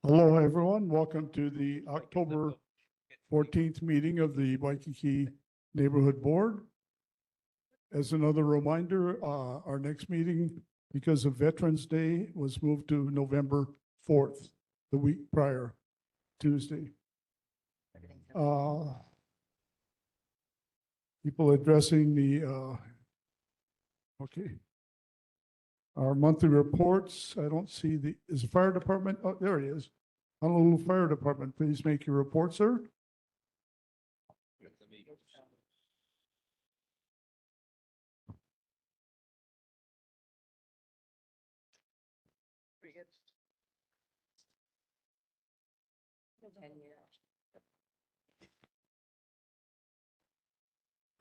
Hello, everyone. Welcome to the October 14th meeting of the Waikīkī Neighborhood Board. As another reminder, our next meeting, because of Veterans Day, was moved to November 4th, the week prior, Tuesday. People addressing the, our monthly reports. I don't see is the fire department, oh, there he is. Honolulu Fire Department, please make your report, sir.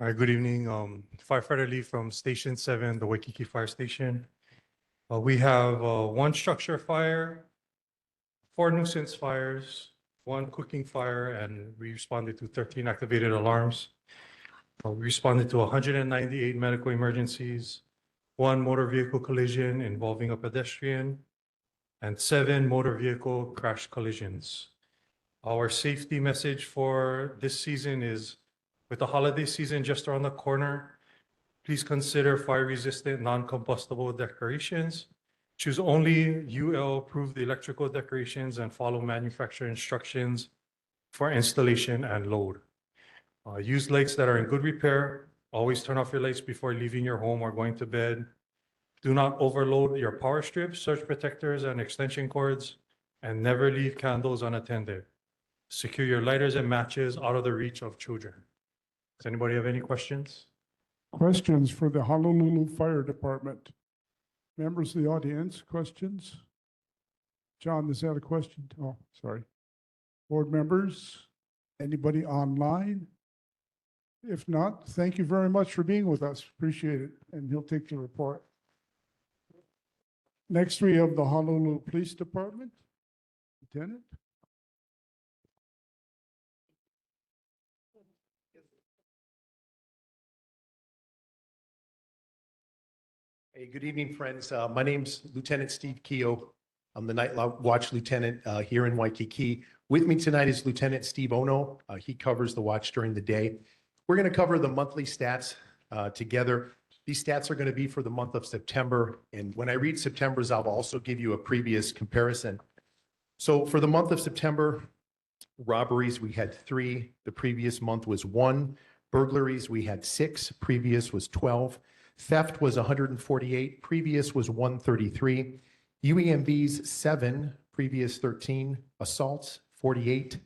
All right, good evening. Firefighter Lee from Station 7, the Waikīkī Fire Station. We have one structure fire, 4 nuisance fires, 1 cooking fire, and we responded to 13 activated alarms. We responded to 198 medical emergencies, 1 motor vehicle collision involving a pedestrian, and 7 motor vehicle crash collisions. Our safety message for this season is, with the holiday season just around the corner, please consider fire-resistant, non-combustible decorations. Choose only UL-approved electrical decorations and follow manufacturer instructions for installation and load. Use lights that are in good repair. Always turn off your lights before leaving your home or going to bed. Do not overload your power strips, surge protectors, and extension cords, and never leave candles unattended. Secure your lighters and matches out of the reach of children. Does anybody have any questions? Questions for the Honolulu Fire Department? Members of the audience, questions? John, is that a question? Oh, sorry. Board members, anybody online? If not, thank you very much for being with us. Appreciate it. And he'll take the report. Next, we have the Honolulu Police Department. Lieutenant. Hey, good evening, friends. My name's Lieutenant Steve Keogh. I'm the Night Watch Lieutenant here in Waikīkī. With me tonight is Lieutenant Steve Ono. He covers the watch during the day. We're going to cover the monthly stats together. These stats are going to be for the month of September. And when I read September's, I'll also give you a previous comparison. So for the month of September, robberies, we had 3. The previous month was 1. Burglaries, we had 6. Previous was 12. Theft was 148, previous was 133. UEMVs, 7, previous 13. Assaults, 48,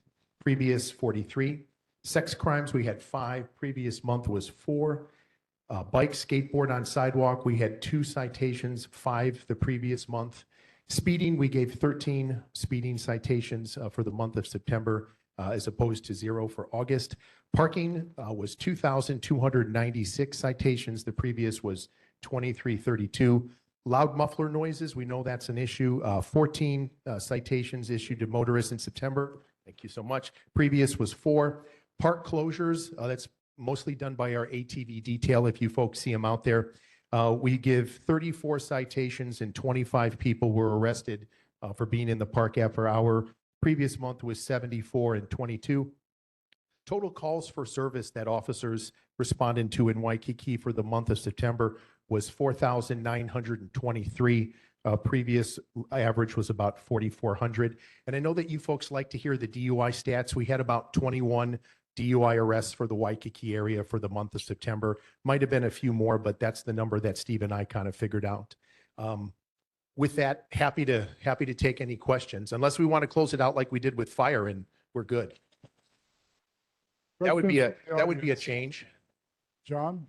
previous 43. Sex crimes, we had 5, previous month was 4. Bike, skateboard on sidewalk, we had 2 citations, 5 the previous month. Speeding, we gave 13 speeding citations for the month of September, as opposed to 0 for August. Parking was 2,296 citations. The previous was 2,332. Loud muffler noises, we know that's an issue. 14 citations issued to motorists in September. Thank you so much. Previous was 4. Park closures, that's mostly done by our ATV detail, if you folks see them out there. We give 34 citations and 25 people were arrested for being in the park after hour. Previous month was 74 and 22. Total calls for service that officers responded to in Waikīkī for the month of September was 4,923. Previous average was about 4,400. And I know that you folks like to hear the DUI stats. We had about 21 DUI arrests for the Waikīkī area for the month of September. Might have been a few more, but that's the number that Steve and I kind of figured out. With that, happy to take any questions, unless we want to close it out like we did with fire and we're good. That would be a change. John?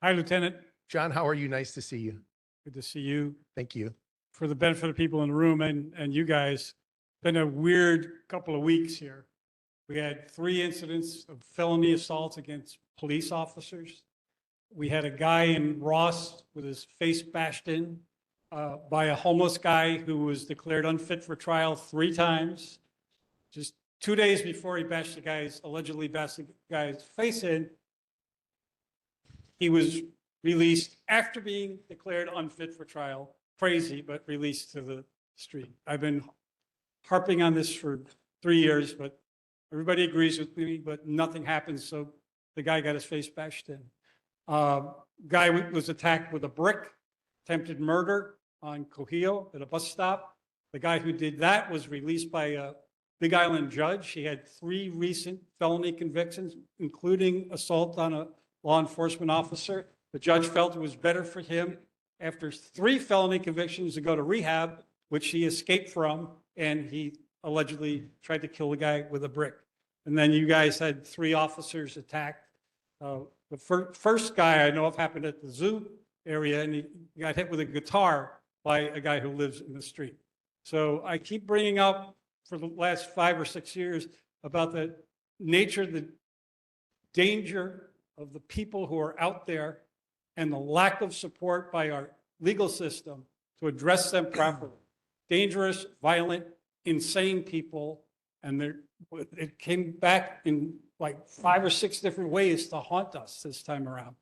Hi, Lieutenant. John, how are you? Nice to see you. Good to see you. Thank you. For the benefit of people in the room and you guys, been a weird couple of weeks here. We had 3 incidents of felony assaults against police officers. We had a guy in Ross with his face bashed in by a homeless guy who was declared unfit for trial 3 times. Just 2 days before he allegedly bashed the guy's face in, he was released after being declared unfit for trial crazy, but released to the street. I've been harping on this for 3 years, but everybody agrees with me, but nothing happens. So the guy got his face bashed in. Guy was attacked with a brick, attempted murder on Cohio at a bus stop. The guy who did that was released by a Big Island judge. He had 3 recent felony convictions, including assault on a law enforcement officer. The judge felt it was better for him after 3 felony convictions to go to rehab, which he escaped from, and he allegedly tried to kill the guy with a brick. And then you guys had 3 officers attacked. The first guy I know of happened at the zoo area, and he got hit with a guitar by a guy who lives in the street. So I keep bringing up for the last 5 or 6 years about the nature, the danger of the people who are out there and the lack of support by our legal system to address them properly. Dangerous, violent, insane people, and it came back in like 5 or 6 different ways to haunt us this time around.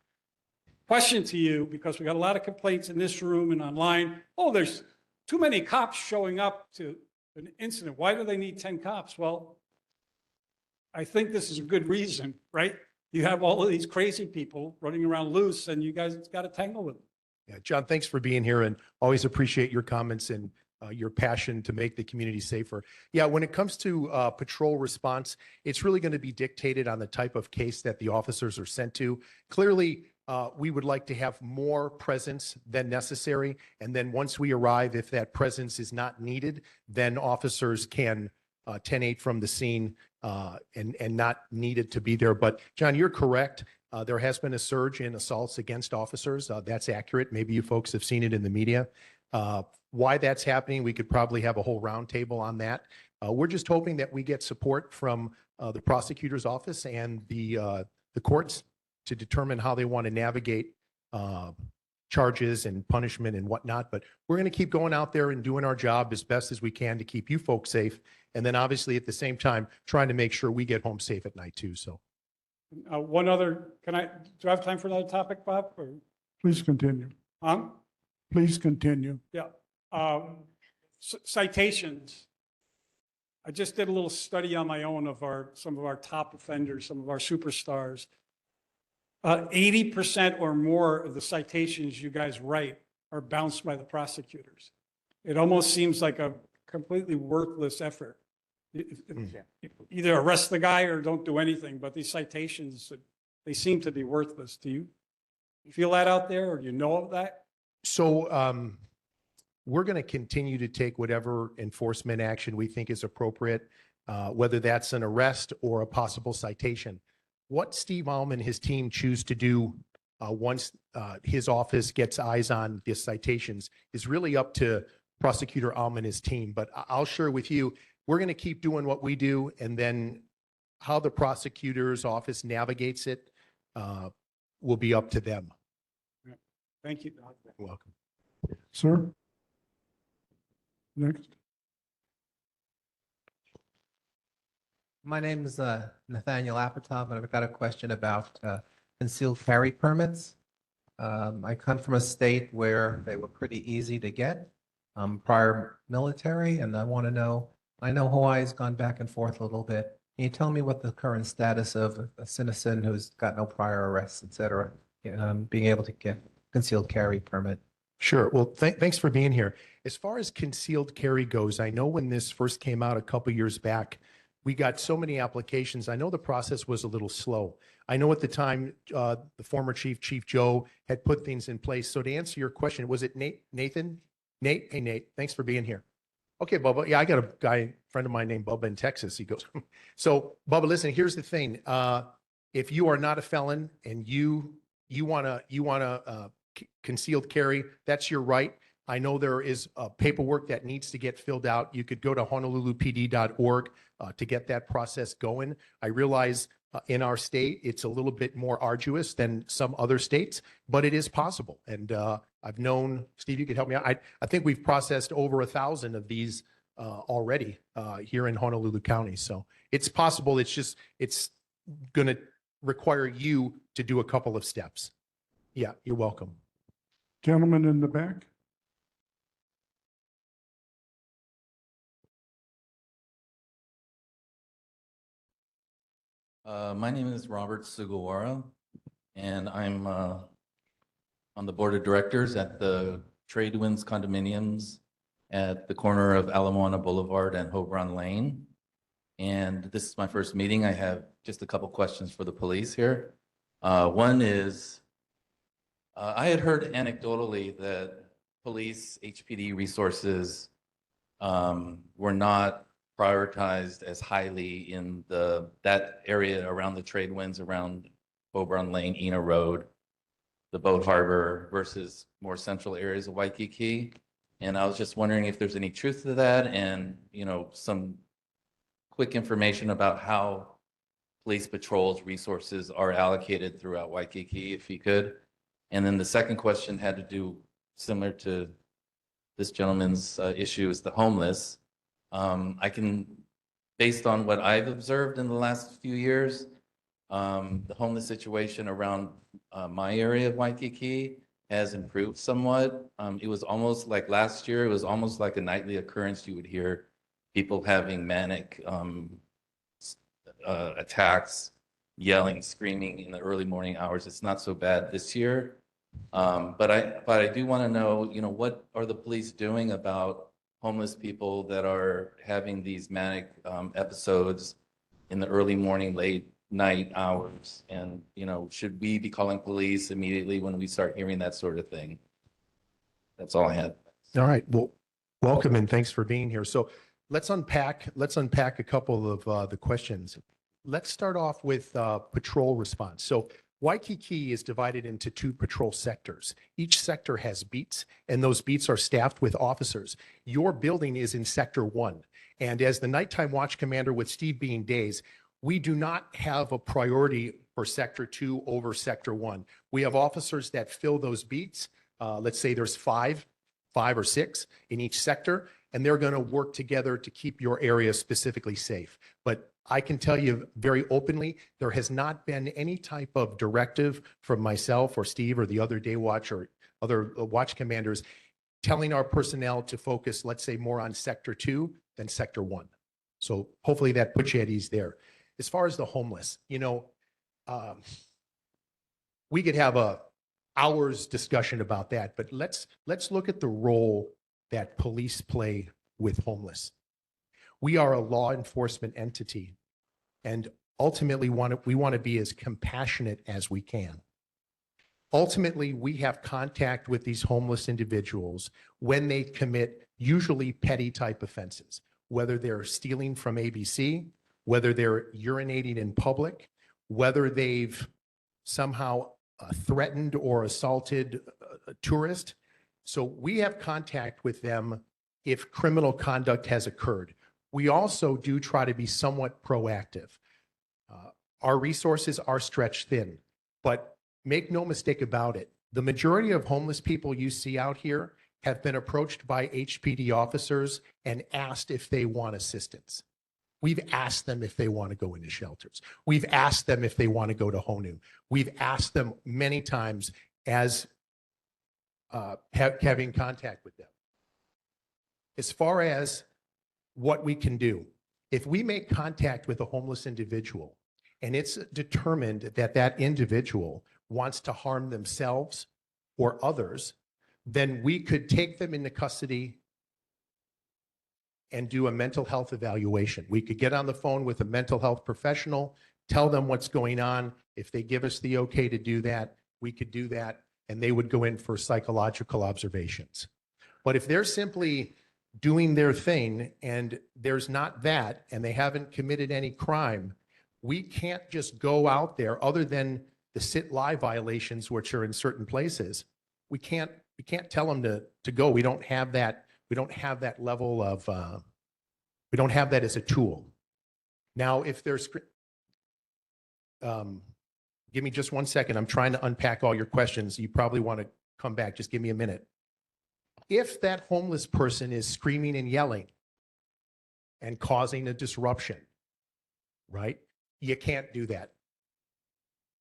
Question to you, because we got a lot of complaints in this room and online. Oh, there's too many cops showing up to an incident. Why do they need 10 cops? Well, I think this is a good reason, right? You have all of these crazy people running around loose, and you guys got to tangle with them. Yeah, John, thanks for being here, and always appreciate your comments and your passion to make the community safer. Yeah, when it comes to patrol response, it's really going to be dictated on the type of case that the officers are sent to. Clearly, we would like to have more presence than necessary. And then once we arrive, if that presence is not needed, then officers can 10-8 from the scene and not needed to be there. But John, you're correct. There has been a surge in assaults against officers. That's accurate. Maybe you folks have seen it in the media. Why that's happening, we could probably have a whole roundtable on that. We're just hoping that we get support from the prosecutor's office and the courts to determine how they want to navigate charges and punishment and whatnot. But we're going to keep going out there and doing our job as best as we can to keep you folks safe. And then obviously at the same time, trying to make sure we get home safe at night too. So One other, do I have time for another topic, Bob? Or, Please continue. Please continue. yeah. Citations. I just did a little study on my own of some of our top offenders, some of our superstars. 80% or more of the citations you guys write are bounced by the prosecutors. It almost seems like a completely worthless effort. Either arrest the guy or don't do anything, but these citations, they seem to be worthless. Do you feel that out there, or do you know of that? So we're going to continue to take whatever enforcement action we think is appropriate, whether that's an arrest or a possible citation. What Steve Alm and his team choose to do once his office gets eyes on the citations is really up to Prosecutor Alm and his team. But I'll share with you, we're going to keep doing what we do, and then how the prosecutor's office navigates it will be up to them. Thank you. You're welcome. Sir? Next. My name is Nathaniel Apatow, and I've got a question about concealed carry permits. I come from a state where they were pretty easy to get, prior military, and I want to know, I know Hawaii's gone back and forth a little bit. Can you tell me what the current status of a citizen who's got no prior arrests, et cetera, being able to get concealed carry permit? Sure. Well, thanks for being here. As far as concealed carry goes, I know when this first came out a couple years back, we got so many applications. I know the process was a little slow. I know at the time, the former Chief Joe had put things in place. So to answer your question, was it Nathan? Nate? Hey, Nate, thanks for being here. Okay, Bubba. Yeah, I got a friend of mine named Bubba in Texas. He goes, so Bubba, listen, here's the thing. If you are not a felon and you want to concealed carry, that's your right. I know there is paperwork that needs to get filled out. You could go to honolulupd.org to get that process going. I realize in our state, it's a little bit more arduous than some other states, but it is possible. And I've known, Steve, you could help me out. I think we've processed over 1,000 of these already here in Honolulu County. So it's possible. It's going to require you to do a couple of steps. Yeah, you're welcome. Gentleman in the back. My name is Robert Sugawara, and I'm on the board of directors at the Tradewinds condominiums at the corner of Ala Moana Boulevard and Hobron Lane. And this is my first meeting. I have just a couple questions for the police here. One is, I had heard anecdotally that police HPD resources were not prioritized as highly in that area around the trade winds, around Hobron Lane, Ena Road, the boat harbor versus more central areas of Waikīkī. And I was just wondering if there's any truth to that, and some quick information about how police patrols resources are allocated throughout Waikīkī, if you could. And then the second question had to do similar to this gentleman's issue, is the homeless. I can, based on what I've observed in the last few years, the homeless situation around my area of Waikīkī has improved somewhat. It was almost like last year, it was almost like a nightly occurrence. You would hear people having manic attacks, yelling, screaming in the early morning hours. It's not so bad this year. But I do want to know, what are the police doing about homeless people that are having these manic episodes in the early morning, late night hours? And, should we be calling police immediately when we start hearing that sort of thing? That's all I had. All right. Well, welcome and thanks for being here. So let's unpack a couple of the questions. Let's start off with patrol response. So Waikīkī is divided into 2 patrol sectors. Each sector has beats, and those beats are staffed with officers. Your building is in Sector 1. And as the nighttime watch commander, with Steve being days, we do not have a priority for Sector 2 over Sector 1. We have officers that fill those beats. Let's say there's five or six in each sector, and they're going to work together to keep your area specifically safe. But I can tell you very openly, there has not been any type of directive from myself or Steve or the other day watch or other watch commanders telling our personnel to focus, let's say, more on Sector 2 than Sector 1. So hopefully that puts you at ease there. As far as the homeless, we could have a hours discussion about that, but let's look at the role that police play with homeless. We are a law enforcement entity, and ultimately we want to be as compassionate as we can. Ultimately, we have contact with these homeless individuals when they commit usually petty type offenses, whether they're stealing from ABC, whether they're urinating in public, whether they've somehow threatened or assaulted a tourist. So we have contact with them if criminal conduct has occurred. We also do try to be somewhat proactive. Our resources are stretched thin, but make no mistake about it. The majority of homeless people you see out here have been approached by HPD officers and asked if they want assistance. We've asked them if they want to go into shelters. We've asked them if they want to go to Honu. We've asked them many times as having contact with them. As far as what we can do, if we make contact with a homeless individual and it's determined that that individual wants to harm themselves or others, then we could take them into custody and do a mental health evaluation. We could get on the phone with a mental health professional, tell them what's going on. If they give us the okay to do that, we could do that, and they would go in for psychological observations. But if they're simply doing their thing and there's not that, and they haven't committed any crime, we can't just go out there, other than the sit-lie violations, which are in certain places. We can't tell them to go. We don't have that. We don't have that level of, we don't have that as a tool. Now, if there's, give me just 1 second. I'm trying to unpack all your questions. You probably want to come back. Just give me a minute. If that homeless person is screaming and yelling and causing a disruption, right? You can't do that.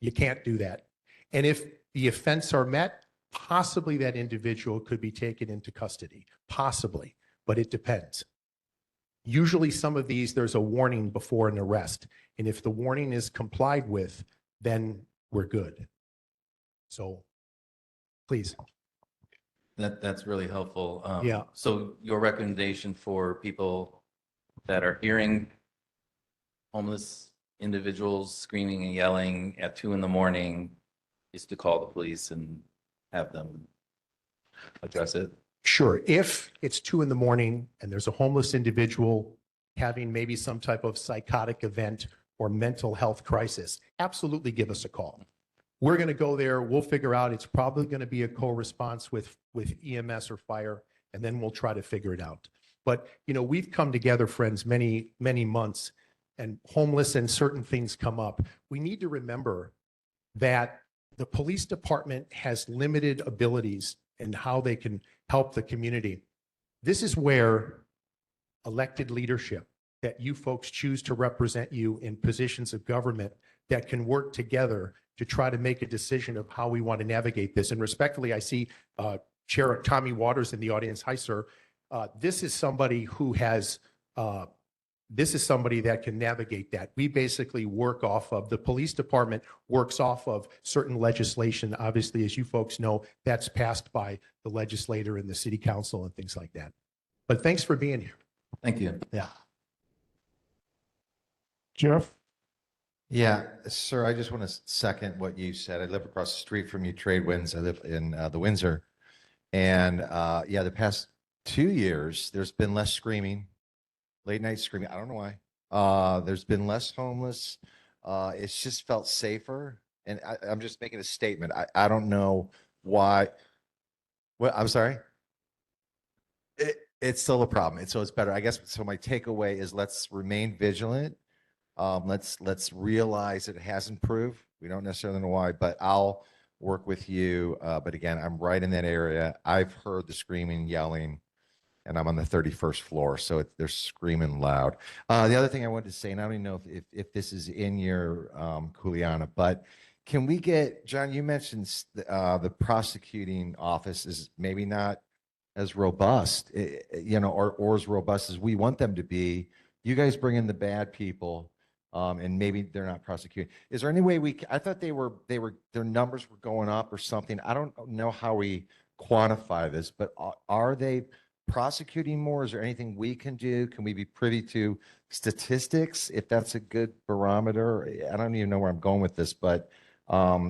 You can't do that. And if the offense are met, possibly that individual could be taken into custody, possibly, but it depends. Usually some of these, there's a warning before an arrest. And if the warning is complied with, then we're good. So please. That's really helpful. Yeah. So your recommendation for people that are hearing homeless individuals screaming and yelling at 2 a.m. is to call the police and have them address it? Sure. If it's 2 a.m. and there's a homeless individual having maybe some type of psychotic event or mental health crisis, absolutely give us a call. We're going to go there. We'll figure out, it's probably going to be a co-response with EMS or fire, and then we'll try to figure it out. But, you know, we've come together, friends, many, many months, and homeless and certain things come up. We need to remember that the police department has limited abilities in how they can help the community. This is where elected leadership, that you folks choose to represent you in positions of government, that can work together to try to make a decision of how we want to navigate this. And respectfully, I see Chair Tommy Waters in the audience. Hi, sir. This is somebody who has, this is somebody that can navigate that. We basically work off of, the police department works off of certain legislation. Obviously, as you folks know, that's passed by the legislator and the city council and things like that. But thanks for being here. Thank you. Yeah. Jeff? Yeah, sir, I just want to second what you said. I live across the street from you, Trade Winds. I live in the Windsor. And yeah, the past 2 years, there's been less screaming, late night screaming. I don't know why. There's been less homeless. It's just felt safer. And I'm just making a statement. I don't know why. What, I'm sorry? It's still a problem. So it's better. I guess, so my takeaway is let's remain vigilant. Let's realize it has improved. We don't necessarily know why, but I'll work with you. But again, I'm right in that area. I've heard the screaming, yelling, and I'm on the 31st floor, so they're screaming loud. The other thing I wanted to say, and I don't even know if this is in your Kuleana, but can we get, John, you mentioned the prosecuting office is maybe not as robust, you know, or as robust as we want them to be. You guys bring in the bad people. And maybe they're not prosecuting. Is there any way I thought their numbers were going up or something. I don't know how we quantify this, but are they prosecuting more? Is there anything we can do? Can we be privy to statistics if that's a good barometer? I don't even know where I'm going with this, but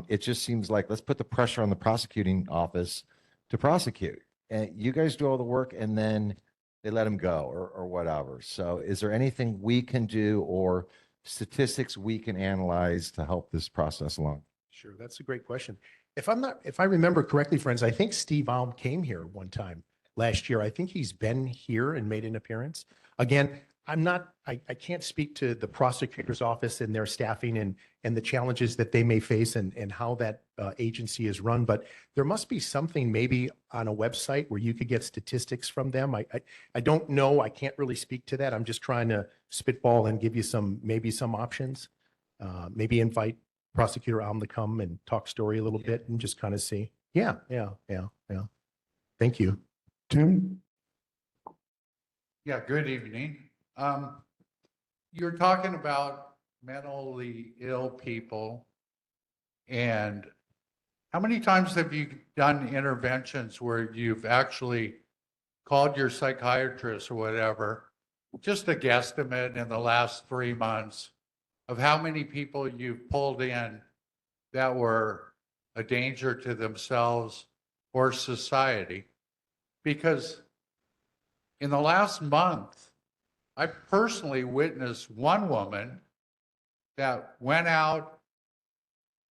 it just seems like let's put the pressure on the prosecuting office to prosecute. And you guys do all the work and then they let them go or whatever. So is there anything we can do or statistics we can analyze to help this process along? Sure, that's a great question. If I remember correctly, friends, I think Steve Alm came here one time last year. I think he's been here and made an appearance. Again, I can't speak to the prosecutor's office and their staffing and the challenges that they may face and how that agency is run, but there must be something maybe on a website where you could get statistics from them. I don't know. I can't really speak to that. I'm just trying to spitball and give you maybe some options. Maybe invite Prosecutor Alm to come and talk story a little bit and just kind of see. Yeah. Thank you. Tim? Yeah, good evening. You're talking about mentally ill people, and how many times have you done interventions where you've actually called your psychiatrist or whatever, just a guesstimate in the last 3 months of how many people you've pulled in that were a danger to themselves or society? Because in the last month, I personally witnessed one woman that went out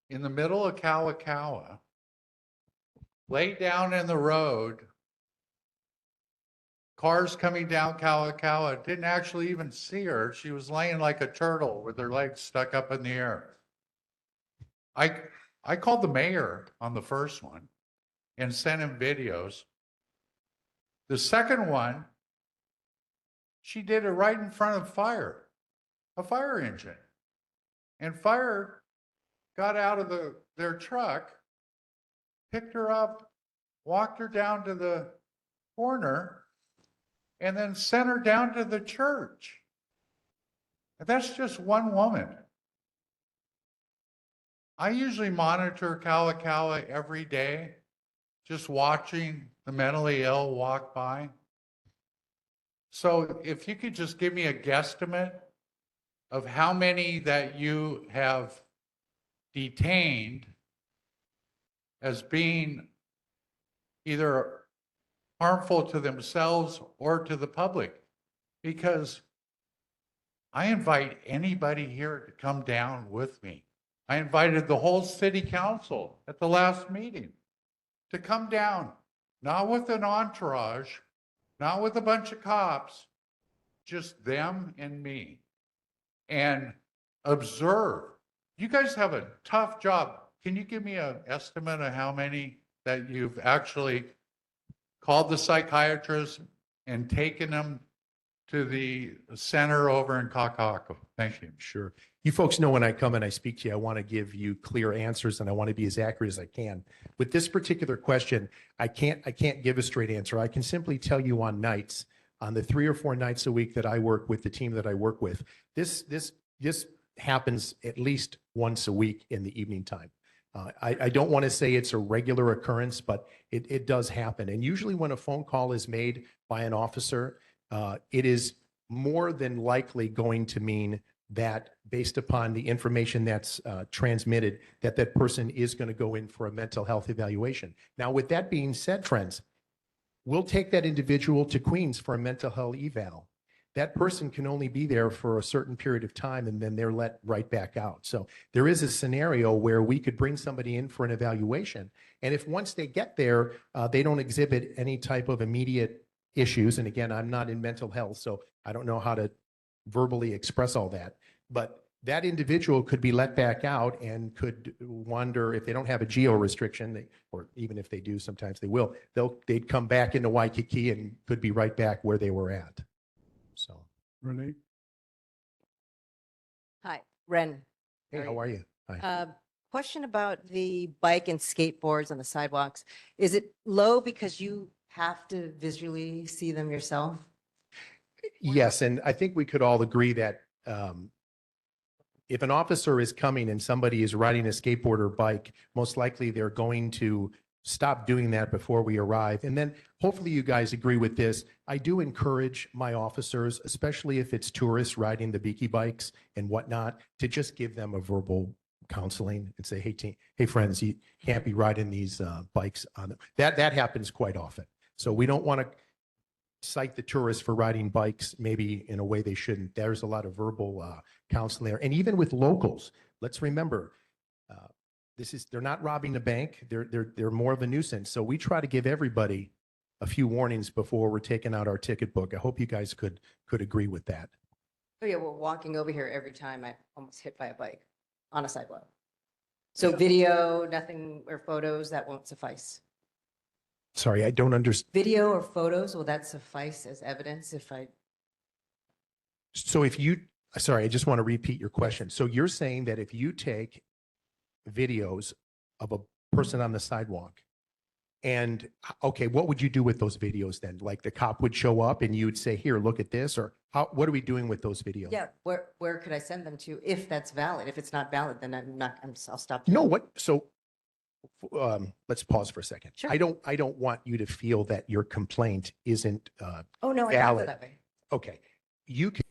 in the middle of Kalakaua, laid down in the road, cars coming down Kalakaua, didn't actually even see her. She was laying like a turtle with her legs stuck up in the air. I called the mayor on the first one and sent him videos. The second one, she did it right in front of a fire engine. And fire got out of their truck, picked her up, walked her down to the corner, and then sent her down to the church. And that's just one woman. I usually monitor Kalakaua every day, just watching the mentally ill walk by. So if you could just give me a guesstimate of how many that you have detained as being either harmful to themselves or to the public. Because I invite anybody here to come down with me. I invited the whole city council at the last meeting to come down, not with an entourage, not with a bunch of cops, just them and me, and observe. You guys have a tough job. Can you give me an estimate of how many that you've actually called the psychiatrist and taken them to the center over in Kaka'ako? Thank you. Sure. You folks know when I come and I speak to you, I want to give you clear answers and I want to be as accurate as I can. With this particular question, I can't give a straight answer. I can simply tell you on nights, on the 3 or 4 nights a week that I work with the team that I work with, this happens at least once a week in the evening time. I don't want to say it's a regular occurrence, but it does happen. And usually when a phone call is made by an officer, it is more than likely going to mean that based upon the information that's transmitted, that person is going to go in for a mental health evaluation. Now, with that being said, friends, we'll take that individual to Queens for a mental health eval. That person can only be there for a certain period of time and then they're let right back out. So there is a scenario where we could bring somebody in for an evaluation. And if once they get there, they don't exhibit any type of immediate issues. And again, I'm not in mental health, so I don't know how to verbally express all that. But that individual could be let back out and could wonder if they don't have a geo restriction, or even if they do, sometimes they will, they'd come back into Waikīkī and could be right back where they were at. So, Renee? Hi, Ren. hey, how are you? Hi. Question about the bike and skateboards on the sidewalks. Is it low because you have to visually see them yourself? Yes, and I think we could all agree that if an officer is coming and somebody is riding a skateboard or bike, most likely they're going to stop doing that before we arrive. And then hopefully you guys agree with this. I do encourage my officers, especially if it's tourists riding the beaky bikes and whatnot, to just give them a verbal counseling and say, hey, team, hey, friends, you can't be riding these bikes on them. That happens quite often. So we don't want to cite the tourists for riding bikes maybe in a way they shouldn't. There's a lot of verbal counseling there. And even with locals, let's remember, they're not robbing a bank. They're more of a nuisance. So we try to give everybody a few warnings before we're taking out our ticket book. I hope you guys could agree with that. Oh yeah, we're walking over here every time I almost hit by a bike on a sidewalk. So video, nothing, or photos, that won't suffice. Sorry, I don't understand. Video or photos, will that suffice as evidence if I? So sorry, I just want to repeat your question. So you're saying that if you take videos of a person on the sidewalk and, okay, what would you do with those videos then? Like the cop would show up and you'd say, here, look at this, or what are we doing with those videos? Yeah, where could I send them to if that's valid? If it's not valid, then I'll stop. No, so let's pause for a second. Sure. I don't want you to feel that your complaint isn't Oh, no, I don't valid. feel that way. Okay, you can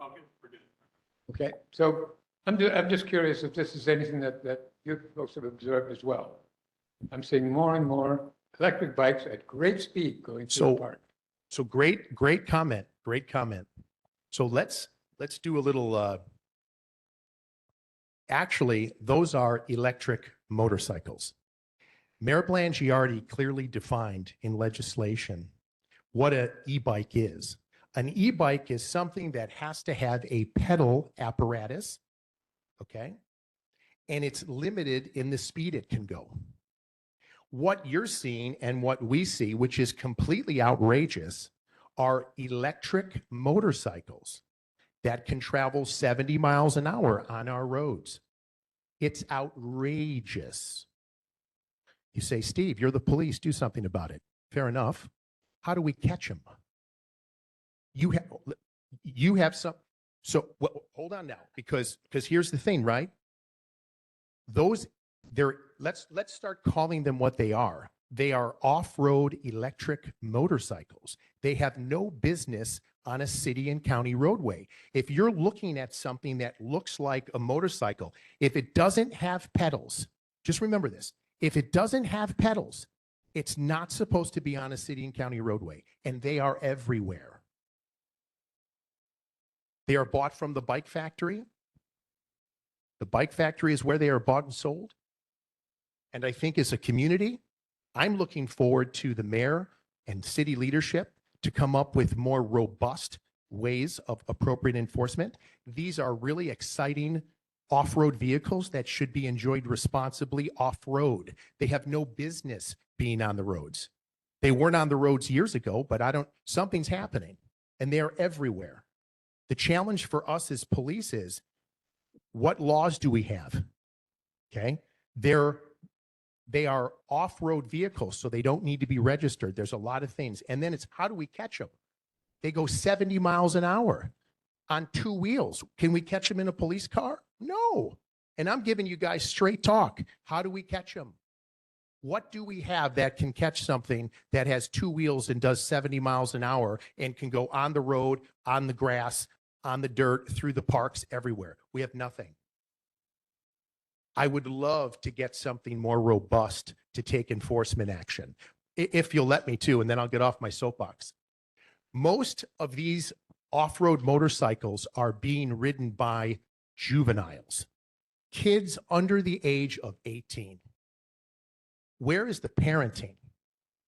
Okay, so I'm just curious if this is anything that you folks have observed as well. I'm seeing more and more electric bikes at great speed going through So- the park. So great comment, great comment. So let's do a little, actually, those are electric motorcycles. Mayor Blangiardi clearly defined in legislation what an e-bike is. An e-bike is something that has to have a pedal apparatus, okay? And it's limited in the speed it can go. What you're seeing and what we see, which is completely outrageous, are electric motorcycles that can travel 70 miles an hour on our roads. It's outrageous. You say, Steve, you're the police, do something about it. Fair enough. How do we catch them? You have some, so well, hold on now, because here's the thing, right? Let's start calling them what they are. They are off-road electric motorcycles. They have no business on a city and county roadway. If you're looking at something that looks like a motorcycle, if it doesn't have pedals, just remember this, if it doesn't have pedals, it's not supposed to be on a city and county roadway, and they are everywhere. They are bought from the bike factory. The bike factory is where they are bought and sold. And I think as a community, I'm looking forward to the mayor and city leadership to come up with more robust ways of appropriate enforcement. These are really exciting off-road vehicles that should be enjoyed responsibly off-road. They have no business being on the roads. They weren't on the roads years ago, but something's happening, and they are everywhere. The challenge for us as police is, what laws do we have? Okay. They are off-road vehicles, so they don't need to be registered. There's a lot of things. And then it's, how do we catch them? They go 70 miles an hour on two wheels. Can we catch them in a police car? No. And I'm giving you guys straight talk. How do we catch them? What do we have that can catch something that has two wheels and does 70 miles an hour and can go on the road, on the grass, on the dirt, through the parks, everywhere? We have nothing. I would love to get something more robust to take enforcement action, if you'll let me to, and then I'll get off my soapbox. Most of these off-road motorcycles are being ridden by juveniles, kids under the age of 18. Where is the parenting?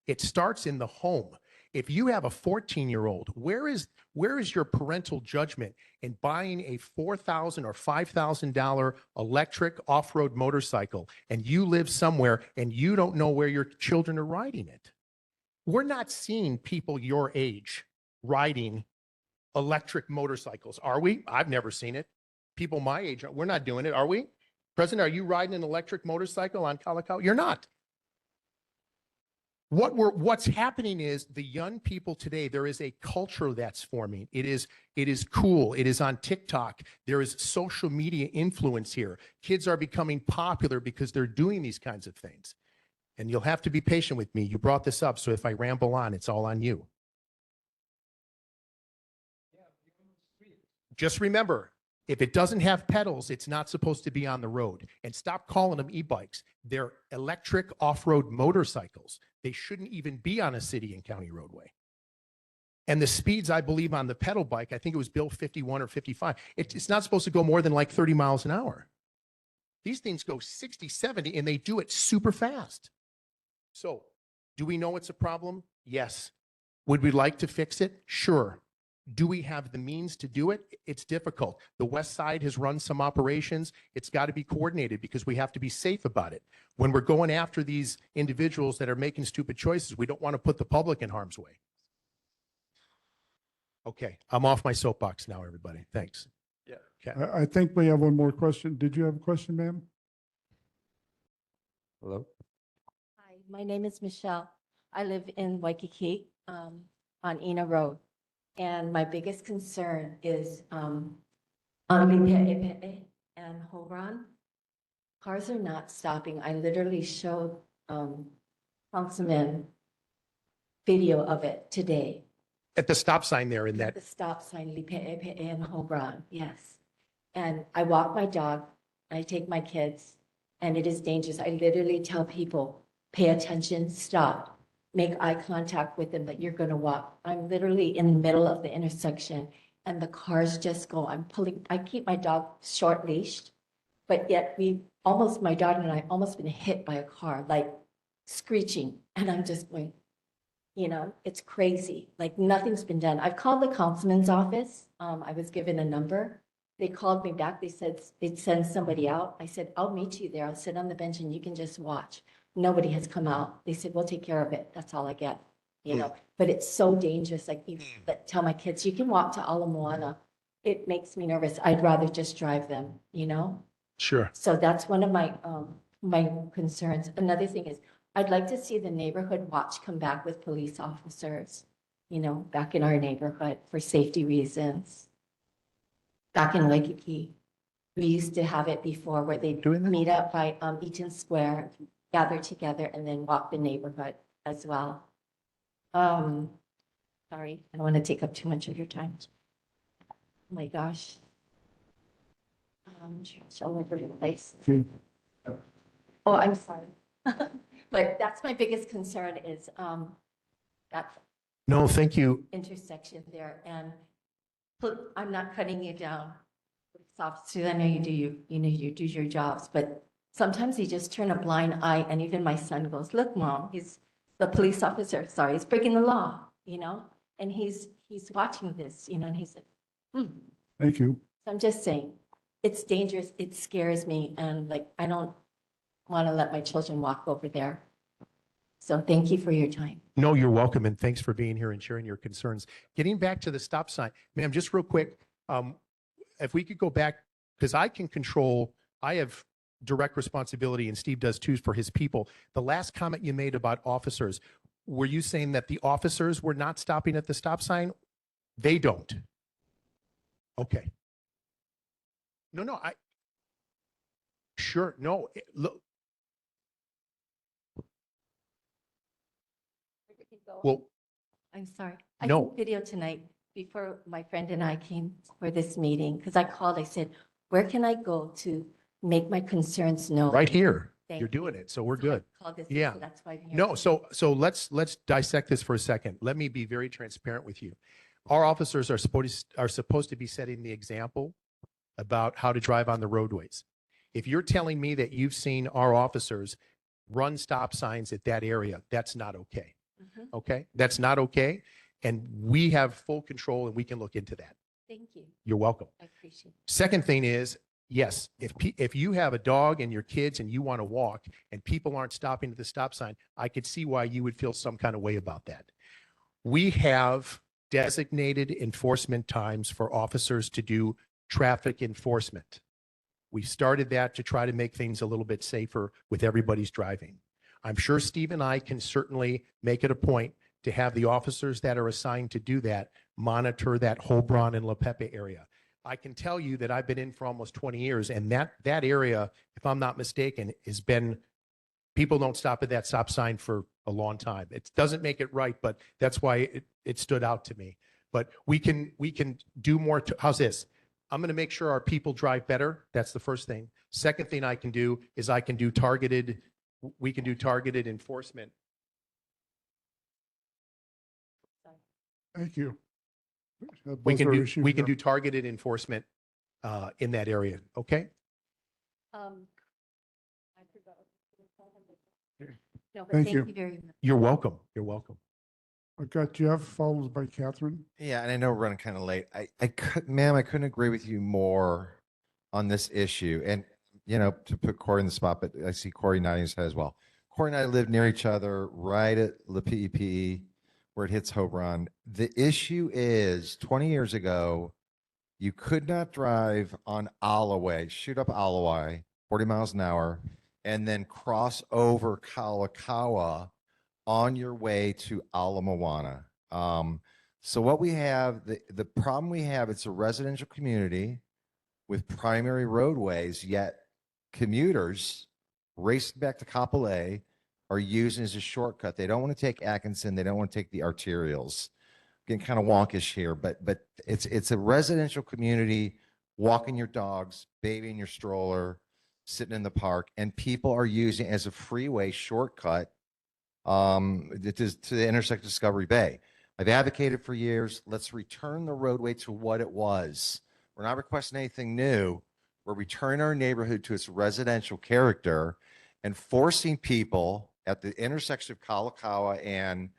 It starts in the home. If you have a 14-year-old, where is your parental judgment in buying a $4,000 or $5,000 electric off-road motorcycle, and you live somewhere and you don't know where your children are riding it? We're not seeing people your age riding electric motorcycles, are we? I've never seen it. People my age, we're not doing it, are we? President, are you riding an electric motorcycle on Kalakau? You're not. What's happening is the young people today, there is a culture that's forming. It is cool. It is on TikTok. There is social media influence here. Kids are becoming popular because they're doing these kinds of things. And you'll have to be patient with me. You brought this up, so if I ramble on, it's all on you. Just remember, if it doesn't have pedals, it's not supposed to be on the road. And stop calling them e-bikes. They're electric off-road motorcycles. They shouldn't even be on a city and county roadway. And the speeds, I believe, on the pedal bike, I think it was Bill 51 or 55. It's not supposed to go more than like 30 miles an hour. These things go 60, 70, and they do it super fast. So, do we know it's a problem? Yes. Would we like to fix it? Sure. Do we have the means to do it? It's difficult. The West Side has run some operations. It's got to be coordinated because we have to be safe about it. When we're going after these individuals that are making stupid choices, we don't want to put the public in harm's way. Okay, I'm off my soapbox now, everybody. Thanks. Yeah. Okay. I think we have one more question. Did you have a question, ma'am? Hello? Hi, my name is Michelle. I live in Waikīkī on Ina Road. And my biggest concern is on Lipe'epe'e and Horan. Cars are not stopping. I literally showed Councilman video of it today. At the stop sign there in At that, the stop sign, Lipe'epe'e and Hobron, yes. And I walk my dog, I take my kids, and it is dangerous. I literally tell people, pay attention, stop, make eye contact with them that you're gonna walk. I'm literally in the middle of the intersection and the cars just go, I keep my dog short leashed, but yet my daughter and I almost been hit by a car, like screeching, and I'm just going, it's crazy. Like nothing's been done. I've called the councilman's office. I was given a number. They called me back. They said they'd send somebody out. I said, I'll meet you there. I'll sit on the bench and you can just watch. Nobody has come out. They said, we'll take care of it. That's all I get, but it's so dangerous. Like tell my kids, you can walk to Ala Moana. It makes me nervous. I'd rather just drive them, sure. So that's one of my concerns. Another thing is, I'd like to see the neighborhood watch come back with police officers, back in our neighborhood for safety reasons. Back in Waikīkī, we used to have it before where they'd Doing that? meet up by Eaton Square, gather together and then walk the neighborhood as well. Sorry, I don't want to take up too much of your time. Oh my gosh. All over the place. Oh, I'm sorry. But that's my biggest concern is that No, thank you. intersection there. And I'm not cutting you down. Officers, I know you do you do your jobs, but sometimes you just turn a blind eye. And even my son goes, "Look, Mom, he's the police officer. Sorry, he's breaking the law." And he's watching this, and he said, Thank you. So I'm just saying, it's dangerous. It scares me, and I don't want to let my children walk over there. So thank you for your time. No, you're welcome, and thanks for being here and sharing your concerns. Getting back to the stop sign, ma'am, just real quick, if we could go back, because I have direct responsibility, and Steve does too, for his people. The last comment you made about officers, were you saying that the officers were not stopping at the stop sign? They don't. Okay. No, sure, no, look. Well, I'm sorry. I No. took video tonight before my friend and I came for this meeting, because I called, I said, where can I go to make my concerns known? right here, Thank you're you. doing it, so we're So I good. called this, Yeah. so that's why I'm here. No, so let's dissect this for a second. Let me be very transparent with you. Our officers are supposed to be setting the example about how to drive on the roadways. If you're telling me that you've seen our officers run stop signs at that area, that's not okay. Mhm. Okay? That's not okay. And we have full control and we can look into that. Thank you. You're welcome. I appreciate it. Second thing is, yes, if you have a dog and your kids and you want to walk and people aren't stopping at the stop sign, I could see why you would feel some kind of way about that. We have designated enforcement times for officers to do traffic enforcement. We started that to try to make things a little bit safer with everybody's driving. I'm sure Steve and I can certainly make it a point to have the officers that are assigned to do that monitor that Hobron and Lepepe area. I can tell you that I've been in for almost 20 years, and that area, if I'm not mistaken, has been, people don't stop at that stop sign for a long time. It doesn't make it right, but that's why it stood out to me. But we can do more. How's this? I'm going to make sure our people drive better. That's the first thing. Second thing I can do is we can do targeted enforcement. Thank you. We Both can are do, issues we can there. do targeted enforcement in that area. Okay? I forgot. No, but Thank thank you. you very much. You're welcome. You're welcome. I've got Jeff, followed by Catherine. Yeah, and I know we're running kind of late. Ma'am, I couldn't agree with you more on this issue. And, to put Corey in the spot, but I see Corey nodding his head as well. Corey and I live near each other right at Lepepe, where it hits Hobron. The issue is 20 years ago, you could not drive on Alaway, shoot up Alaway, 40 miles an hour, and then cross over Kalakaua on your way to Ala Moana. So what we have, the problem we have, it's a residential community with primary roadways, yet commuters racing back to Kapolei are using as a shortcut. They don't want to take Atkinson. They don't want to take the arterials. getting kind of wonkish here, but it's a residential community, walking your dogs, babying your stroller, sitting in the park, and people are using it as a freeway shortcut to the intersection of Discovery Bay. I've advocated for years, let's return the roadway to what it was. We're not requesting anything new. We're returning our neighborhood to its residential character and forcing people at the intersection of Kalakaua and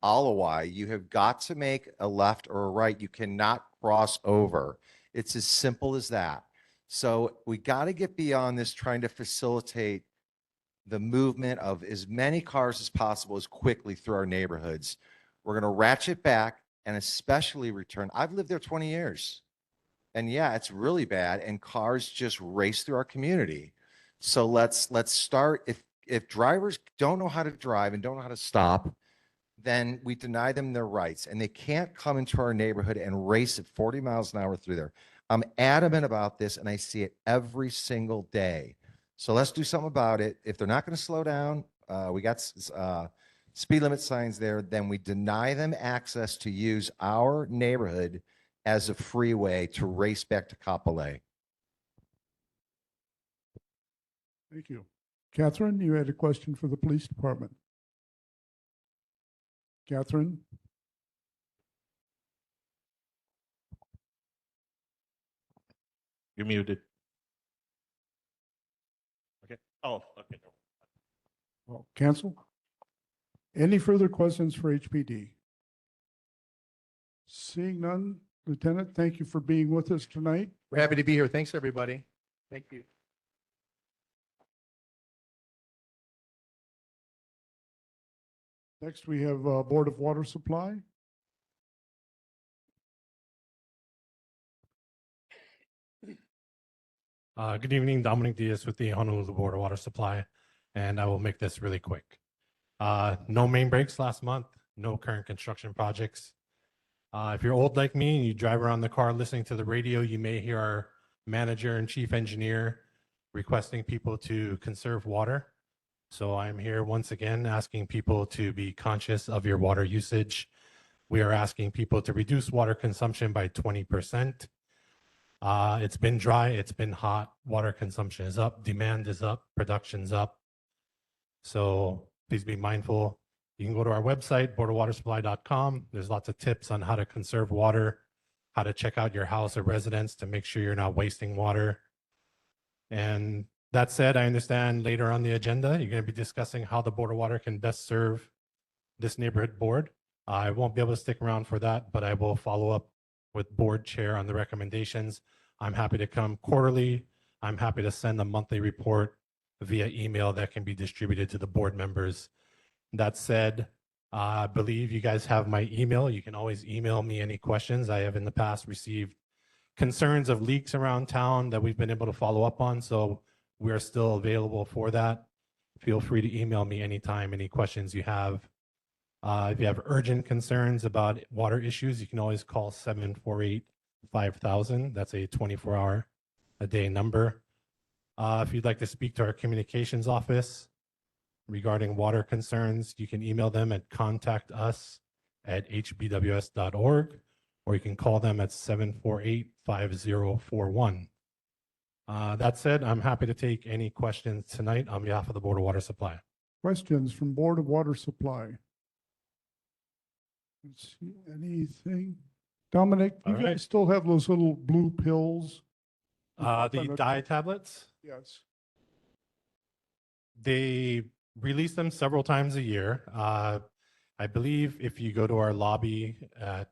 Alawai, you have got to make a left or a right. You cannot cross over. It's as simple as that. So we got to get beyond this trying to facilitate the movement of as many cars as possible as quickly through our neighborhoods. We're going to ratchet back and especially return. I've lived there 20 years. And yeah, it's really bad. And cars just race through our community. So let's start. If drivers don't know how to drive and don't know how to stop, then we deny them their rights. And they can't come into our neighborhood and race at 40 miles an hour through there. I'm adamant about this, and I see it every single day. So let's do something about it. If they're not going to slow down, we got speed limit signs there, then we deny them access to use our neighborhood as a freeway to race back to Kapolei. Thank you. Catherine, you had a question for the police department. Catherine? You're muted. Okay. Oh, okay. Well, cancel. Any further questions for HPD? Seeing none, Lieutenant, thank you for being with us tonight. We're happy to be here. Thanks, everybody. Thank you. Next, we have Board of Water Supply. Good evening, Dominic Diaz with the Honolulu Board of Water Supply, and I will make this really quick. No main breaks last month, no current construction projects. If you're old like me and you drive around the car listening to the radio, you may hear our manager and chief engineer requesting people to conserve water. So I'm here once again asking people to be conscious of your water usage. We are asking people to reduce water consumption by 20%. It's been dry, it's been hot, water consumption is up, demand is up, production's up. So please be mindful. You can go to our website, boardofwatersupply.com. There's lots of tips on how to conserve water, how to check out your house or residence to make sure you're not wasting water. And that said, I understand later on the agenda, you're going to be discussing how the Board of Water can best serve this neighborhood board. I won't be able to stick around for that, but I will follow up with board chair on the recommendations. I'm happy to come quarterly. I'm happy to send a monthly report via email that can be distributed to the board members. That said, I believe you guys have my email. You can always email me any questions. I have in the past received concerns of leaks around town that we've been able to follow up on. So we are still available for that. Feel free to email me anytime, any questions you have. If you have urgent concerns about water issues, you can always call 748-5000. That's a 24-hour-a-day number. If you'd like to speak to our communications office regarding water concerns, you can email them at contactus@hbws.org, or you can call them at 748-5041. That said, I'm happy to take any questions tonight on behalf of the Board of Water Supply. Questions from Board of Water Supply? Let's see, anything? Dominic, you All right. guys still have those little blue pills? The dye tablets, Yes. they release them several times a year. I believe if you go to our lobby at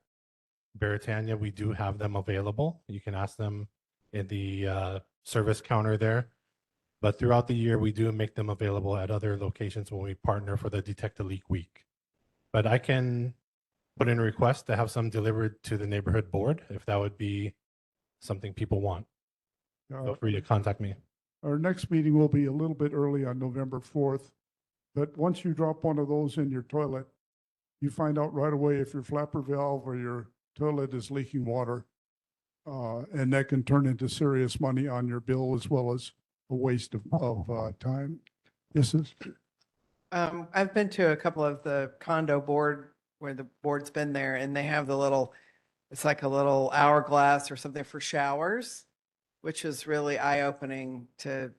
Beretania, we do have them available. You can ask them in the service counter there. But throughout the year, we do make them available at other locations when we partner for the Detect a Leak Week. But I can put in a request to have some delivered to the neighborhood board if that would be something people want. Feel free to contact me. Our next meeting will be a little bit early on November 4th. But once you drop one of those in your toilet, you find out right away if your flapper valve or your toilet is leaking water. And that can turn into serious money on your bill as well as a waste of time. Yes, I've been to a couple of the condo board where the board's been there, and they have the little, it's like a little hourglass or something for showers, which is really eye-opening to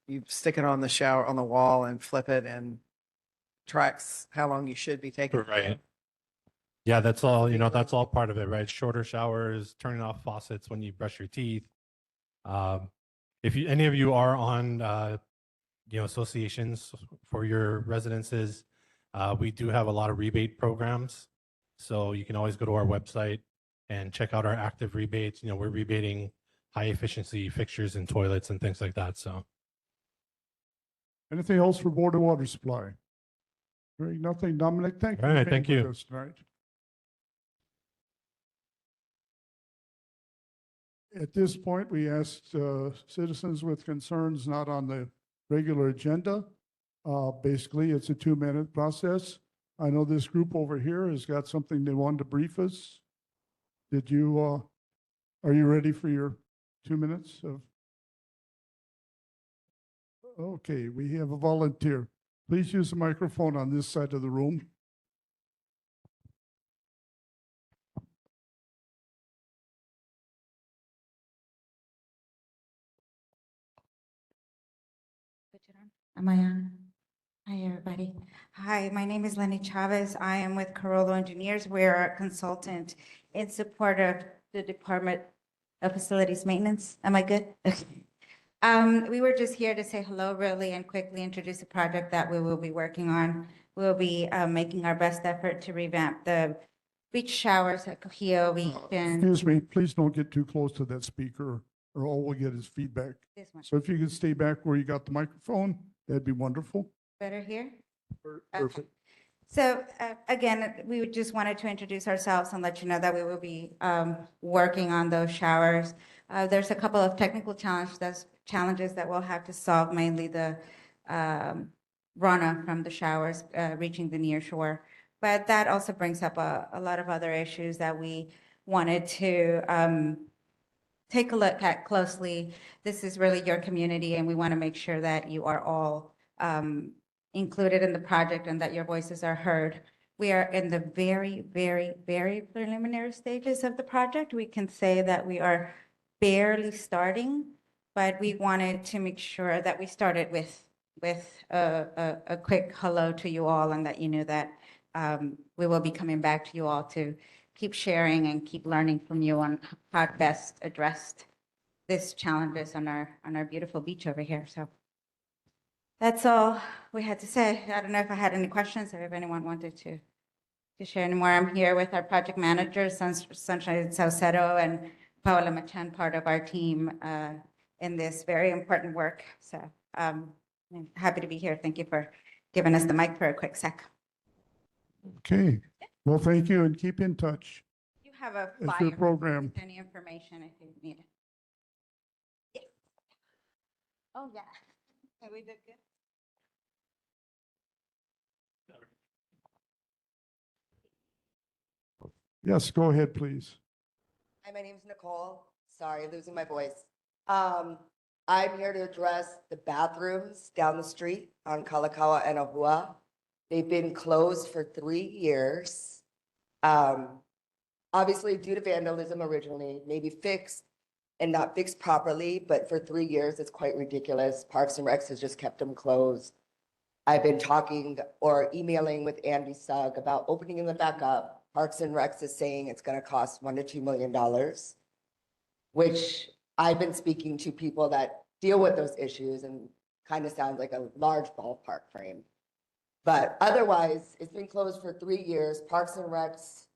you stick it on the shower, on the wall and flip it and tracks how long you should be taking. Right. Yeah, that's all, that's all part of it, right? Shorter showers, turning off faucets when you brush your teeth. If any of you are on, associations for your residences, we do have a lot of rebate programs. So you can always go to our website and check out our active rebates. We're rebating high efficiency fixtures and toilets and things like that. So. Anything else for Board of Water Supply? Hearing nothing. Dominic, thank you. All right, for thank being you. with us tonight. At this point, we asked citizens with concerns not on the regular agenda. Basically, it's a 2-minute process. I know this group over here has got something they wanted to brief us. Are you ready for your 2 minutes of? Okay, we have a volunteer. Please use the microphone on this side of the room. Am I on? Hi, everybody. Hi, my name is Lenny Chavez. I am with Carollo Engineers. We're a consultant in support of the Department of Facilities Maintenance. Am I good? Okay. We were just here to say hello really and quickly introduce a project that we will be working on. We'll be making our best effort to revamp the beach showers at Cohio Beach. Excuse me, please don't get too close to that speaker or all we'll get is feedback. This one. So if you could stay back where you got the microphone, that'd be wonderful. Better here? Perfect. So again, we just wanted to introduce ourselves and let you know that we will be working on those showers. There's a couple of technical challenges that we'll have to solve, mainly the runoff from the showers reaching the near shore. But that also brings up a lot of other issues that we wanted to take a look at closely. This is really your community, and we want to make sure that you are all included in the project and that your voices are heard. We are in the very, very, very preliminary stages of the project. We can say that we are barely starting, but we wanted to make sure that we started with a quick hello to you all, and that you knew that we will be coming back to you all to keep sharing and keep learning from you on how to best address these challenges on our beautiful beach over here. So that's all we had to say. I don't know if I had any questions or if anyone wanted to share any more. I'm here with our project manager, Sunshine Saucedo, and Paola Machan, part of our team in this very important work. So I'm happy to be here. Thank you for giving us the mic for a quick sec. Okay, well, thank you and keep in touch. You have a It's flyer your program. with any information if you need it. Yeah. Oh, yeah. We did good. Yes, go ahead, please. Hi, my name is Nicole. Sorry, losing my voice. I'm here to address the bathrooms down the street on Kalakaua and Ahua. They've been closed for 3 years. Obviously due to vandalism originally, maybe fixed and not fixed properly, but for 3 years, it's quite ridiculous. Parks and Recs has just kept them closed. I've been talking or emailing with Andy Sugg about opening them back up. Parks and Recs is saying it's going to cost $1 to $2 million, which I've been speaking to people that deal with those issues and kind of sounds like a large ballpark frame. But otherwise, it's been closed for 3 years. Parks and Recs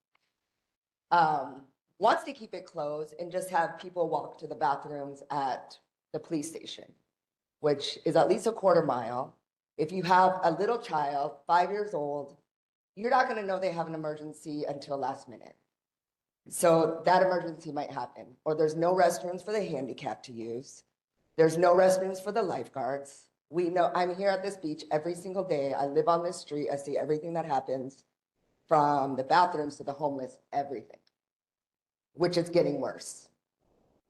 wants to keep it closed and just have people walk to the bathrooms at the police station, which is at least a quarter mile. If you have a little child, 5 years old, you're not going to know they have an emergency until last minute. So that emergency might happen. Or there's no restrooms for the handicapped to use. There's no restrooms for the lifeguards. We know, I'm here at this beach every single day. I live on this street. I see everything that happens, from the bathrooms to the homeless, everything, which is getting worse.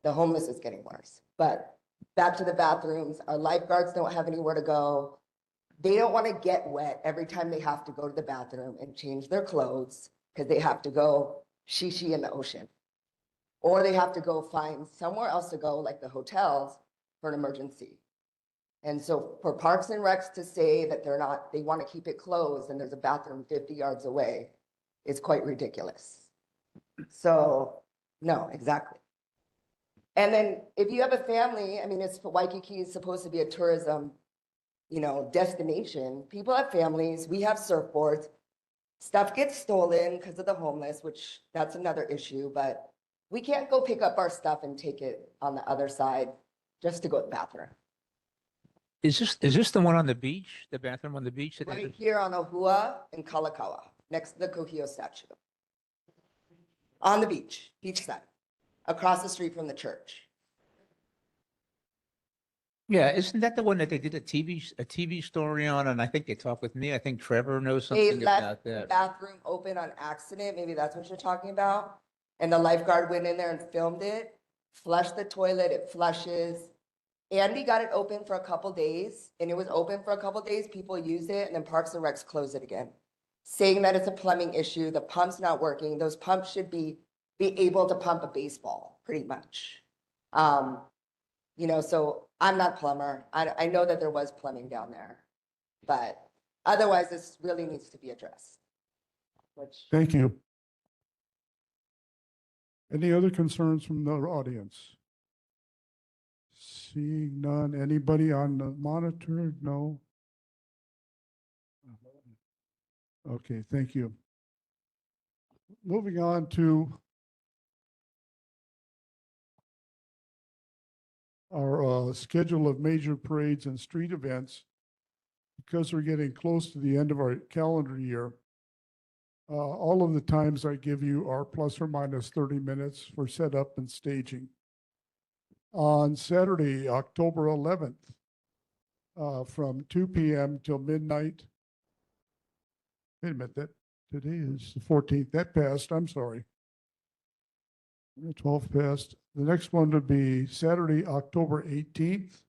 The homeless is getting worse. But back to the bathrooms, our lifeguards don't have anywhere to go. They don't want to get wet every time they have to go to the bathroom and change their clothes because they have to go shishi in the ocean. Or they have to go find somewhere else to go, like the hotels, for an emergency. And so for Parks and Recs to say that they want to keep it closed and there's a bathroom 50 yards away is quite ridiculous. So, no, exactly. And then if you have a family, I mean, Waikīkī is supposed to be a tourism, destination. People have families, we have surfboards. Stuff gets stolen because of the homeless, which that's another issue, but we can't go pick up our stuff and take it on the other side just to go to the bathroom. Is this the one on the beach, the bathroom on the beach? that they- Right here on Ohua and Kalakaua, next to the Kokio statue. On the beachside, across the street from the church. Yeah, isn't that the one that they did a TV story on? And I think they talked with me. I think Trevor knows They something left about the that. bathroom open on accident, maybe that's what you're talking about. And the lifeguard went in there and filmed it, flushed the toilet, it flushes. Andy got it open for a couple days, and it was open for a couple days, people used it, and then Parks and Recs closed it again. Saying that it's a plumbing issue, the pump's not working, those pumps should be able to pump a baseball, pretty much. So I'm not a plumber, I know that there was plumbing down there, but otherwise, this really needs to be addressed. Thank you. Any other concerns from the audience? Seeing none. Anybody on the monitor? No? Okay, thank you. Moving on to our schedule of major parades and street events. Because we're getting close to the end of our calendar year, all of the times I give you are plus or minus 30 minutes for setup and staging. On Saturday, October 11th, from 2 p.m. till midnight. Wait a minute, today is the 14th. That passed, I'm sorry. The 12th passed. The next one would be Saturday, October 18th.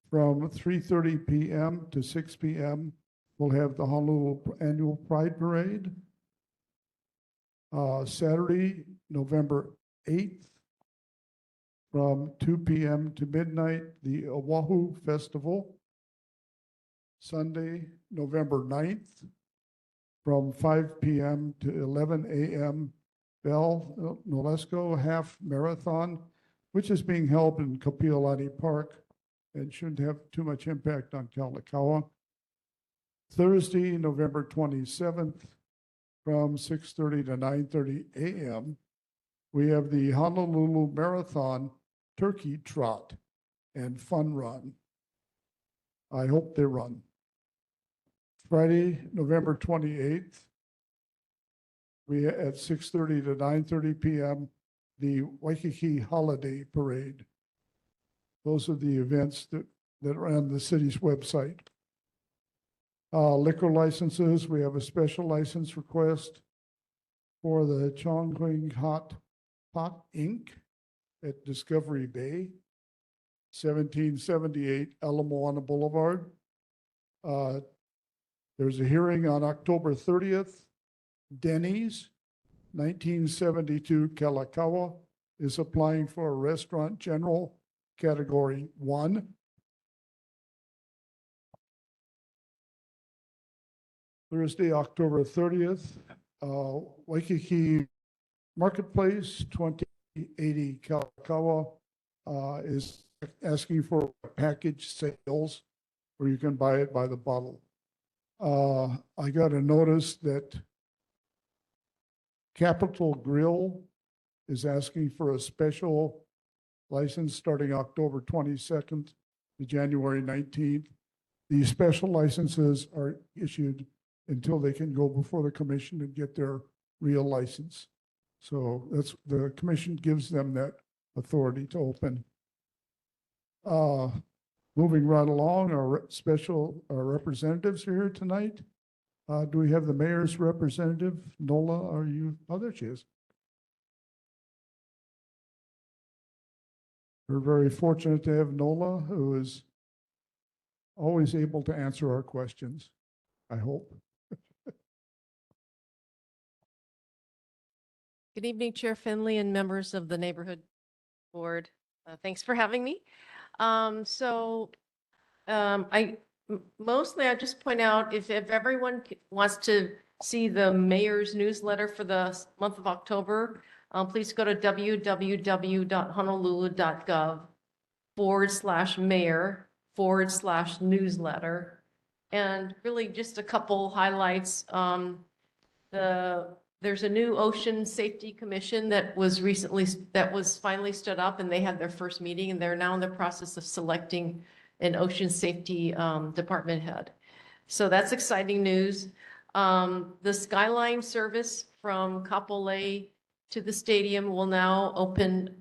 From 3:30 p.m. to 6 p.m., we'll have the Honolulu Annual Pride Parade. Saturday, November 8th, from 2 p.m. to midnight, the Oahu Festival. Sunday, November 9th, from 5 p.m. to 11 a.m., Bell Nolesko Half Marathon, which is being held in Kapiolani Park and shouldn't have too much impact on Kalakaua. Thursday, November 27th, from 6:30 to 9:30 a.m., we have the Honolulu Marathon Turkey Trot and Fun Run. I hope they run. Friday, November 28th, we at 6:30 to 9:30 p.m., the Waikīkī Holiday Parade. Those are the events that are on the city's website. Liquor licenses, we have a special license request for the Chongqing Hot Pot Inc. at Discovery Bay, 1778 Ala Moana Boulevard. There's a hearing on October 30th. Denny's, 1972 Kalakaua, is applying for a restaurant general category 1. Thursday, October 30th, Waikīkī Marketplace, 2080 Kalakaua, is asking for package sales where you can buy it by the bottle. I got a notice that Capital Grill is asking for a special license starting October 22nd to January 19th. These special licenses are issued until they can go before the commission and get their real license. So that's, the commission gives them that authority to open. Moving right along, our special representatives are here tonight. Do we have the mayor's representative? Nola, are you? Oh, there she is. We're very fortunate to have Nola, who is always able to answer our questions, I hope. Good evening, Chair Finley and members of the Neighborhood Board. Thanks for having me. Mostly I just point out if everyone wants to see the mayor's newsletter for the month of October, please go to www.honolulu.gov/mayor/newsletter. And really just a couple highlights. There's a new Ocean Safety Commission that was finally stood up, and they had their first meeting, and they're now in the process of selecting an ocean safety department head. So that's exciting news. The Skyline service from Kapolei to the stadium will now open,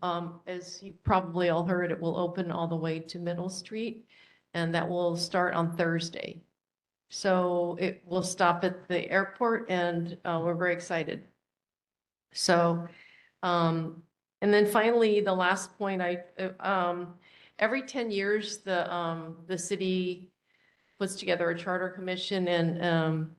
as you probably all heard, it will open all the way to Middle Street, and that will start on Thursday. So it will stop at the airport, and we're very excited. So, and then finally, the last point, every 10 years, the city puts together a charter commission, and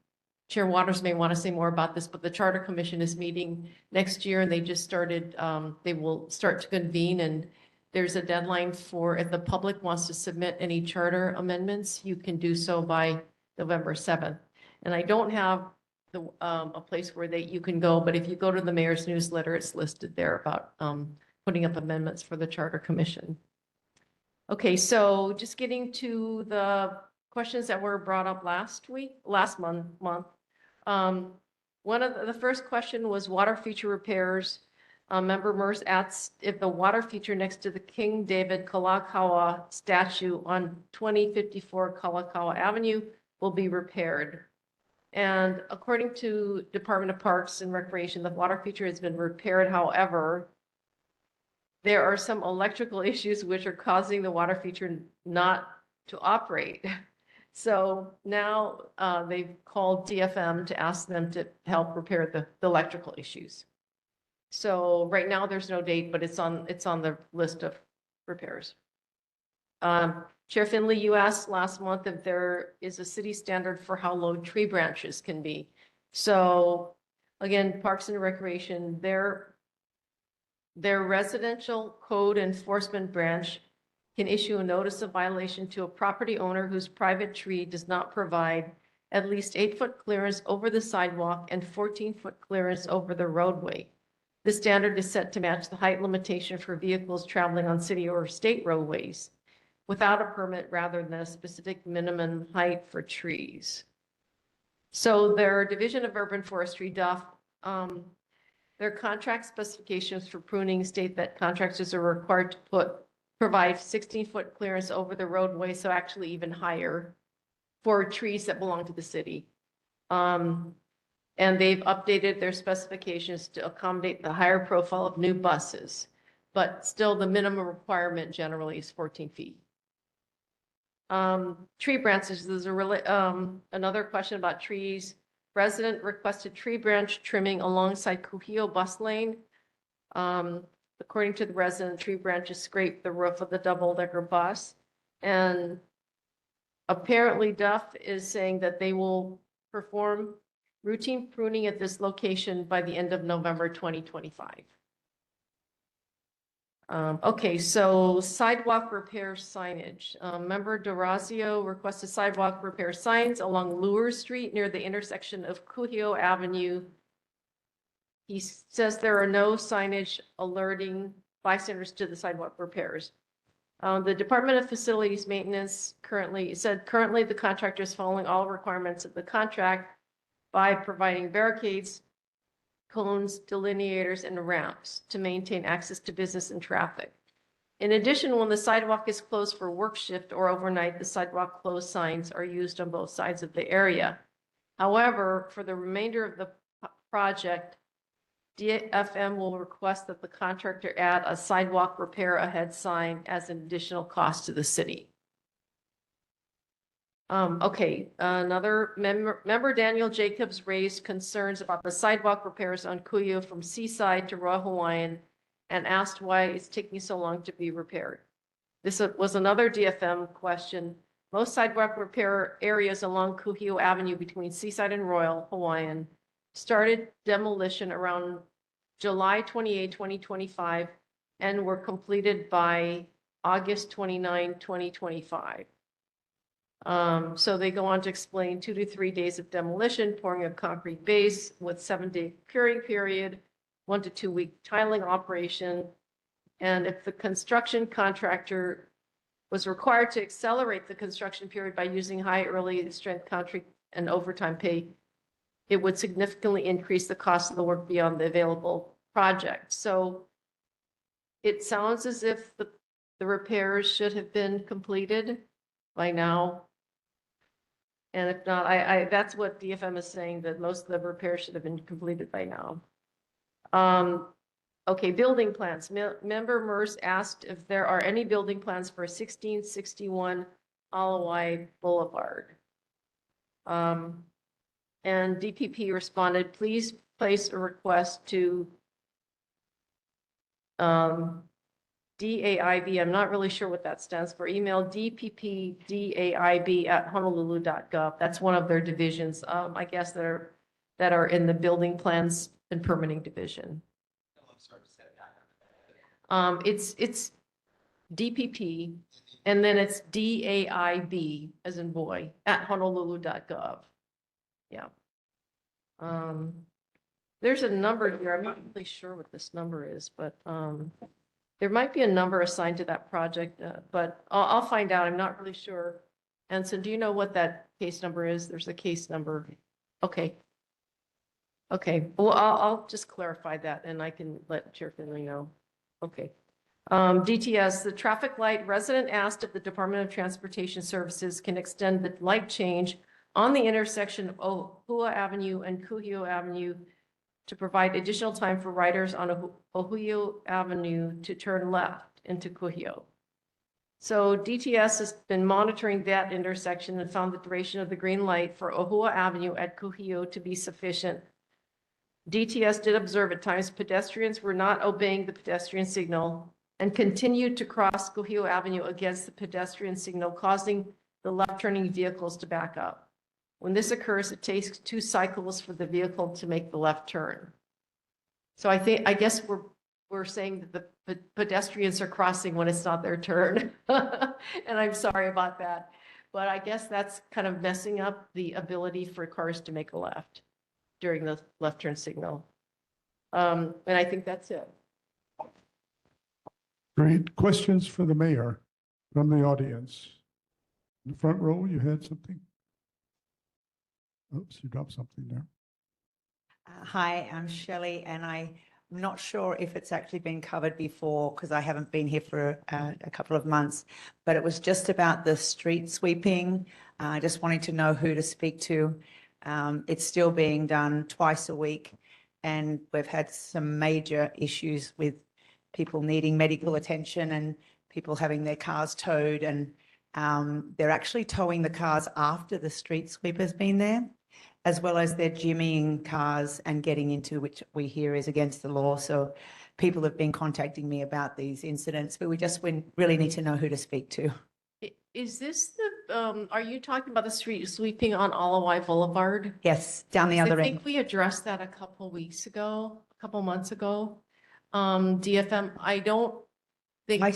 Chair Waters may want to say more about this, but the charter commission is meeting next year, and they just started, they will start to convene, and there's a deadline for, if the public wants to submit any charter amendments, you can do so by November 7th. And I don't have a place where you can go, but if you go to the mayor's newsletter, it's listed there about putting up amendments for the charter commission. Okay, so just getting to the questions that were brought up last month. One of the first question was water feature repairs. Member Merce asks if the water feature next to the King David Kalakaua statue on 2054 Kalakaua Avenue will be repaired. And according to Department of Parks and Recreation, the water feature has been repaired. However, there are some electrical issues which are causing the water feature not to operate. So now they've called DFM to ask them to help repair the electrical issues. So right now there's no date, but it's on the list of repairs. Chair Finley, you asked last month if there is a city standard for how low tree branches can be. So again, Parks and Recreation, their residential code enforcement branch can issue a notice of violation to a property owner whose private tree does not provide at least 8-foot clearance over the sidewalk and 14-foot clearance over the roadway. The standard is set to match the height limitation for vehicles traveling on city or state roadways without a permit rather than a specific minimum height for trees. So their Division of Urban Forestry, DUF, their contract specifications for pruning state that contractors are required to provide 16-foot clearance over the roadway, so actually even higher for trees that belong to the city. And they've updated their specifications to accommodate the higher profile of new buses, but still the minimum requirement generally is 14 feet. Tree branches, there's another question about trees. Resident requested tree branch trimming alongside Kuhio bus lane. According to the resident, tree branches scraped the roof of the double-decker bus. And apparently DUF is saying that they will perform routine pruning at this location by the end of November 2025. Okay, so sidewalk repair signage. Member Dorazio requested sidewalk repair signs along Lure Street near the intersection of Kuhio Avenue. He says there are no signage alerting bystanders to the sidewalk repairs. The Department of Facilities Maintenance currently the contractor is following all requirements of the contract by providing barricades, cones, delineators, and ramps to maintain access to business and traffic. In addition, when the sidewalk is closed for work shift or overnight, the sidewalk closed signs are used on both sides of the area. However, for the remainder of the project, DFM will request that the contractor add a sidewalk repair ahead sign as an additional cost to the city. Okay, another member Daniel Jacobs raised concerns about the sidewalk repairs on Kuhio from Seaside to Royal Hawaiian and asked why it's taking so long to be repaired. This was another DFM question. Most sidewalk repair areas along Kuhio Avenue between Seaside and Royal Hawaiian started demolition around July 28, 2025, and were completed by August 29, 2025. So they go on to explain 2 to 3 days of demolition, pouring a concrete base with 7-day curing period, 1 to 2 week tiling operation. And if the construction contractor was required to accelerate the construction period by using high early strength concrete and overtime pay, it would significantly increase the cost of the work beyond the available project. So it sounds as if the repairs should have been completed by now. And if not, that's what DFM is saying, that most of the repairs should have been completed by now. Okay, building plans. Member Mers asked if there are any building plans for 1661 Alawai Boulevard. And DPP responded, please place a request to DAIB. I'm not really sure what that stands for. Email dppdaib@honolulu.gov. That's one of their divisions, I guess, that are in the building plans and permitting division. It's DPP, and then it's DAIB, as in boy, @honolulu.gov. Yeah. There's a number here. I'm not really sure what this number is, but there might be a number assigned to that project, but I'll find out. I'm not really sure. And so do you know what that case number is? There's a case number. Okay. Okay. Well, I'll just clarify that and I can let Chair Finley know. Okay. DTS, the traffic light resident asked if the Department of Transportation Services can extend the light change on the intersection of Ohua Avenue and Kuhio Avenue to provide additional time for riders on Ohio Avenue to turn left into Kuhio. So DTS has been monitoring that intersection and found the duration of the green light for Ohua Avenue at Kuhio to be sufficient. DTS did observe at times pedestrians were not obeying the pedestrian signal and continued to cross Kuhio Avenue against the pedestrian signal, causing the left turning vehicles to back up. When this occurs, it takes 2 cycles for the vehicle to make the left turn. So I guess we're saying that the pedestrians are crossing when it's not their turn. And I'm sorry about that, but I guess that's kind of messing up the ability for cars to make a left during the left turn signal. And I think that's it. Great. Questions for the mayor from the audience? In the front row, you had something? Oops, you dropped something there. Hi, I'm Shelley, and I'm not sure if it's actually been covered before because I haven't been here for a couple of months, but it was just about the street sweeping. I just wanted to know who to speak to. It's still being done twice a week, and we've had some major issues with people needing medical attention and people having their cars towed, and they're actually towing the cars after the street sweeper's been there, as well as they're jimmying cars and getting into, which we hear is against the law. So people have been contacting me about these incidents, but we really need to know who to speak to. Is this are you talking about the street sweeping on Alawai Boulevard? Yes, down the other I end. think we addressed that a couple months ago. DFM, I don't think. I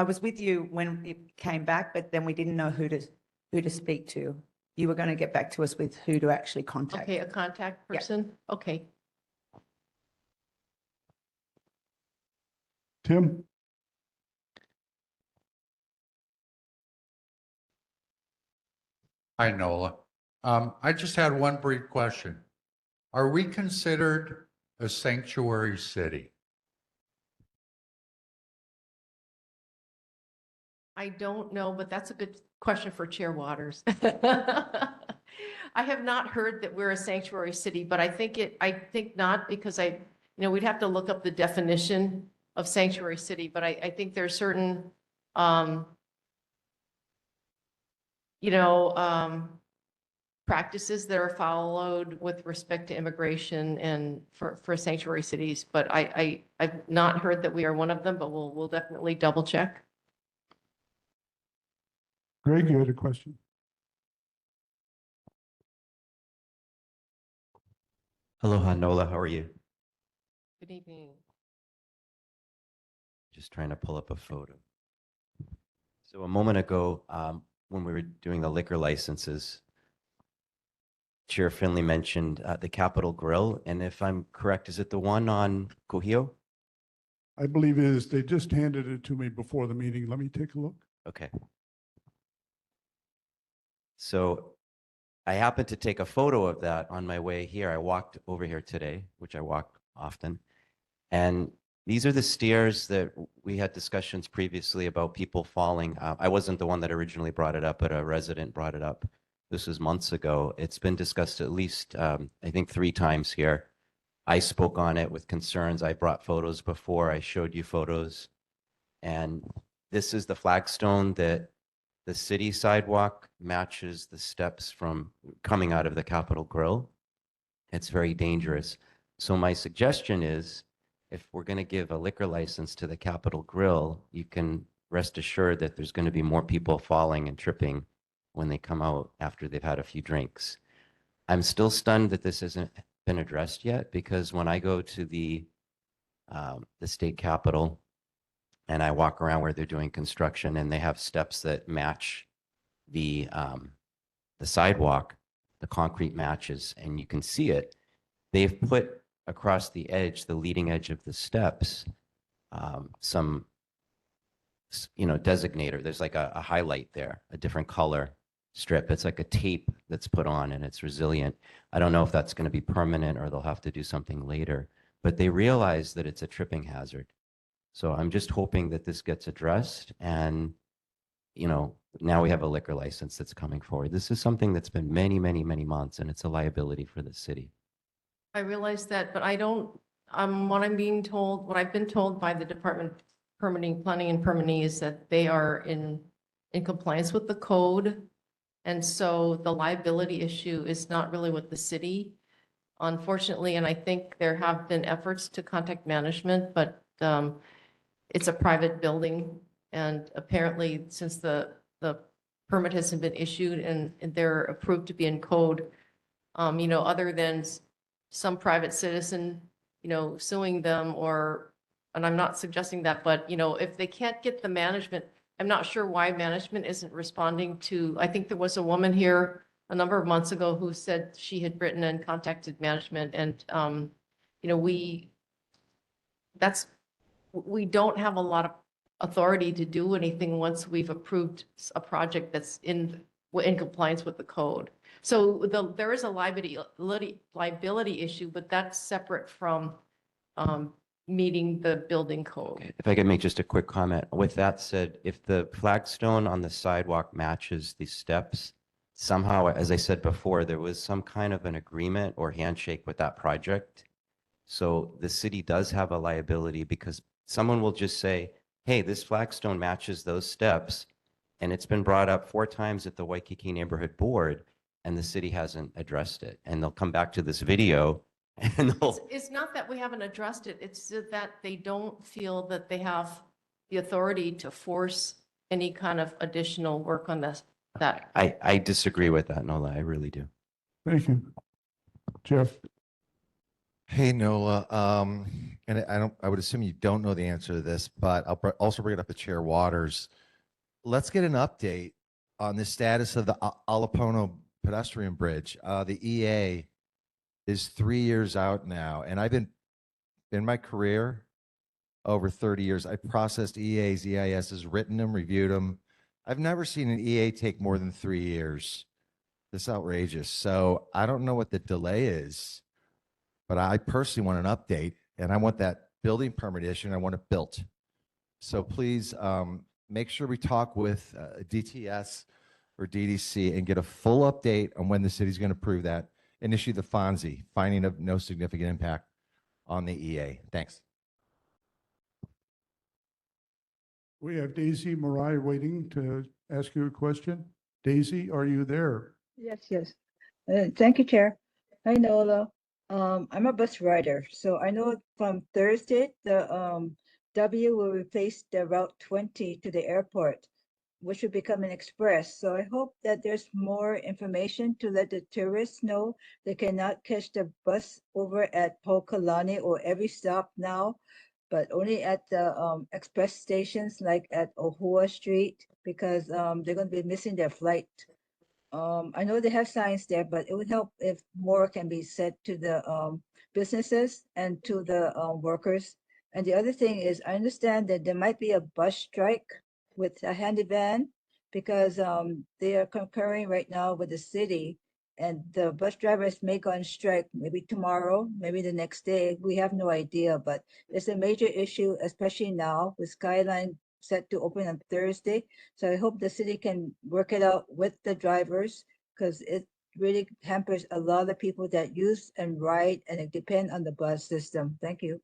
was with you when it came back, but then we didn't know who to speak to. You were going to get back to us with who to actually contact. Okay, a contact person? Okay. Tim? Hi, Nola. I just had one brief question. Are we considered a sanctuary city? I don't know, but that's a good question for Chair Waters. I have not heard that we're a sanctuary city, but I think not, because we'd have to look up the definition of sanctuary city, but I think there's certain, practices that are followed with respect to immigration and for sanctuary cities, but I've not heard that we are one of them, but we'll definitely double check. Greg, you had a question? Aloha, Nola. How are you? Good evening. Just trying to pull up a photo. So a moment ago, when we were doing the liquor licenses, Chair Finley mentioned the Capitol Grill. And if I'm correct, is it the one on Kuhio? I believe it is. They just handed it to me before the meeting. Let me take a look. Okay. So I happened to take a photo of that on my way here. I walked over here today, which I walk often. And these are the stairs that we had discussions previously about people falling. I wasn't the one that originally brought it up, but a resident brought it up. This was months ago. It's been discussed at least, I think, 3 times here. I spoke on it with concerns. I brought photos before. I showed you photos. And this is the flagstone that the city sidewalk matches the steps from coming out of the Capitol Grill. It's very dangerous. So my suggestion is, if we're going to give a liquor license to the Capitol Grill, you can rest assured that there's going to be more people falling and tripping when they come out after they've had a few drinks. I'm still stunned that this hasn't been addressed yet, because when I go to the state capitol and I walk around where they're doing construction and they have steps that match the sidewalk, the concrete matches, and you can see it. They've put across the edge, the leading edge of the steps, some, designator. There's like a highlight there, a different color strip. It's like a tape that's put on and it's resilient. I don't know if that's going to be permanent or they'll have to do something later, but they realize that it's a tripping hazard. So I'm just hoping that this gets addressed and, now we have a liquor license that's coming forward. This is something that's been many, many, many months, and it's a liability for the city. I realize that, but I don't, what I've been told by the Department of Planning and Permitting is that they are in compliance with the code. And so the liability issue is not really with the city, unfortunately. And I think there have been efforts to contact management, but it's a private building. And apparently, since the permit hasn't been issued and they're approved to be in code, other than some private citizen, suing them and I'm not suggesting that, but, if they can't get the management, I'm not sure why management isn't responding to, I think there was a woman here a number of months ago who said she had written and contacted management and, we don't have a lot of authority to do anything once we've approved a project that's in compliance with the code. So there is a liability issue, but that's separate from meeting the building code. If I could make just a quick comment. With that said, if the flagstone on the sidewalk matches the steps, somehow, as I said before, there was some kind of an agreement or handshake with that project. So the city does have a liability because someone will just say, hey, this flagstone matches those steps. And it's been brought up 4 times at the Waikīkī Neighborhood Board, and the city hasn't addressed it. And they'll come back to this video and It's not that we haven't addressed it, it's that they don't feel that they have the authority to force any kind of additional work on that. I disagree with that, Nola. I really do. Thank you. Jeff? Hey, Nola. And I would assume you don't know the answer to this, but I'll also bring it up to Chair Waters. Let's get an update on the status of the Alapono pedestrian bridge. The EA is 3 years out now, and I've been in my career over 30 years. I processed EAs, EISs, written them, reviewed them. I've never seen an EA take more than 3 years. This is outrageous. So I don't know what the delay is, but I personally want an update, and I want that building permit issued, and I want it built. So please make sure we talk with DTS or DDC and get a full update on when the city's going to approve that and issue the FONSI, finding of no significant impact on the EA. Thanks. We have Daisy Marai waiting to ask you a question. Daisy, are you there? Yes. Thank you, Chair. Hi, Nola. I'm a bus rider, so I know from Thursday, the W will replace the Route 20 to the airport. which will become an express. So I hope that there's more information to let the tourists know they cannot catch the bus over at Pokalani or every stop now, but only at the express stations like at Ohua Street, because they're going to be missing their flight. I know they have signs there, but it would help if more can be said to the businesses and to the workers. And the other thing is, I understand that there might be a bus strike with a handy van, because they are concurring right now with the city, and the bus drivers may go on strike maybe tomorrow, maybe the next day. We have no idea, but it's a major issue, especially now with Skyline set to open on Thursday. So I hope the city can work it out with the drivers, because it really hampers a lot of people that use and ride and depend on the bus system. Thank you.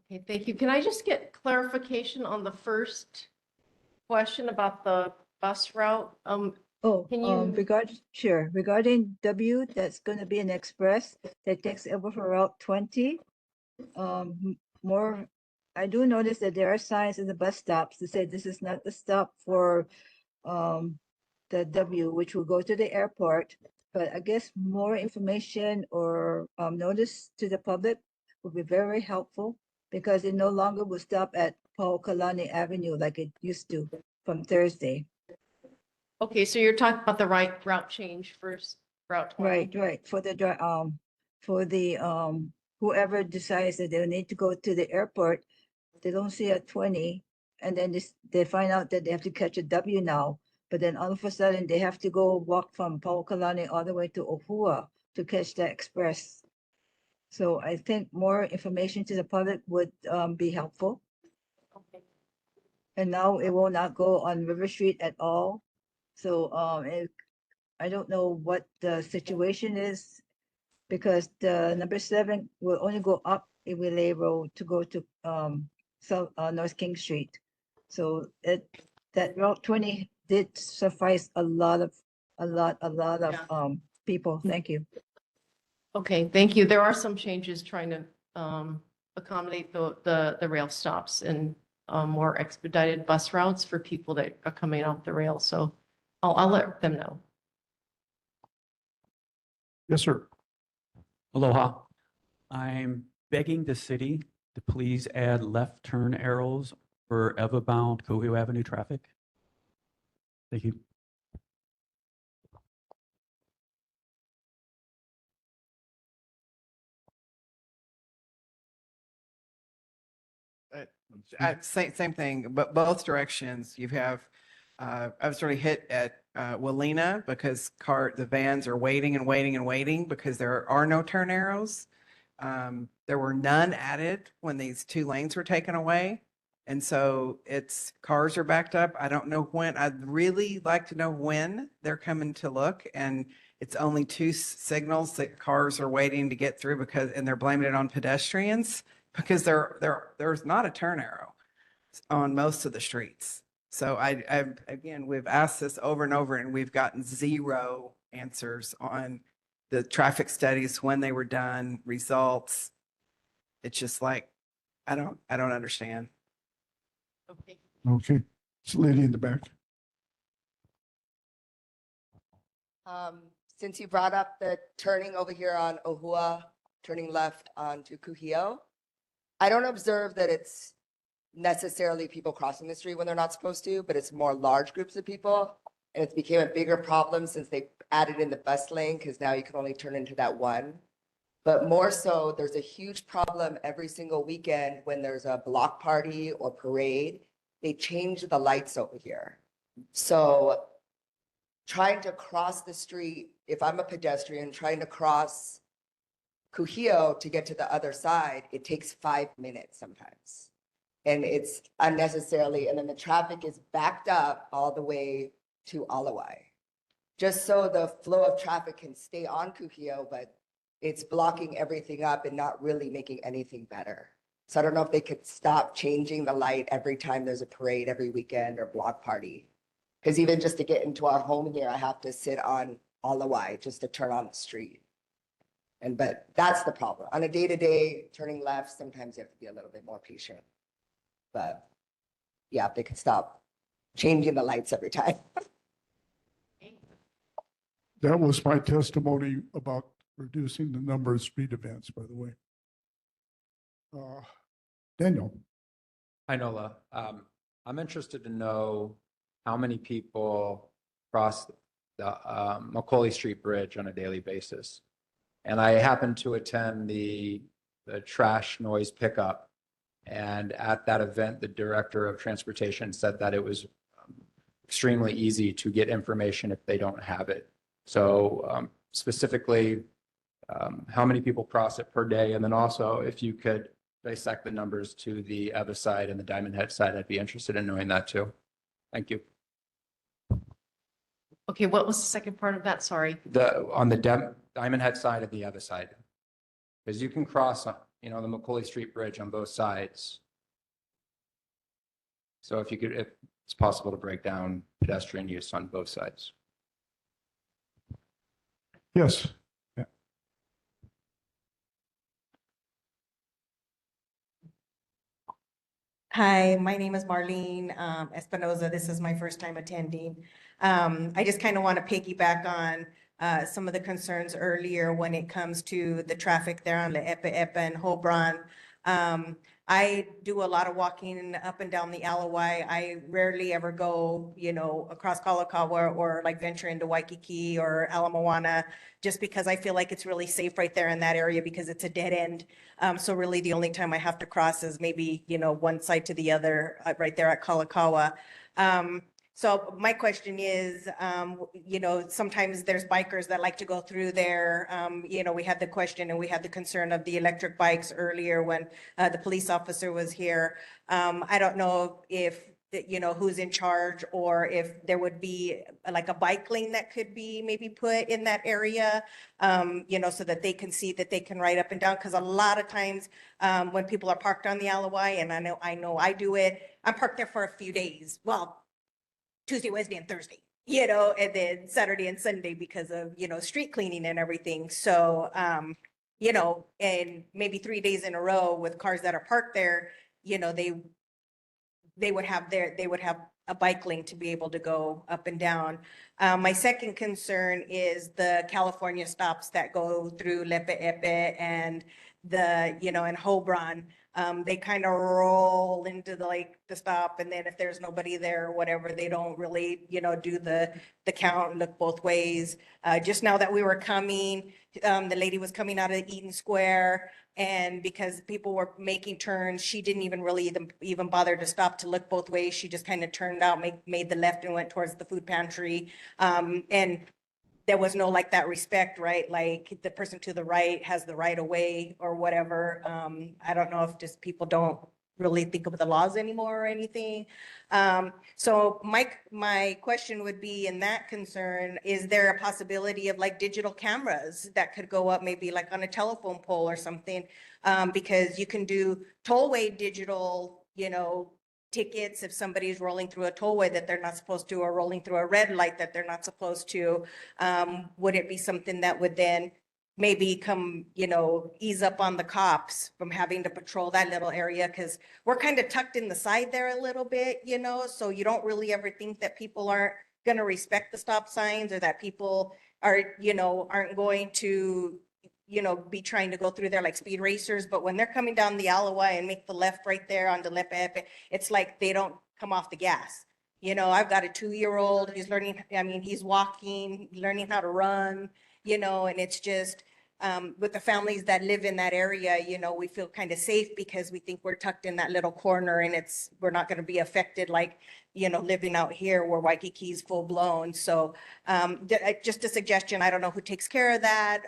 Okay, thank you. Can I just get clarification on the first question about the bus route? Oh, Can you- regarding W, that's gonna be an express that takes over for Route 20. More, I do notice that there are signs in the bus stops to say this is not the stop for the W, which will go to the airport. But I guess more information or notice to the public would be very helpful, because it no longer will stop at Paul Kalani Avenue like it used to from Thursday. Okay, so you're talking about the right route change first, Route 20? Right, for the whoever decides that they need to go to the airport, they don't see a 20, and then they find out that they have to catch a W now, but then all of a sudden they have to go walk from Paukalani all the way to Ohua to catch the express. So I think more information to the public would be helpful. Okay. And now it will not go on River Street at all. So I don't know what the situation is, because the number 7 will only go up Iwilei Road to go to North King Street. So that Route 20 did suffice a lot of people. Thank you. Okay, thank you. There are some changes trying to accommodate the rail stops and more expedited bus routes for people that are coming off the rail. So I'll let them know. Yes, sir. Aloha. I'm begging the city to please add left turn arrows for Eva-bound Kuhio Avenue traffic. Thank you. Same thing, but both directions. You have, I was really hit at Walina because the vans are waiting and waiting and waiting because there are no turn arrows. There were none added when these 2 lanes were taken away. And so cars are backed up. I don't know when. I'd really like to know when they're coming to look. And it's only 2 signals that cars are waiting to get through and they're blaming it on pedestrians because there's not a turn arrow on most of the streets. So again, we've asked this over and over and we've gotten 0 answers on the traffic studies, when they were done, results. It's just like, I don't understand. Okay. Okay, it's lady in the back. Since you brought up the turning over here on Ohua, turning left onto Kuhio, I don't observe that it's necessarily people crossing the street when they're not supposed to, but it's more large groups of people. And it's became a bigger problem since they added in the bus lane, because now you can only turn into that one. But more so, there's a huge problem every single weekend when there's a block party or parade. They change the lights over here. So trying to cross the street, if I'm a pedestrian trying to cross Kuhio to get to the other side, it takes 5 minutes sometimes. And it's unnecessarily, and then the traffic is backed up all the way to Alawai. Just so the flow of traffic can stay on Kuhio, but it's blocking everything up and not really making anything better. So I don't know if they could stop changing the light every time there's a parade every weekend or block party. Because even just to get into our home here, I have to sit on Alawai just to turn on the street. But that's the problem. On a day-to-day, turning left, sometimes you have to be a little bit more patient. But yeah, if they could stop changing the lights every time. That was my testimony about reducing the number of street events, by the way. Daniel, Hi, Nola. I'm interested to know how many people cross the Macaulay Street Bridge on a daily basis. And I happened to attend the trash noise pickup. And at that event, the director of transportation said that it was extremely easy to get information if they don't have it. So specifically, how many people cross it per day? And then also, if you could dissect the numbers to the Eva side and the Diamond Head side, I'd be interested in knowing that too. Thank you. Okay, what was the second part of that? Sorry. On the Diamond Head side and the Eva side, because you can cross, the Macaulay Street Bridge on both sides. So if it's possible to break down pedestrian use on both sides. yes. Yeah. Hi, my name is Marlene Espinoza. This is my first time attending. I just kind of want to piggyback on some of the concerns earlier when it comes to the traffic there on the Epa and Hobron. I do a lot of walking up and down the Alawai. I rarely ever go, across Kalakaua or like venture into Waikīkī or Ala Moana, just because I feel like it's really safe right there in that area because it's a dead end. So really the only time I have to cross is maybe, one side to the other right there at Kalakaua. So my question is, sometimes there's bikers that like to go through there. We had the question and we had the concern of the electric bikes earlier when the police officer was here. I don't know if, who's in charge or if there would be like a bike lane that could be maybe put in that area, so that they can see that they can ride up and down. Because a lot of times when people are parked on the Alawai, and I know I do it, I'm parked there for a few days. Well, Tuesday, Wednesday, and Thursday, and then Saturday and Sunday because of, street cleaning and everything. So, and maybe 3 days in a row with cars that are parked there, they would have a bike lane to be able to go up and down. My second concern is the California stops that go through Lepe'epe and and Hobron. They kind of roll into the stop, and then if there's nobody there or whatever, they don't really, do the count and look both ways. Just now that we were coming, the lady was coming out of Eden Square, and because people were making turns, she didn't even really even bother to stop to look both ways. She just kind of turned out, made the left and went towards the food pantry. And there was no that respect, right? Like the person to the right has the right of way or whatever. I don't know if just people don't really think of the laws anymore or anything. So my question would be in that concern, is there a possibility of digital cameras that could go up maybe on a telephone pole or something? Because you can do tollway digital, tickets if somebody's rolling through a tollway that they're not supposed to, or rolling through a red light that they're not supposed to. Would it be something that would then maybe come, ease up on the cops from having to patrol that little area? Because we're kind of tucked in the side there a little bit, so you don't really ever think that people aren't going to respect the stop signs, or that people are, aren't going to be trying to go through there like speed racers. But when they're coming down the Alawai and make the left right there on the Lepe'epe, it's like they don't come off the gas. I've got a 2-year-old, he's learning, he's walking, learning how to run, and it's just, with the families that live in that area, we feel kind of safe because we think we're tucked in that little corner, and we're not going to be affected like, living out here where Waikīkī is full blown. So just a suggestion. I don't know who takes care of that,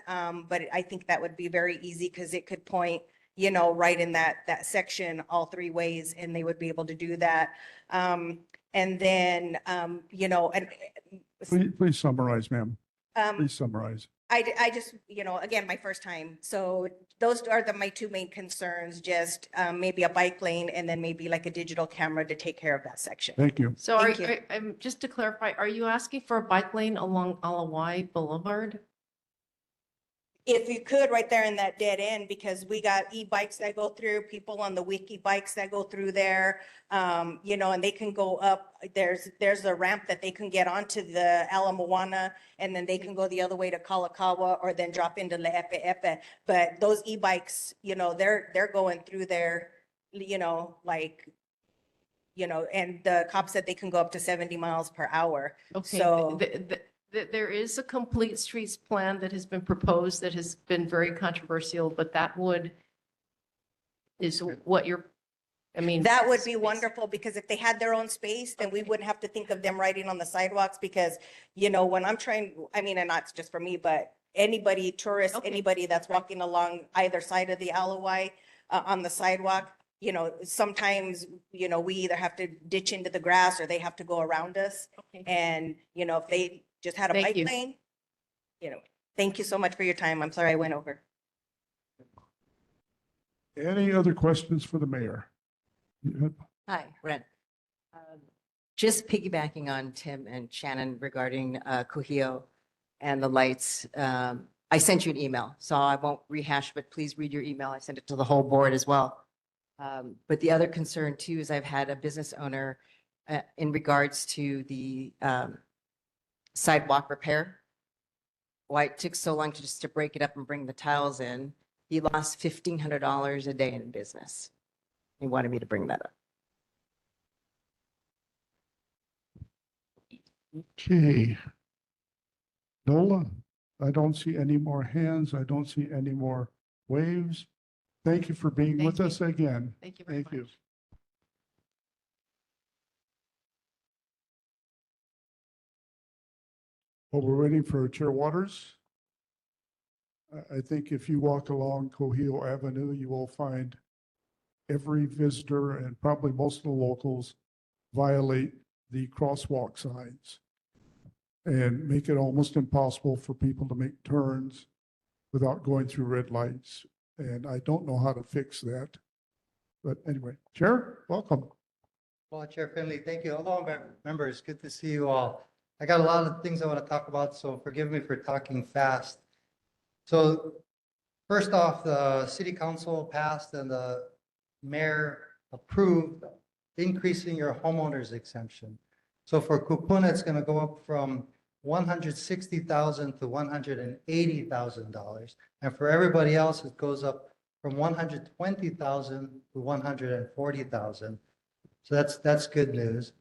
but I think that would be very easy because it could point, right in that section all 3 ways, and they would be able to do that. And then, and Please summarize, ma'am. Um, Please summarize. I just, again, my first time. So those are my 2 main concerns, just maybe a bike lane and then maybe a digital camera to take care of that section. Thank you. So Thank you. just to clarify, are you asking for a bike lane along Alawai Boulevard? if you could, right there in that dead end, because we got e-bikes that go through, people on the wiki bikes that go through there, you know, and they can go up, there's a ramp that they can get onto the Ala Moana, and then they can go the other way to Kalakaua, or then drop into Le'epe'epe. But those e-bikes, you know, they're going through there, you know, like, you know, and the cop said they can go up to 70 miles per hour. Okay, So. there is a complete streets plan that has been proposed that has been very controversial, but that is what you're, I mean. That would be wonderful, because if they had their own space, then we wouldn't have to think of them riding on the sidewalks, because, you know, when I'm trying, I mean, and not just for me, but anybody, tourists, anybody that's walking along either side of the Alawai on the sidewalk, you know, sometimes, you know, we either have to ditch into the grass or they have to go around us. Okay. And, you know, if they just had a Thank bike you. lane, you know, thank you so much for your time. I'm sorry I went over. Any other questions for the mayor? Hi, Ren. Just piggybacking on Tim and Shannon regarding Kuhio and the lights. I sent you an email, so I won't rehash, but please read your email. I sent it to the whole board as well. But the other concern too is I've had a business owner in regards to the sidewalk repair. Why it took so long to break it up and bring the tiles in. He lost $1,500 a day in business. He wanted me to bring that up. Okay. Nola, I don't see any more hands. I don't see any more waves. Thank you for being with us again. Thank you very Thank you. much. Well, we're waiting for Chair Waters. I think if you walk along Cohio Avenue, you will find every visitor and probably most of the locals violate the crosswalk signs and make it almost impossible for people to make turns without going through red lights. And I don't know how to fix that. But anyway, Chair, welcome. Well, Chair Finley, thank you. Hello, members. Good to see you all. I got a lot of things I want to talk about, so forgive me for talking fast. So first off, the city council passed and the mayor approved increasing your homeowner's exemption. So for Kupuna, it's going to go up from $160,000 to $180,000. And for everybody else, it goes up from $120,000 to $140,000. So that's good news.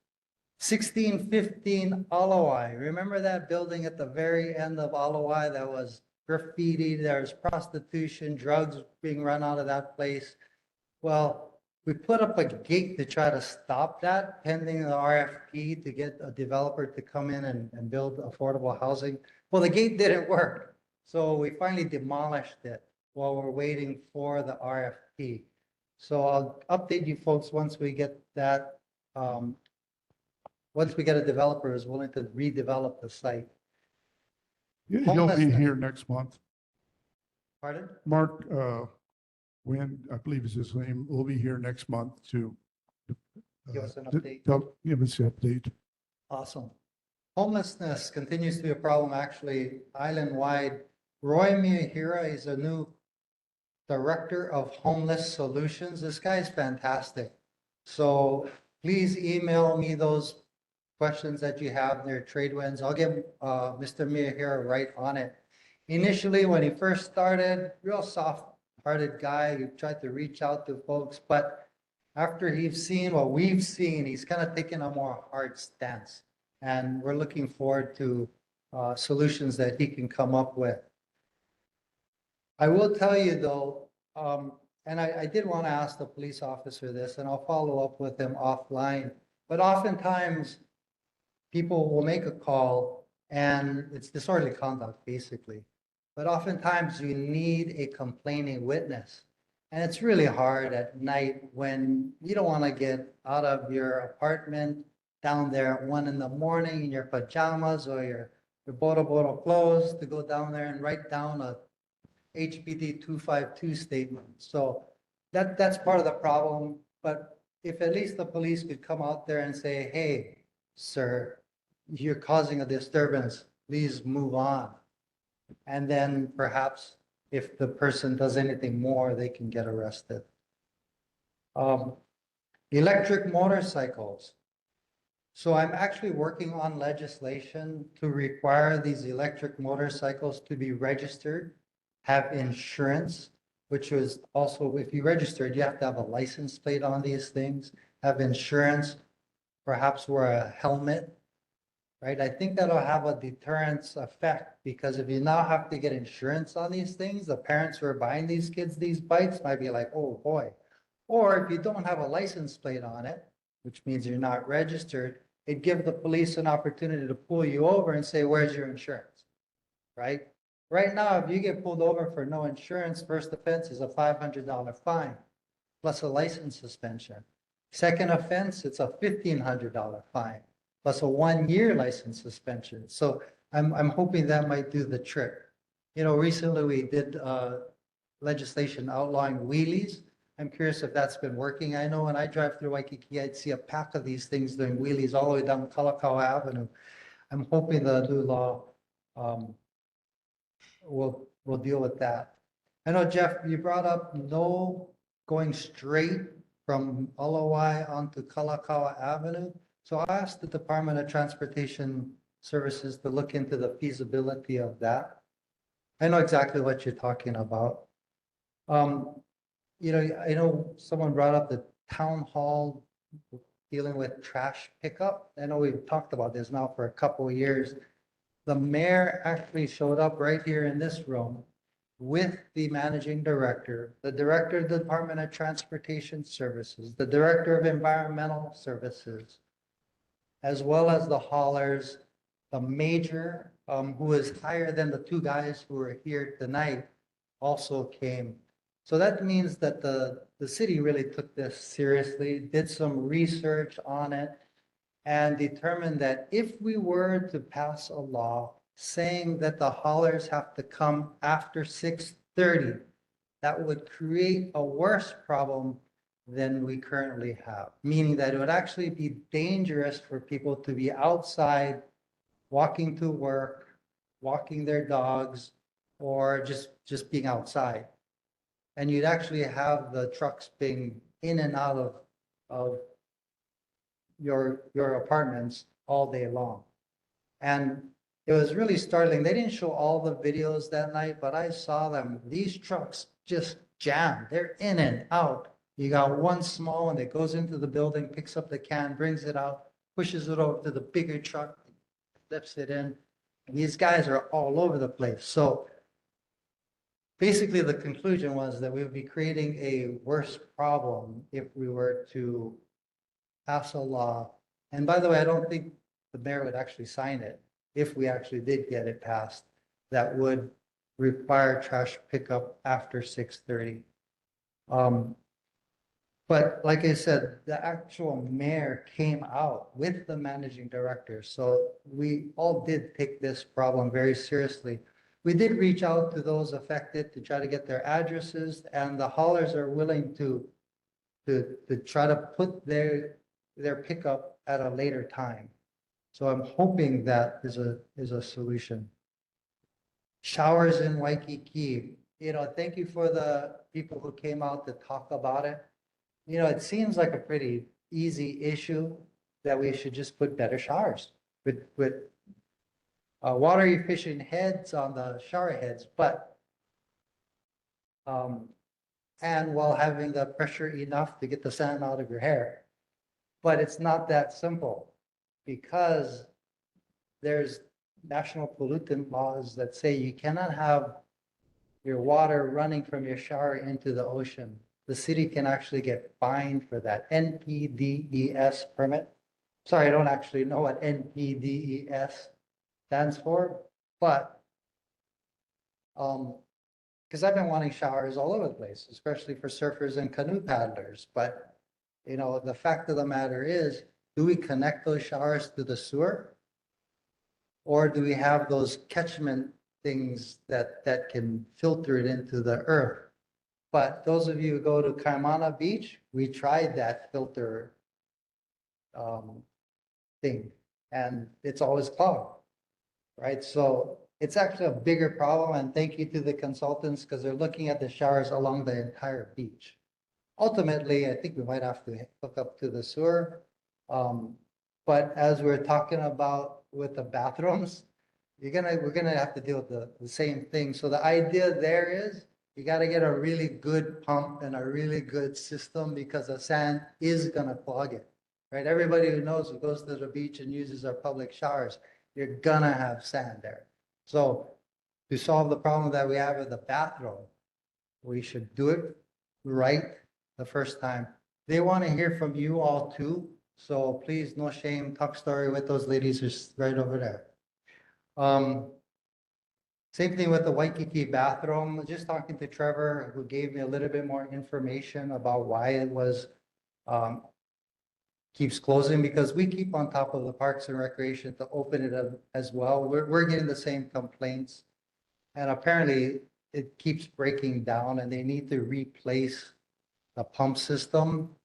1615 Alawai. Remember that building at the very end of Alawai that was graffiti? There's prostitution, drugs being run out of that place. Well, we put up a gate to try to stop that pending the RFP to get a developer to come in and build affordable housing. Well, the gate didn't work. So we finally demolished it while we're waiting for the RFP. So I'll update you folks once we get that, once we get a developer who's willing to redevelop the site. He'll be here next month. Pardon? Mark Wynn, I believe is his name, will be here next month to Give us an update. Give us the update. Awesome. Homelessness continues to be a problem, actually, island-wide. Roy Miyahira is a new director of homeless solutions. This guy is fantastic. So please email me those questions that you have, their trade winds. I'll get Mr. Miyahira right on it. Initially, when he first started, real soft-hearted guy, he tried to reach out to folks, but after he's seen what we've seen, he's kind of taken a more hard stance. And we're looking forward to solutions that he can come up with. I will tell you though, and I did want to ask the police officer this, and I'll follow up with him offline, but oftentimes people will make a call and it's disorderly conduct basically. But oftentimes you need a complaining witness. And it's really hard at night when you don't want to get out of your apartment down there at 1 in the morning in your pajamas or your boro clothes to go down there and write down a HPD 252 statement. So that's part of the problem. But if at least the police could come out there and say, hey, sir, you're causing a disturbance, please move on. And then perhaps if the person does anything more, they can get arrested. Electric motorcycles. So I'm actually working on legislation to require these electric motorcycles to be registered, have insurance, which is also, if you registered, you have to have a license plate on these things, have insurance, perhaps wear a helmet, right? I think that'll have a deterrence effect because if you now have to get insurance on these things, the parents who are buying these kids these bikes might be like, oh boy. Or if you don't have a license plate on it, which means you're not registered, it gives the police an opportunity to pull you over and say, where's your insurance, right? Right now, if you get pulled over for no insurance, first offense is a $500 fine plus a license suspension. Second offense, it's a $1,500 fine plus a 1-year license suspension. So I'm hoping that might do the trick. You know, recently we did legislation outlawing wheelies. I'm curious if that's been working. I know when I drive through Waikīkī, I'd see a pack of these things doing wheelies all the way down Kalakaua Avenue. I'm hoping the new law will deal with that. I know, Jeff, you brought up no going straight from LOI onto Kalakaua Avenue. So I asked the Department of Transportation Services to look into the feasibility of that. I know exactly what you're talking about. You know, I know someone brought up the town hall dealing with trash pickup. I know we've talked about this now for a couple of years. The mayor actually showed up right here in this room with the managing director, the director of the Department of Transportation Services, the director of Environmental Services, as well as the haulers, the major, who is higher than the 2 guys who are here tonight, also came. So that means that the city really took this seriously, did some research on it, and determined that if we were to pass a law saying that the haulers have to come after 6:30, that would create a worse problem than we currently have, meaning that it would actually be dangerous for people to be outside walking to work, walking their dogs, or just being outside. And you'd actually have the trucks being in and out of your apartments all day long. And it was really startling. They didn't show all the videos that night, but I saw them. These trucks just jammed. They're in and out. You got one small one that goes into the building, picks up the can, brings it out, pushes it over to the bigger truck, flips it in. And these guys are all over the place. So basically, the conclusion was that we would be creating a worse problem if we were to pass a law. And by the way, I don't think the mayor would actually sign it if we actually did get it passed, that would require trash pickup after 6:30. But like I said, the actual mayor came out with the managing director. So we all did take this problem very seriously. We did reach out to those affected to try to get their addresses, and the haulers are willing to try to put their pickup at a later time. So I'm hoping that is a solution. Showers in Waikīkī. You know, thank you for the people who came out to talk about it. You know, it seems like a pretty easy issue that we should just put better showers with water efficient heads on the shower heads, but and while having the pressure enough to get the sand out of your hair. But it's not that simple because there's national pollutant laws that say you cannot have your water running from your shower into the ocean. The city can actually get fined for that. NPDES permit. Sorry, I don't actually know what NPDES stands for, but because I've been wanting showers all over the place, especially for surfers and canoe paddlers. But you know, the fact of the matter is, do we connect those showers to the sewer, or do we have those catchment things that can filter it into the earth? But those of you who go to Kaimana Beach, we tried that filter thing, and it's always clogged, right? So it's actually a bigger problem, and thank you to the consultants because they're looking at the showers along the entire beach. Ultimately, I think we might have to hook up to the sewer. But as we're talking about with the bathrooms, we're gonna have to deal with the same thing. So the idea there is you got to get a really good pump and a really good system because the sand is gonna clog it, right? Everybody who knows who goes to the beach and uses our public showers, you're gonna have sand there. So to solve the problem that we have with the bathroom, we should do it right the first time. They want to hear from you all too. So please, no shame, talk story with those ladies who's right over there. Same thing with the Waikīkī bathroom. Just talking to Trevor, who gave me a little bit more information about why it was keeps closing, because we keep on top of the Parks and Recreation to open it up as well. We're getting the same complaints, and apparently it keeps breaking down, and they need to replace the pump system.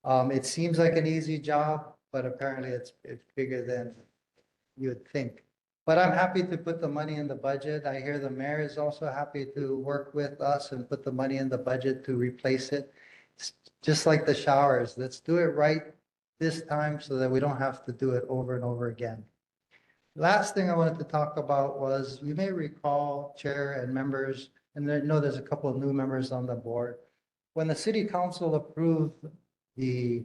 It seems like an easy job, but apparently it's bigger than you would think. But I'm happy to put the money in the budget. I hear the mayor is also happy to work with us and put the money in the budget to replace it. It's just like the showers. Let's do it right this time so that we don't have to do it over and over again. Last thing I wanted to talk about was, you may recall, Chair and members, and I know there's a couple of new members on the board, when the city council approved the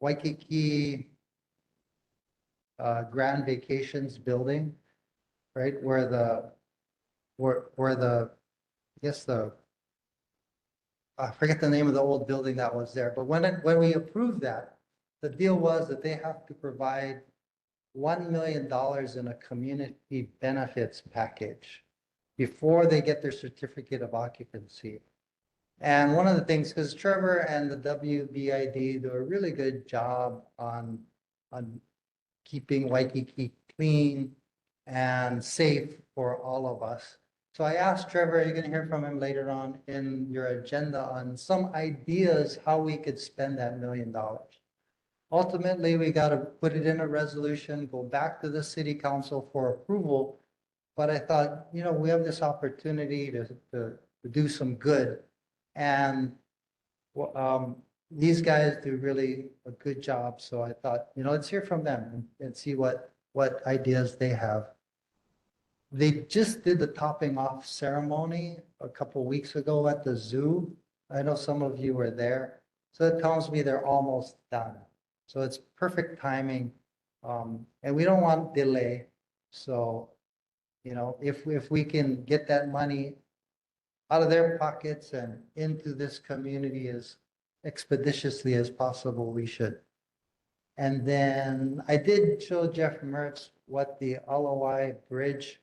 Waikīkī Grand Vacations building, right, where the I guess I forget the name of the old building that was there, but when we approved that, the deal was that they have to provide $1 million in a community benefits package before they get their certificate of occupancy. And one of the things, because Trevor and the WBID do a really good job on keeping Waikīkī clean and safe for all of us. So I asked Trevor, you're going to hear from him later on in your agenda, on some ideas how we could spend that $1 million. Ultimately, we got to put it in a resolution, go back to the city council for approval. But I thought, you know, we have this opportunity to do some good. And these guys do really a good job. So I thought, you know, let's hear from them and see what ideas they have. They just did the topping off ceremony a couple weeks ago at the zoo. I know some of you were there. So it tells me they're almost done. So it's perfect timing. And we don't want delay. So, you know, if we can get that money out of their pockets and into this community as expeditiously as possible, we should. And then I did show Jeff Mertz what the LOI bridge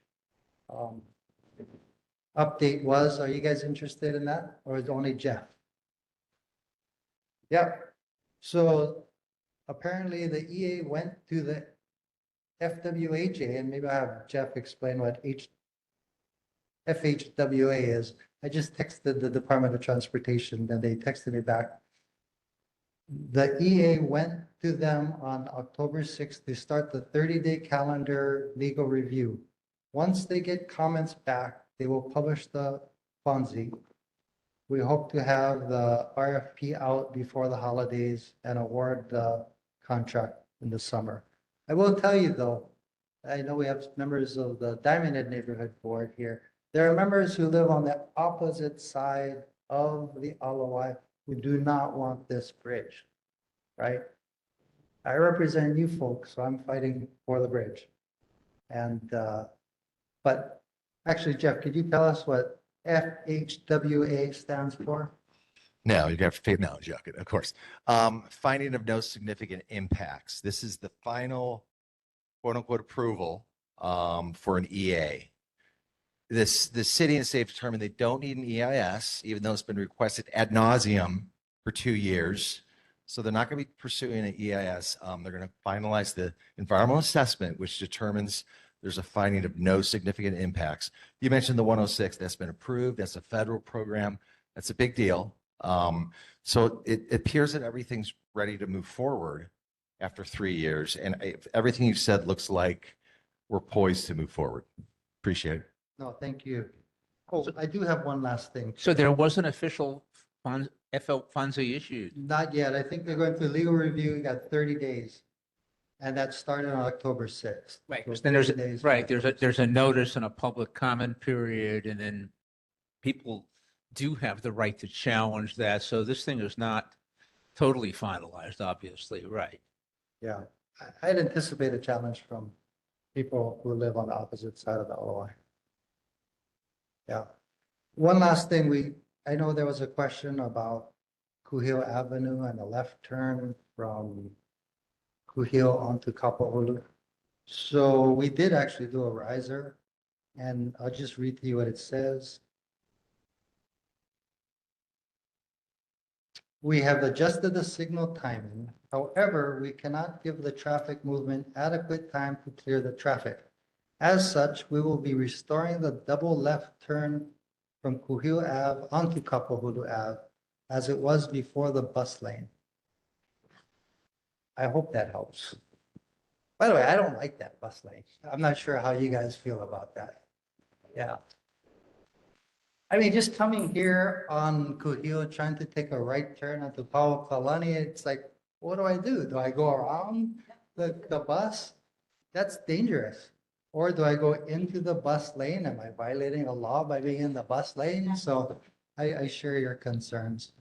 update was. Are you guys interested in that, or is it only Jeff? Yep. So apparently the EA went to the FWHA, and maybe I'll have Jeff explain what FHWA is. I just texted the Department of Transportation, and they texted me back. The EA went to them on October 6th to start the 30-day calendar legal review. Once they get comments back, they will publish the FONSI. We hope to have the RFP out before the holidays and award the contract in the summer. I will tell you though, I know we have members of the Diamond Head Neighborhood Board here. There are members who live on the opposite side of the LOI who do not want this bridge, right? I represent you folks, so I'm fighting for the bridge. And, but actually, Jeff, could you tell us what FHWA stands for? No, you have to take no, joke, of course. Finding of no significant impacts. This is the final quote unquote approval for an EA. The city and state determined they don't need an EIS, even though it's been requested ad nauseum for 2 years. So they're not going to be pursuing an EIS. They're going to finalize the environmental assessment, which determines there's a finding of no significant impacts. You mentioned the 106, that's been approved. That's a federal program. That's a big deal. So it appears that everything's ready to move forward after 3 years. And everything you've said looks like we're poised to move forward. Appreciate it. No, thank you. Oh, I do have one last thing. So there was an official funds issued. Not yet. I think they're going through legal review. We got 30 days. And that started on October 6th. Right, So 'cause then there's, 30 days right, from there's a notice and a public comment period, and then people do have the right to challenge that. So this thing is not totally finalized, obviously, right? Yeah, I'd anticipate a challenge from people who live on the opposite side of the LOI. Yeah. One last thing, I know there was a question about Kuhio Avenue and the left turn from Kuhio onto Kapahulu. So we did actually do a riser, and I'll just read to you what it says. We have adjusted the signal timing. However, we cannot give the traffic movement adequate time to clear the traffic. As such, we will be restoring the double left turn from Kuhio Ave onto Kapahulu Ave as it was before the bus lane. I hope that helps. By the way, I don't like that bus lane. I'm not sure how you guys feel about that. Yeah. I mean, just coming here on Kuhio, trying to take a right turn onto Pauakalani, it's like, what do? Do I go around the bus? That's dangerous. Or do I go into the bus lane? Am I violating a law by being in the bus lane? So I share your concerns.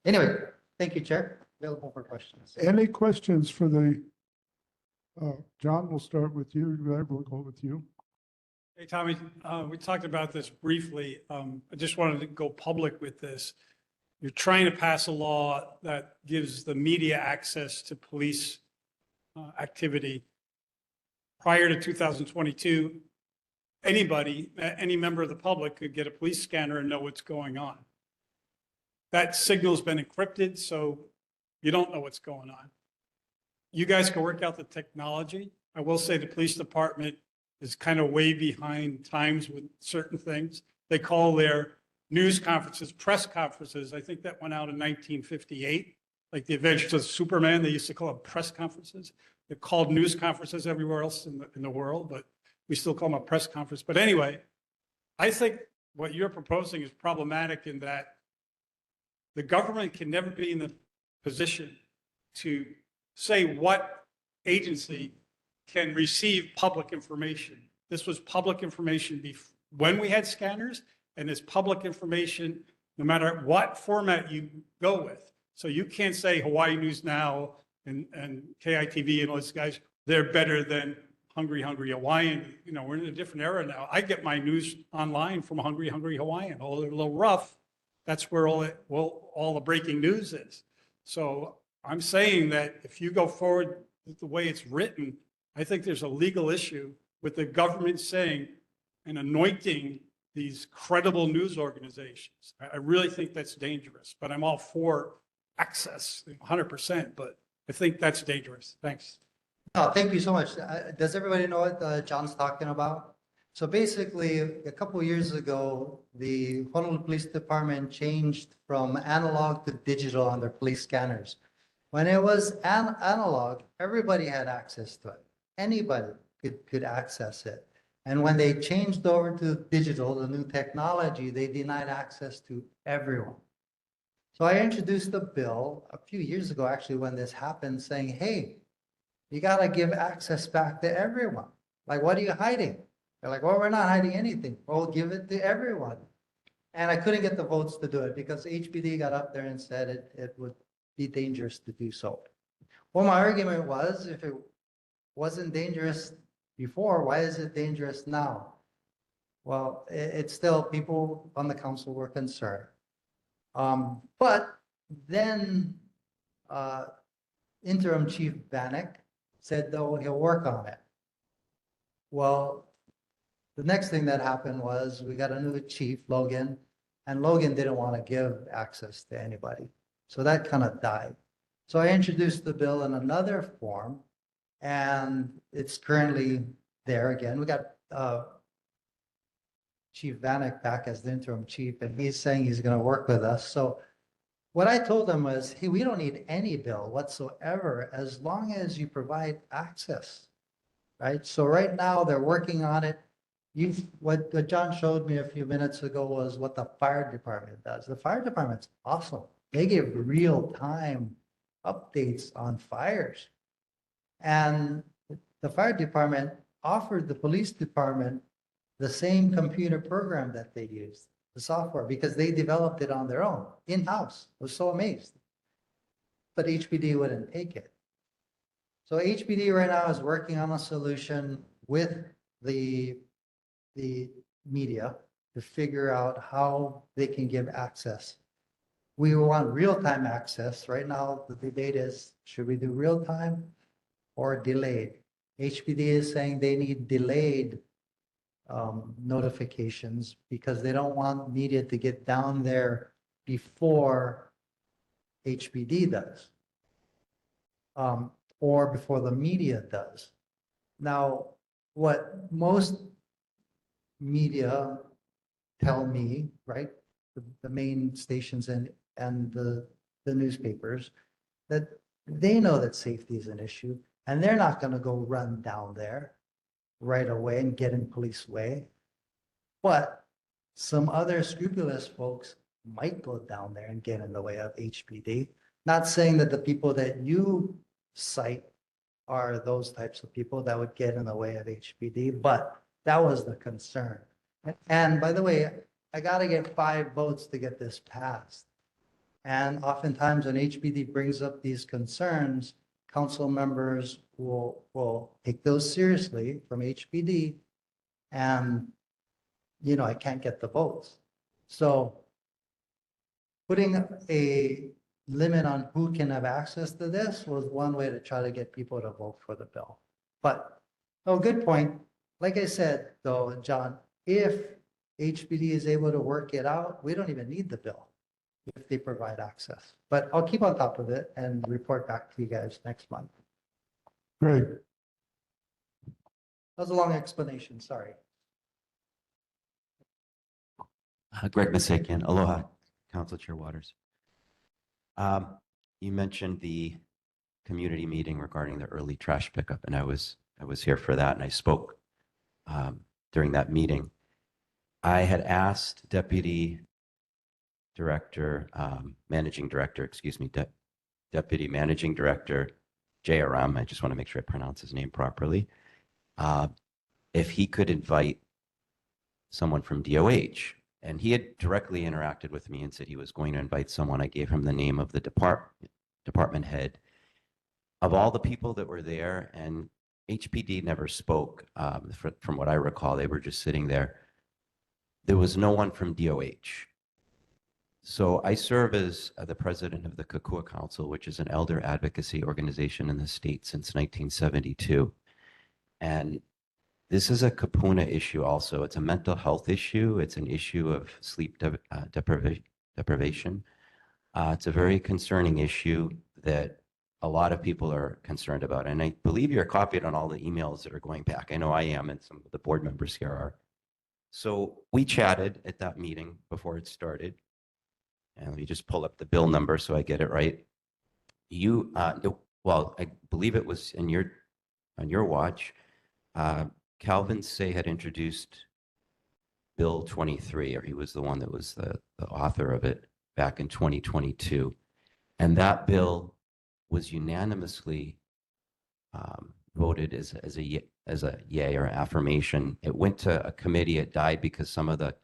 Anyway, thank you, Chair. Available for questions. Any questions for the, John, we'll start with you. Greg, we'll go with you. Hey, Tommy, we talked about this briefly. I just wanted to go public with this. You're trying to pass a law that gives the media access to police activity. Prior to 2022, anybody, any member of the public could get a police scanner and know what's going on. That signal's been encrypted, so you don't know what's going on. You guys can work out the technology. I will say the police department is kind of way behind times with certain things. They call their news conferences press conferences. I think that went out in 1958. Like the Adventures of Superman, they used to call them press conferences. They're called news conferences everywhere else in the world, but we still call them a press conference. But anyway, I think what you're proposing is problematic in that the government can never be in the position to say what agency can receive public information. This was public information when we had scanners, and it's public information no matter what format you go with. So you can't say Hawaii News Now and KITV and all these guys, they're better than Hungry Hawaiian. You know, we're in a different era now. I get my news online from Hungry Hawaiian. Although they're a little rough, that's where all the breaking news is. So I'm saying that if you go forward with the way it's written, I think there's a legal issue with the government saying and anointing these credible news organizations. I really think that's dangerous, but I'm all for access 100%, but I think that's dangerous. Thanks. Oh, thank you so much. Does everybody know what John's talking about? So basically, a couple of years ago, the Honolulu Police Department changed from analog to digital on their police scanners. When it was analog, everybody had access to it. Anybody could access it. And when they changed over to digital, the new technology, they denied access to everyone. So I introduced a bill a few years ago, actually, when this happened, saying, hey, you got to give access back to everyone. Like, what are you hiding? They're like, well, we're not hiding anything. Well, give it to everyone. And I couldn't get the votes to do it because HPD got up there and said it would be dangerous to do so. Well, my argument was, if it wasn't dangerous before, why is it dangerous now? Well, it's still, people on the council were concerned. But then Interim Chief Bannock said, though, he'll work on it. Well, the next thing that happened was we got a new chief, Logan, and Logan didn't want to give access to anybody. So that kind of died. So I introduced the bill in another form, and it's currently there again. We got Chief Bannock back as the interim chief, and he's saying he's going to work with us. So what I told him was, hey, we don't need any bill whatsoever as long as you provide access. right? So right now, they're working on it. What John showed me a few minutes ago was what the fire department does. The fire department's awesome. They give real-time updates on fires. And the fire department offered the police department the same computer program that they use, the software, because they developed it on their own, in-house. I was so amazed. But HPD wouldn't take it. So HPD right now is working on a solution with the media to figure out how they can give access. We want real-time access. Right now, the debate is, should we do real-time or delayed? HPD is saying they need delayed notifications because they don't want media to get down there before HPD does, or before the media does. Now, what most media tell me, right, the main stations and the newspapers, that they know that safety is an issue and they're not going to go run down there right away and get in police way. But some other scrupulous folks might go down there and get in the way of HPD. Not saying that the people that you cite are those types of people that would get in the way of HPD, but that was the concern. And by the way, I got to get 5 votes to get this passed. And oftentimes when HPD brings up these concerns, council members will take those seriously from HPD, and I can't get the votes. So putting a limit on who can have access to this was one way to try to get people to vote for the bill. But, good point. Like I said, though, John, if HPD is able to work it out, we don't even need the bill if they provide access. But I'll keep on top of it and report back to you guys next month. Great. That was a long explanation, sorry. Greg Masakian, aloha, Council Chair Waters. You mentioned the community meeting regarding the early trash pickup, and I was here for that, and I spoke during that meeting. I had asked Deputy Managing Director Jay Aram, I just want to make sure I pronounce his name properly, if he could invite someone from DOH. And he had directly interacted with me and said he was going to invite someone. I gave him the name of the department head. Of all the people that were there, and HPD never spoke, from what I recall, they were just sitting there. There was no one from DOH. So I serve as the president of the Kukua Council, which is an elder advocacy organization in the state since 1972. And this is a kapuna issue also. It's a mental health issue. It's an issue of sleep deprivation. It's a very concerning issue that a lot of people are concerned about. And I believe you're copied on all the emails that are going back. I know I am, and some of the board members here are. So we chatted at that meeting before it started. And let me just pull up the bill number so I get it right. Well, I believe it was on your watch. Calvin Say had introduced Bill 23, or he was the one that was the author of it back in 2022. And that bill was unanimously voted as a yay or affirmation. It went to a committee. It died because some of the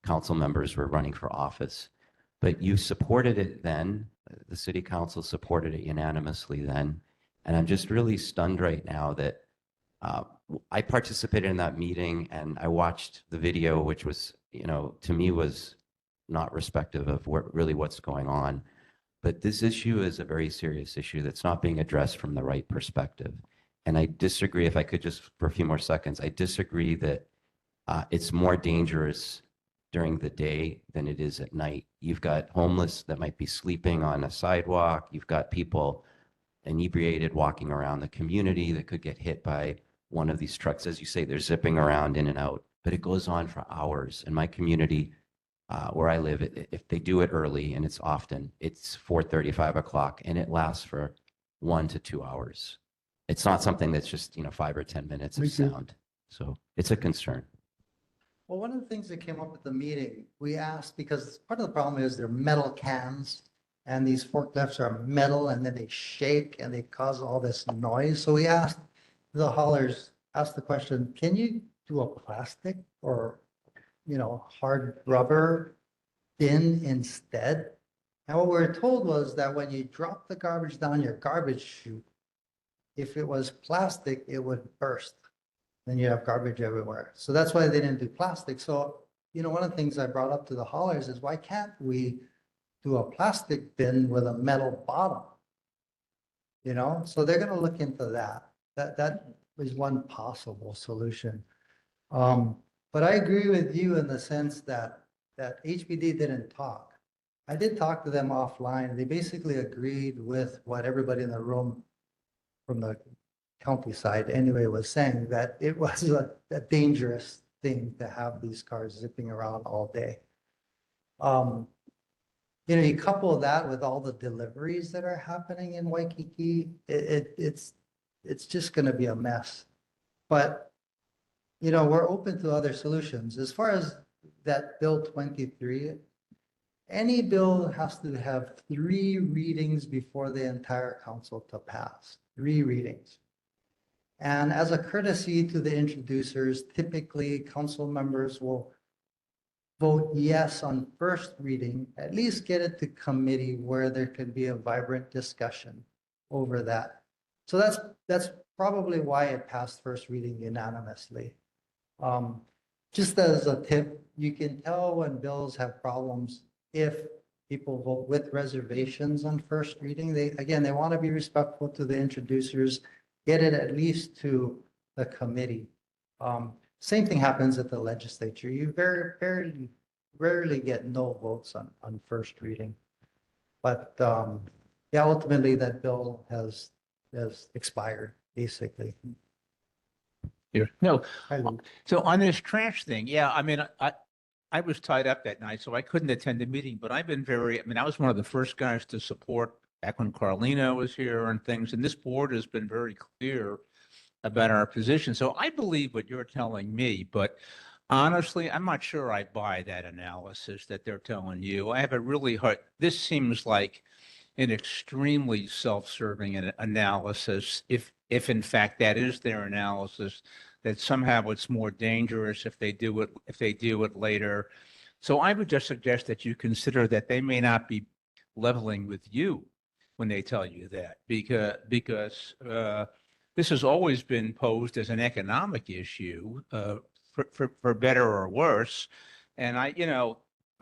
council members were running for office. But you supported it then. The city council supported it unanimously then. And I'm just really stunned right now that I participated in that meeting and I watched the video, which was, to me was not respective of what's going on. But this issue is a very serious issue that's not being addressed from the right perspective. And I disagree, if I could just for a few more seconds, I disagree that it's more dangerous during the day than it is at night. You've got homeless that might be sleeping on a sidewalk. You've got people inebriated walking around the community that could get hit by one of these trucks. As you say, they're zipping around in and out, but it goes on for hours. In my community, where I live, if they do it early, and it's often, it's 4:30, 5 o'clock, and it lasts for 1 to 2 hours. It's not something that's just, 5 or 10 minutes of Thank you. sound. So it's a concern. Well, one of the things that came up at the meeting, we asked, because part of the problem is they're metal cans and these forklifts are metal and then they shake and they cause all this noise. So we asked the haulers, asked the question, can you do a plastic or, hard rubber bin instead? And what we were told was that when you drop the garbage down your garbage chute, if it was plastic, it would burst. Then you have garbage everywhere. So that's why they didn't do plastic. So, one of the things I brought up to the haulers is why can't we do a plastic bin with a metal bottom? So they're gonna look into that. That is one possible solution. But I agree with you in the sense that HPD didn't talk. I did talk to them offline. They basically agreed with what everybody in the room from the county side anyway was saying, that it was a dangerous thing to have these cars zipping around all day. You couple that with all the deliveries that are happening in Waikīkī, it's just going to be a mess. But we're open to other solutions. As far as that Bill 23, any bill has to have 3 readings before the entire council to pass. 3 readings. And as a courtesy to the introducers, typically council members will vote yes on first reading, at least get it to committee where there can be a vibrant discussion over that. So that's probably why it passed first reading unanimously. Just as a tip, you can tell when bills have problems if people vote with reservations on first reading. They want to be respectful to the introducers, get it at least to the committee. Same thing happens at the legislature. You very rarely get no votes on first reading. But ultimately that bill has expired, basically. Here. No. So on this trash thing, I was tied up that night, so I couldn't attend the meeting, but I was one of the first guys to support back when Carlino was here and things, and this board has been very clear about our position. So I believe what you're telling me, but honestly, I'm not sure I buy that analysis that they're telling you. I have a really hard, this seems like an extremely self-serving analysis, if in fact that is their analysis, that somehow it's more dangerous if they do it later. So I would just suggest that you consider that they may not be leveling with you when they tell you that, because this has always been posed as an economic issue, for better or worse. And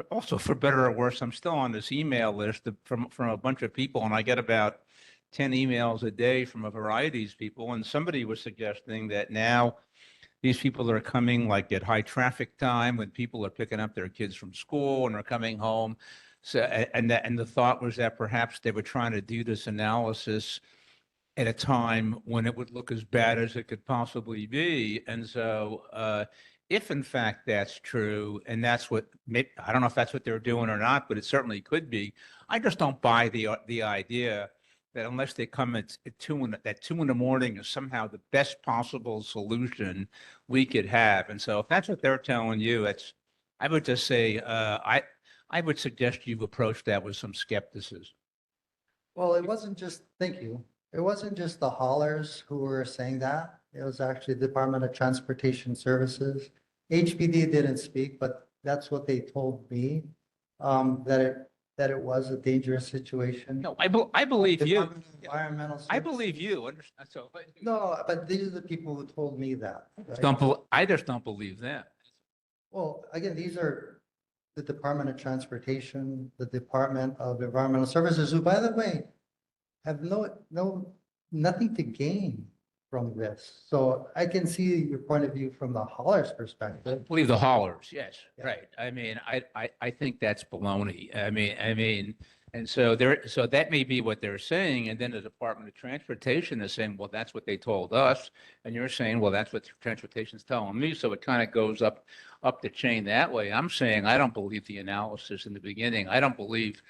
also for better or worse, I'm still on this email list from a bunch of people, and I get about 10 emails a day from a variety of people. And somebody was suggesting that now these people are coming like at high traffic time when people are picking up their kids from school and are coming home. So, and the thought was that perhaps they were trying to do this analysis at a time when it would look as bad as it could possibly be. And so if in fact that's true, and that's what, I don't know if that's what they're doing or not, but it certainly could be. I just don't buy the idea that unless they come at 2 in the morning is somehow the best possible solution we could have. And so if that's what they're telling you, I would just say, I would suggest you approach that with some skepticism. Well, it wasn't just, thank you. It wasn't just the haulers who were saying that. It was actually the Department of Transportation Services. HPD didn't speak, but that's what they told me, that it was a dangerous situation. No, I believe you. Department of Environmental I believe you. So, No, but these are the people who told me that. right? I just don't believe that. Well, again, these are the Department of Transportation, the Department of Environmental Services, who, by the way, have nothing to gain from this. So I can see your point of view from the hauler's perspective. I believe the haulers, yes, right. I mean, I think that's baloney. I mean, and so that may be what they're saying, and then the Department of Transportation is saying, well, that's what they told us, and you're saying, well, that's what Transportation's telling me. So it kind of goes up the chain that way. I'm saying I don't believe the analysis in the beginning. I don't believe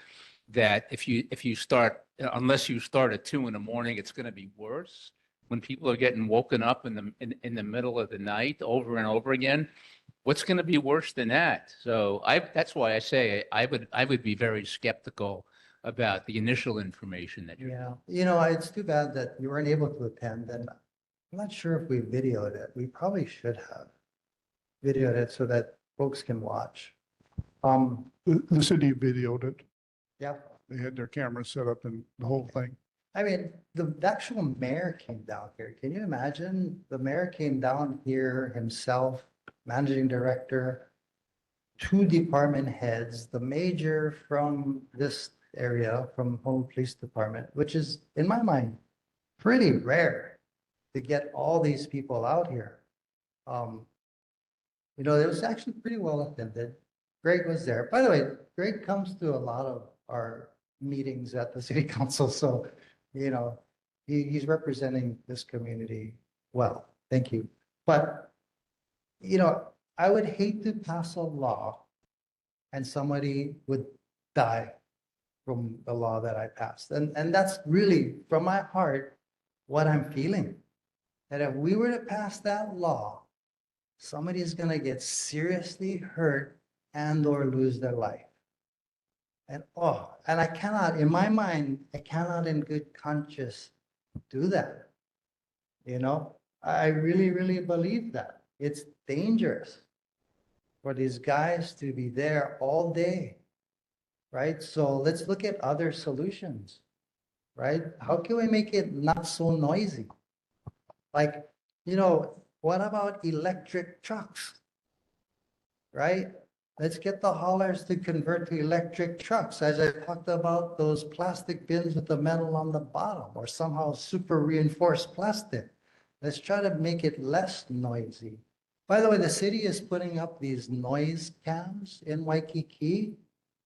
that if you start, unless you start at 2 in the morning, it's going to be worse. when people are getting woken up in the middle of the night over and over again, what's going to be worse than that? So that's why I say I would be very skeptical about the initial information that you're. Yeah, it's too bad that you weren't able to attend, and I'm not sure if we videoed it. We probably should have videoed it so that folks can watch. The city videoed it. Yeah. They had their cameras set up and the whole thing. I mean, the actual mayor came down here. Can you imagine? The mayor came down here himself, managing director, 2 department heads, the major from this area, from home police department, which is, in my mind, pretty rare to get all these people out here. It was actually pretty well attended. Greg was there. By the way, Greg comes to a lot of our meetings at the city council, so he's representing this community well. Thank you. But I would hate to pass a law and somebody would die from the law that I passed. And that's really, from my heart, what I'm feeling. That if we were to pass that law, somebody is going to get seriously hurt and or lose their life. And I cannot, in my mind, I cannot in good conscience do that. I really, really believe that. It's dangerous for these guys to be there all day, right? So let's look at other solutions, right? How can we make it not so noisy? Like, what about electric trucks, right? Let's get the haulers to convert to electric trucks, as I talked about those plastic bins with the metal on the bottom, or somehow super reinforced plastic. Let's try to make it less noisy. By the way, the city is putting up these noise cams in Waikīkī,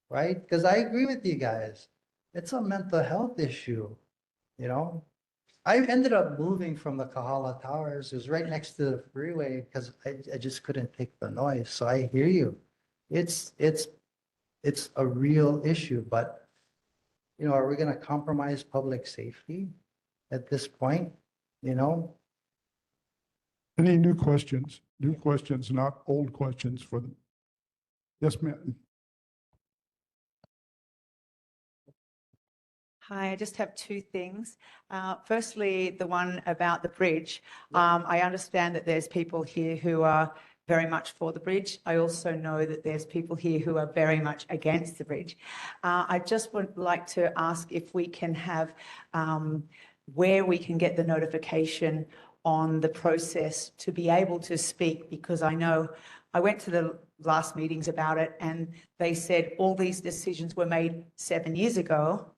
right? Because I agree with you guys. It's a mental health issue, I ended up moving from the Kahala Towers. It was right next to the freeway because I just couldn't take the noise. So I hear you. It's a real issue, but are we going to compromise public safety at this point? Any new questions? New questions, not old questions for them. Yes, ma'am. Hi, I just have 2 things. Firstly, the one about the bridge. I understand that there's people here who are very much for the bridge. I also know that there's people here who are very much against the bridge. I just would like to ask if we can have where we can get the notification on the process to be able to speak, because I know I went to the last meetings about it and they said all these decisions were made 7 years ago.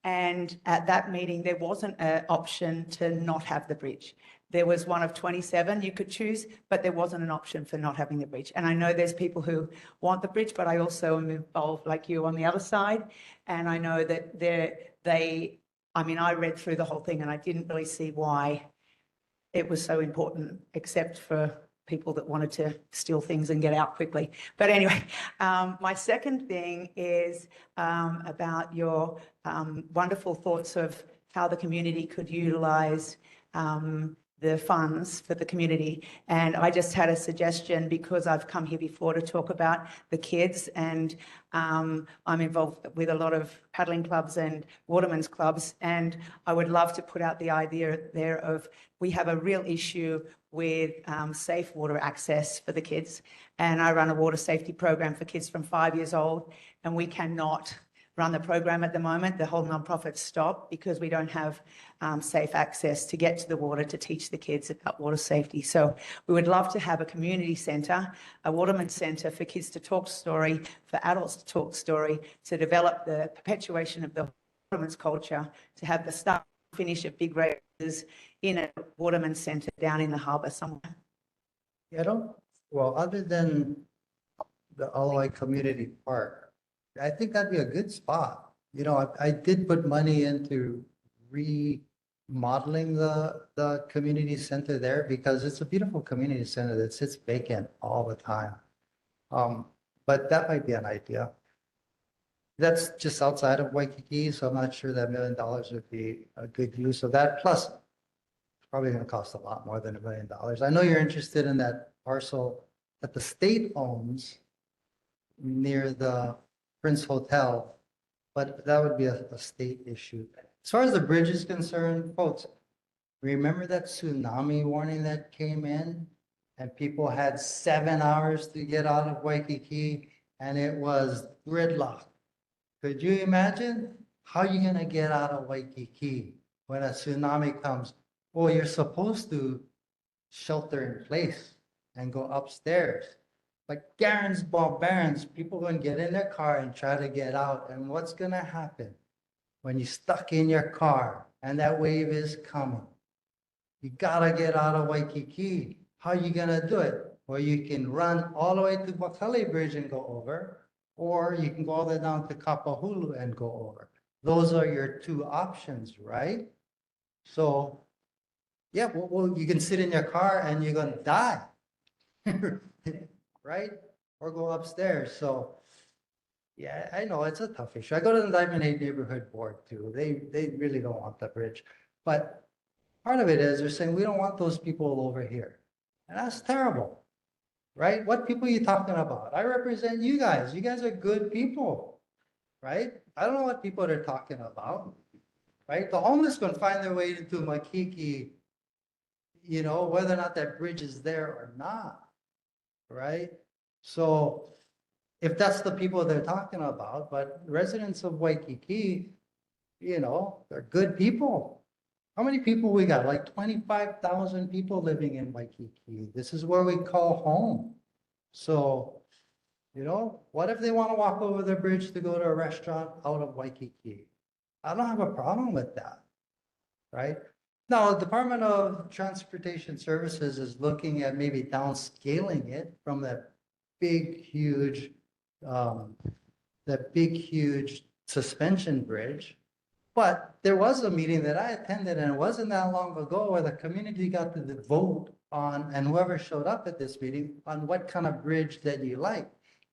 And at that meeting, there wasn't an option to not have the bridge. There was one of 27 you could choose, but there wasn't an option for not having the bridge. And I know there's people who want the bridge, but I also am involved like you on the other side. And I know that I read through the whole thing and I didn't really see why it was so important, except for people that wanted to steal things and get out quickly. But anyway, my second thing is about your wonderful thoughts of how the community could utilize the funds for the community. And I just had a suggestion because I've come here before to talk about the kids, and I'm involved with a lot of paddling clubs and watermen's clubs. And I would love to put out the idea there of, we have a real issue with safe water access for the kids. And I run a water safety program for kids from 5 years old, and we cannot run the program at the moment. The whole nonprofit stopped because we don't have safe access to get to the water to teach the kids about water safety. So we would love to have a community centre, a waterman centre for kids to talk story, for adults to talk story, to develop the perpetuation of the waterman's culture, to have the start and finish of big races in a waterman centre down in the harbour somewhere. Other than the Aloi Community Park, I think that'd be a good spot. I did put money into remodeling the community center there because it's a beautiful community center that sits vacant all the time. But that might be an idea. That's just outside of Waikīkī, so I'm not sure that $1 million would be a good use of that. Plus, probably going to cost a lot more than $1 million. I know you're interested in that parcel that the state owns near the Prince Hotel, but that would be a state issue. As far as the bridge is concerned, folks, remember that tsunami warning that came in and people had 7 hours to get out of Waikīkī and it was gridlock. Could you imagine how you going to get out of Waikīkī when a tsunami comes? Well, you're supposed to shelter in place and go upstairs. But Garen's barbarians, people going to get in their car and try to get out. And what's going to happen when you're stuck in your car and that wave is coming? You got to get out of Waikīkī. How are you going to do it? Well, you can run all the way to Makali Bridge and go over, or you can go all the way down to Kapahulu and go over. Those are your two options, right? So, yeah, well, you can sit in your car and you're going to die, right? Or go upstairs. So, yeah, I know it's a tough issue. I go to the Diamond 8 neighborhood board too. They really don't want the bridge. But part of it is they're saying, we don't want those people over here. And that's terrible, right? What people are you talking about? I represent you guys. You guys are good people, right? I don't know what people they're talking about, right? The homeless can find their way into Waikīkī, you know, whether or not that bridge is there or not, right? So if that's the people they're talking about, but residents of Waikīkī, you know, they're good people. How many people we got? Like 25,000 people living in Waikīkī. This is where we call home. So, you know, what if they want to walk over the bridge to go to a restaurant out of Waikīkī? I don't have a problem with that, right? Now, the Department of Transportation Services is looking at maybe downscaling it from that big, huge suspension bridge. But there was a meeting that I attended, and it wasn't that long ago, where the community got to vote on, and whoever showed up at this meeting, on what kind of bridge that you like.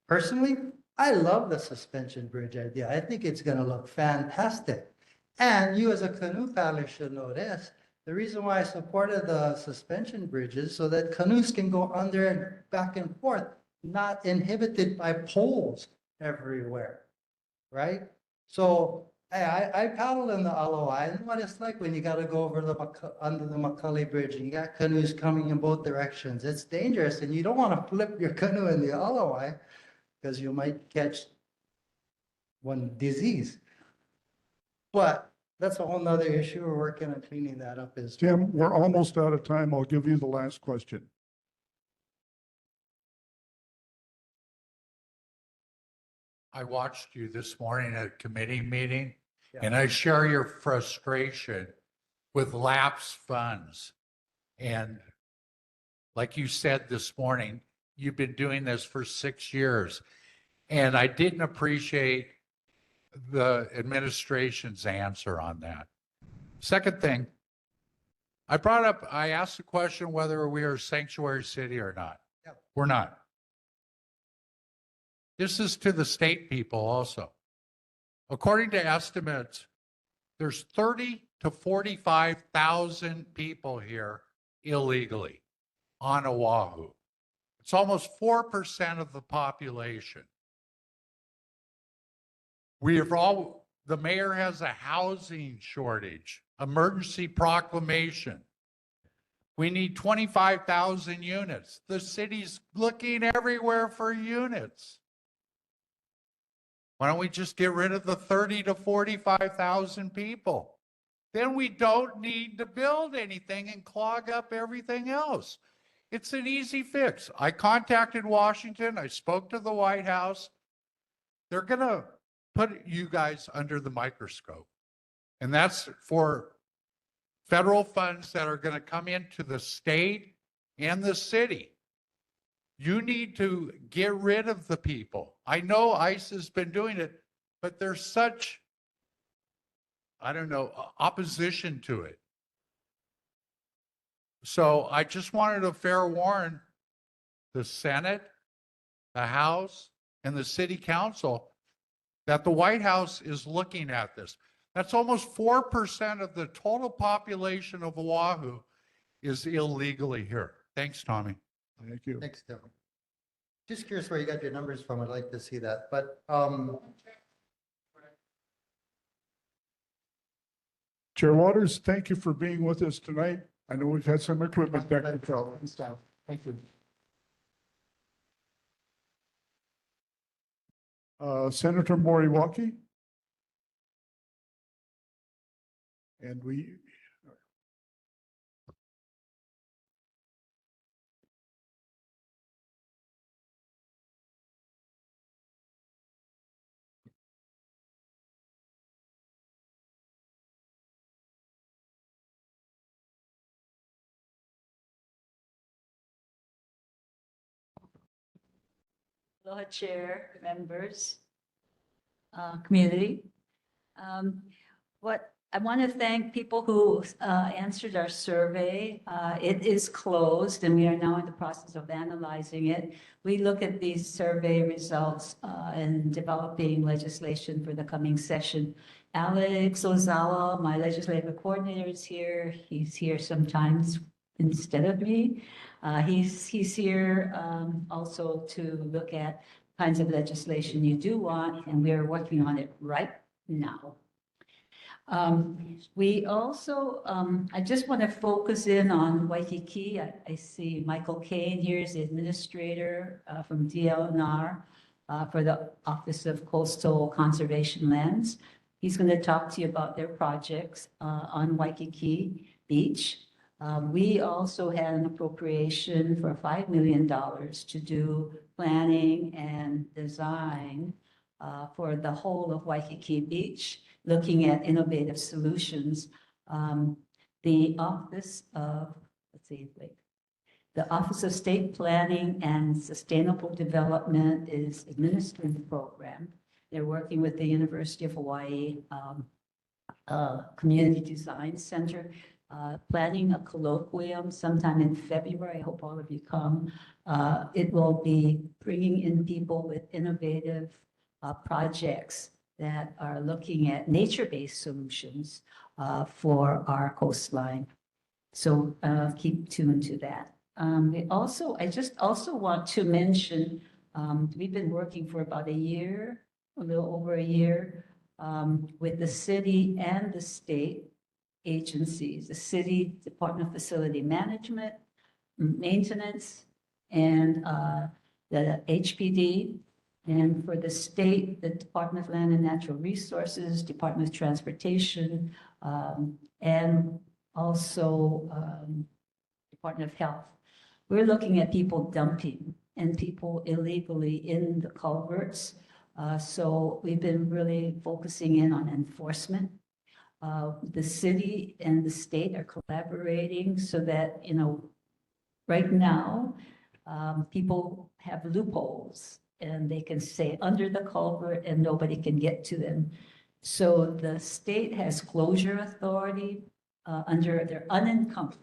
Personally, I love the suspension bridge idea. I think it's going to look fantastic. And you as a canoe paddler should know this. The reason why I supported the suspension bridges so that canoes can go under and back and forth, not inhibited by poles everywhere, right? So hey, I paddled in the LOI. I know what it's like when you got to go over under the Makali Bridge and you got canoes coming in both directions. It's dangerous, and you don't want to flip your canoe in the LOI because you might catch one disease. But that's a whole nother issue. We're working on cleaning that up. Tim, we're almost out of time. I'll give you the last question. I watched you this morning at a committee meeting, and I share your frustration with lapsed funds. And like you said this morning, you've been doing this for 6 years. And I didn't appreciate the administration's answer on that. Second thing, I asked the question whether we are a sanctuary city or not. We're not. This is to the state people also. According to estimates, there's 30 to 45,000 people here illegally on Oahu. It's almost 4% of the population. The mayor has a housing shortage, emergency proclamation. We need 25,000 units. The city's looking everywhere for units. Why don't we just get rid of the 30 to 45,000 people? Then we don't need to build anything and clog up everything else. It's an easy fix. I contacted Washington. I spoke to the White House. They're going to put you guys under the microscope. And that's for federal funds that are going to come into the state and the city. You need to get rid of the people. I know ICE has been doing it, but there's such, I don't know, opposition to it. So I just wanted to fair warn the Senate, the House, and the City Council that the White House is looking at this. That's almost 4% of the total population of Oahu, is illegally here. Thanks, Tommy. Thank you. Thanks, Tim. Just curious where you got your numbers from. I'd like to see that, but, Chair Waters, thank you for being with us tonight. I know we've had some equipment technical and stuff. Thank you. Senator Moriwaki. And we, Aloha Chair, members, community. What I want to thank people who answered our survey. It is closed and we are now in the process of analyzing it. We look at these survey results and developing legislation for the coming session. Alex Ozawa, my legislative coordinator, is here. He's here sometimes instead of me. He's here also to look at kinds of legislation you do want, and we are working on it right now. We also, I just want to focus in on Waikīkī. I see Michael Kane here is the administrator from DLNR for the Office of Coastal Conservation Lands. He's going to talk to you about their projects on Waikīkī Beach. We also had an appropriation for $5 million to do planning and design for the whole of Waikīkī Beach, looking at innovative solutions. The Office of, the Office of State Planning and Sustainable Development is administering the program. They're working with the University of Hawaii Community Design Center, planning a colloquium sometime in February. I hope all of you come. It will be bringing in people with innovative projects that are looking at nature-based solutions for our coastline. So keep tuned to that. I just also want to mention, we've been working for about a year, a little over a year, with the city and the state agencies, the City Department of Facility Management, Maintenance, and the HPD. And for the state, the Department of Land and Natural Resources, Department of Transportation, and also Department of Health. We're looking at people dumping and people illegally in the culverts. So we've been really focusing in on enforcement. The city and the state are collaborating so that, you know, right now, people have loopholes and they can stay under the culvert and nobody can get to them. So the state has closure authority under their unencumbered,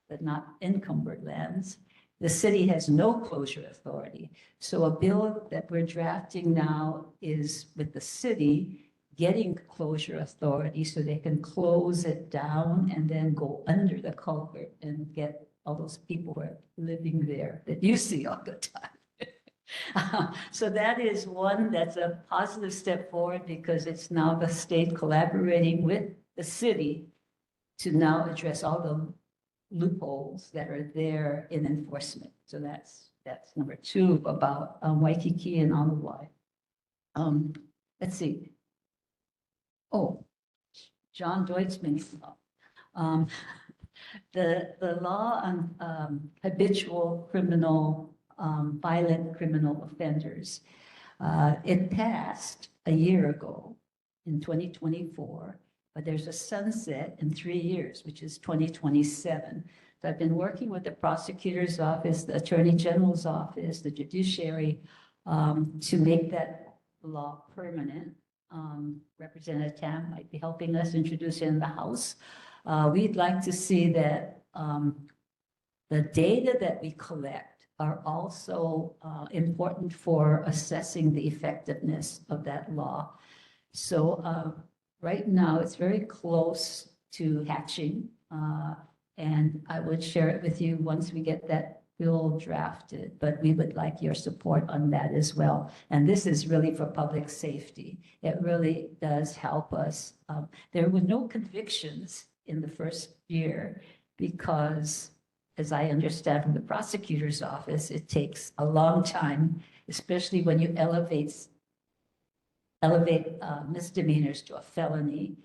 but not encumbered lands. The city has no closure authority. So a bill that we're drafting now is with the city getting closure authority so they can close it down and then go under the culvert and get all those people who are living there that you see all the time. So that is one that's a positive step forward because it's now the state collaborating with the city to now address all the loopholes that are there in enforcement. So that's number two about Waikīkī and Honolulu. Let's see. Oh, John Deutschman's law. The law on habitual criminal, violent criminal offenders. It passed a year ago in 2024, but there's a sunset in 3 years, which is 2027. So I've been working with the prosecutor's office, the attorney general's office, the judiciary, to make that law permanent. Representative Tam might be helping us introduce it in the House. We'd like to see that the data that we collect are also important for assessing the effectiveness of that law. So right now, it's very close to hatching. And I would share it with you once we get that bill drafted, but we would like your support on that as well. And this is really for public safety. It really does help us. There were no convictions in the first year because, as I understand from the prosecutor's office, it takes a long time, especially when you elevate misdemeanors to a felony.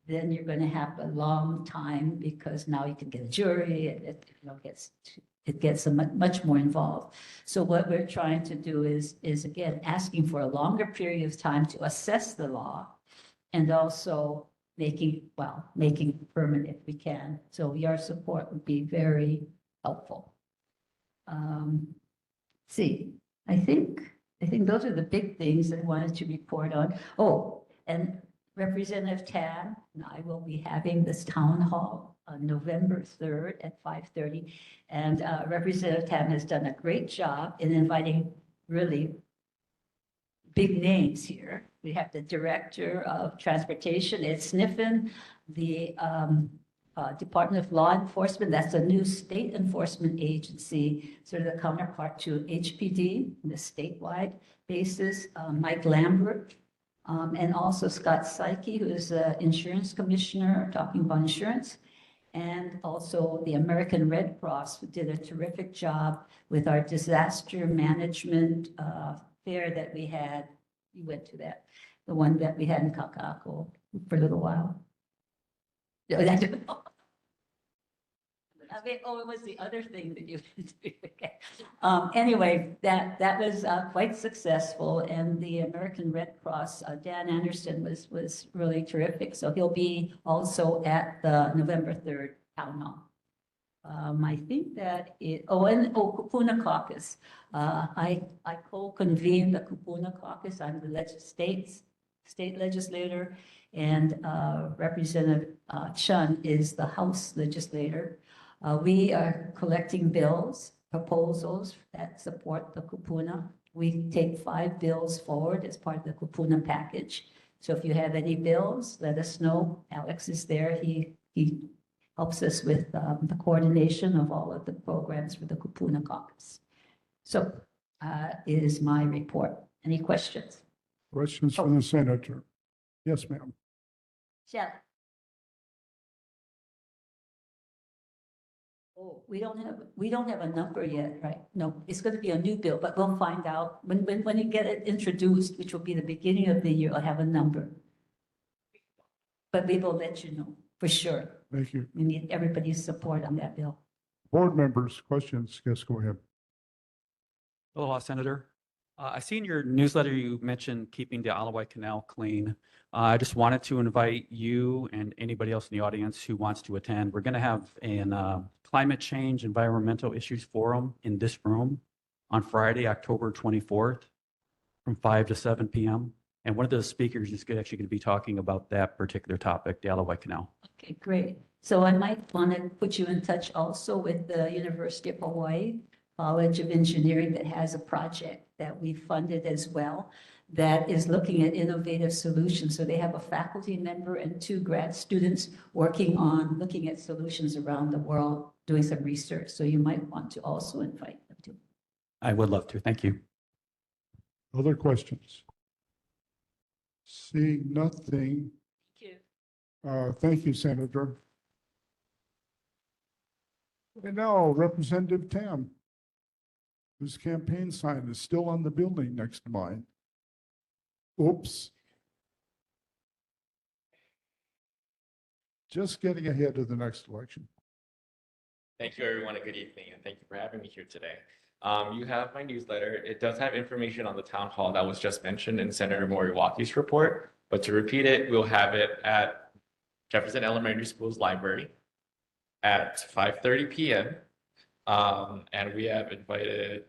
Then you're going to have a long time because now you can get a jury. It gets much more involved. So what we're trying to do is again asking for a longer period of time to assess the law, and also making permanent if we can. So your support would be very helpful. See, I think those are the big things I wanted to report on. Oh, and Representative Tam and I will be having this town hall on November 3rd at 5:30. And Representative Tam has done a great job in inviting really big names here. We have the Director of Transportation, Ed Sniffen, the Department of Law Enforcement, that's a new state enforcement agency, sort of the counterpart to HPD, on the statewide basis, Mike Lambert, and also Scott Psyche, who is the insurance commissioner, talking about insurance, and also the American Red Cross, who did a terrific job with our disaster management fair that we had. You went to that, the one that we had in Kakako for a little while. Yeah, I mean, oh, it was the other thing that you did. Okay. Anyway, that was quite successful, and the American Red Cross, Dan Anderson was really terrific. So he'll be also at the November 3rd town hall. I think that Kupuna Caucus. I co-convened the Kupuna Caucus. I'm the state legislator, and Representative Chun is the House legislator. We are collecting proposals that support the Kupuna. We take 5 bills forward as part of the Kupuna package. So if you have any bills, let us know. Alex is there. He helps us with the coordination of all of the programs for the Kupuna Caucus. So is my report. Any questions? Questions from the senator? Yes, ma'am. Shelley. Oh, we don't have a number yet, right? No, it's going to be a new bill, but we'll find out when you get it introduced, which will be the beginning of the year. I'll have a number, but we will let you know for sure. Thank you. We need everybody's support on that bill. Board members, questions? Yes, go ahead. Aloha, Senator. I see in your newsletter you mentioned keeping the Alawai Canal clean. I just wanted to invite you and anybody else in the audience who wants to attend. We're going to have a climate change environmental issues forum in this room on Friday, October 24th from 5 to 7 p.m. And one of the speakers is actually going to be talking about that particular topic, the Alawai Canal. Okay, great. So I might want to put you in touch also with the University of Hawaii College of Engineering that has a project that we funded as well that is looking at innovative solutions. So they have a faculty member and 2 grad students working on looking at solutions around the world, doing some research. So you might want to also invite them to. I would love to. Thank you. Other questions? Seeing nothing. Thank you. Thank you, Senator. And now Representative Tam, whose campaign sign is still on the building next to mine. Oops. Just getting ahead of the next election. Thank you, everyone, and good evening, and thank you for having me here today. You have my newsletter. It does have information on the town hall that was just mentioned in Senator Moriwaki's report, but to repeat it, we'll have it at Jefferson Elementary School's library at 5:30 p.m. And we have invited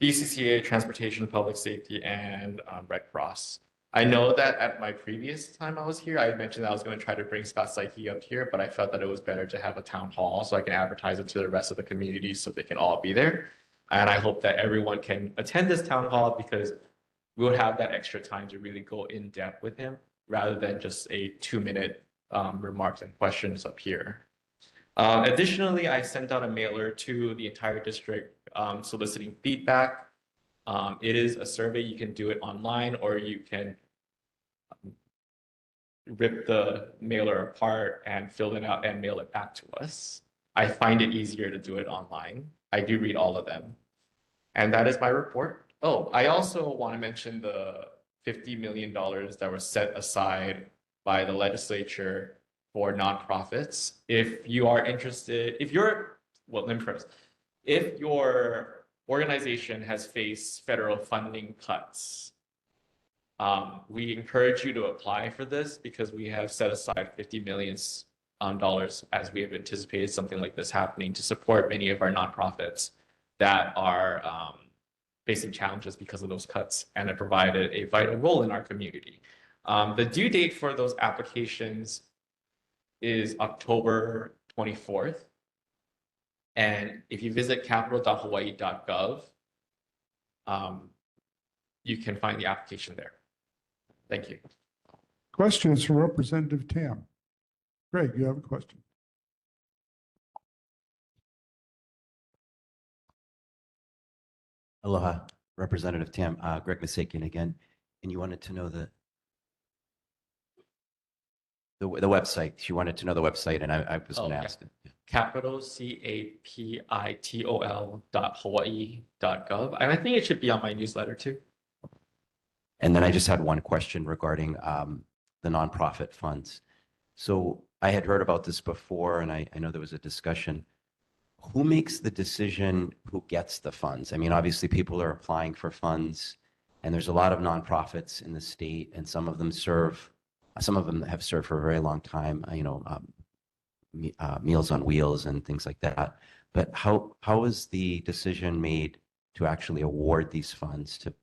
BCCA, Transportation, Public Safety, and Red Cross. I know that at my previous time I was here, I had mentioned that I was going to try to bring Scott Psyche up here, but I felt that it was better to have a town hall so I can advertise it to the rest of the community so they can all be there. And I hope that everyone can attend this town hall because we'll have that extra time to really go in depth with him rather than just a 2-minute remarks and questions up here. Additionally, I sent out a mailer to the entire district soliciting feedback. It is a survey. You can do it online, or you can rip the mailer apart and fill it out and mail it back to us. I find it easier to do it online. I do read all of them. And that is my report. Oh, I also want to mention the $50 million that was set aside by the legislature for nonprofits. If you are interested, well, let me first, if your organization has faced federal funding cuts, we encourage you to apply for this because we have set aside $50 million as we have anticipated something like this happening to support many of our nonprofits that are facing challenges because of those cuts and have provided a vital role in our community. The due date for those applications is October 24th. And if you visit capital.hawaii.gov, you can find the application there. Thank you. Questions for Representative Tam? Greg, you have a question? Aloha, Representative Tam, Greg Masakian again, and you wanted to know the website. She wanted to know the website, and I was going to ask it. Capital CAPITOL.hawaii.gov. And I think it should be on my newsletter too. And then I just had one question regarding the nonprofit funds. So I had heard about this before, and I know there was a discussion. Who makes the decision who gets the funds? I mean, obviously people are applying for funds, and there's a lot of nonprofits in the state, and some of them have served for a very long time, Meals on Wheels and things like that. But how is the decision made to actually award these funds to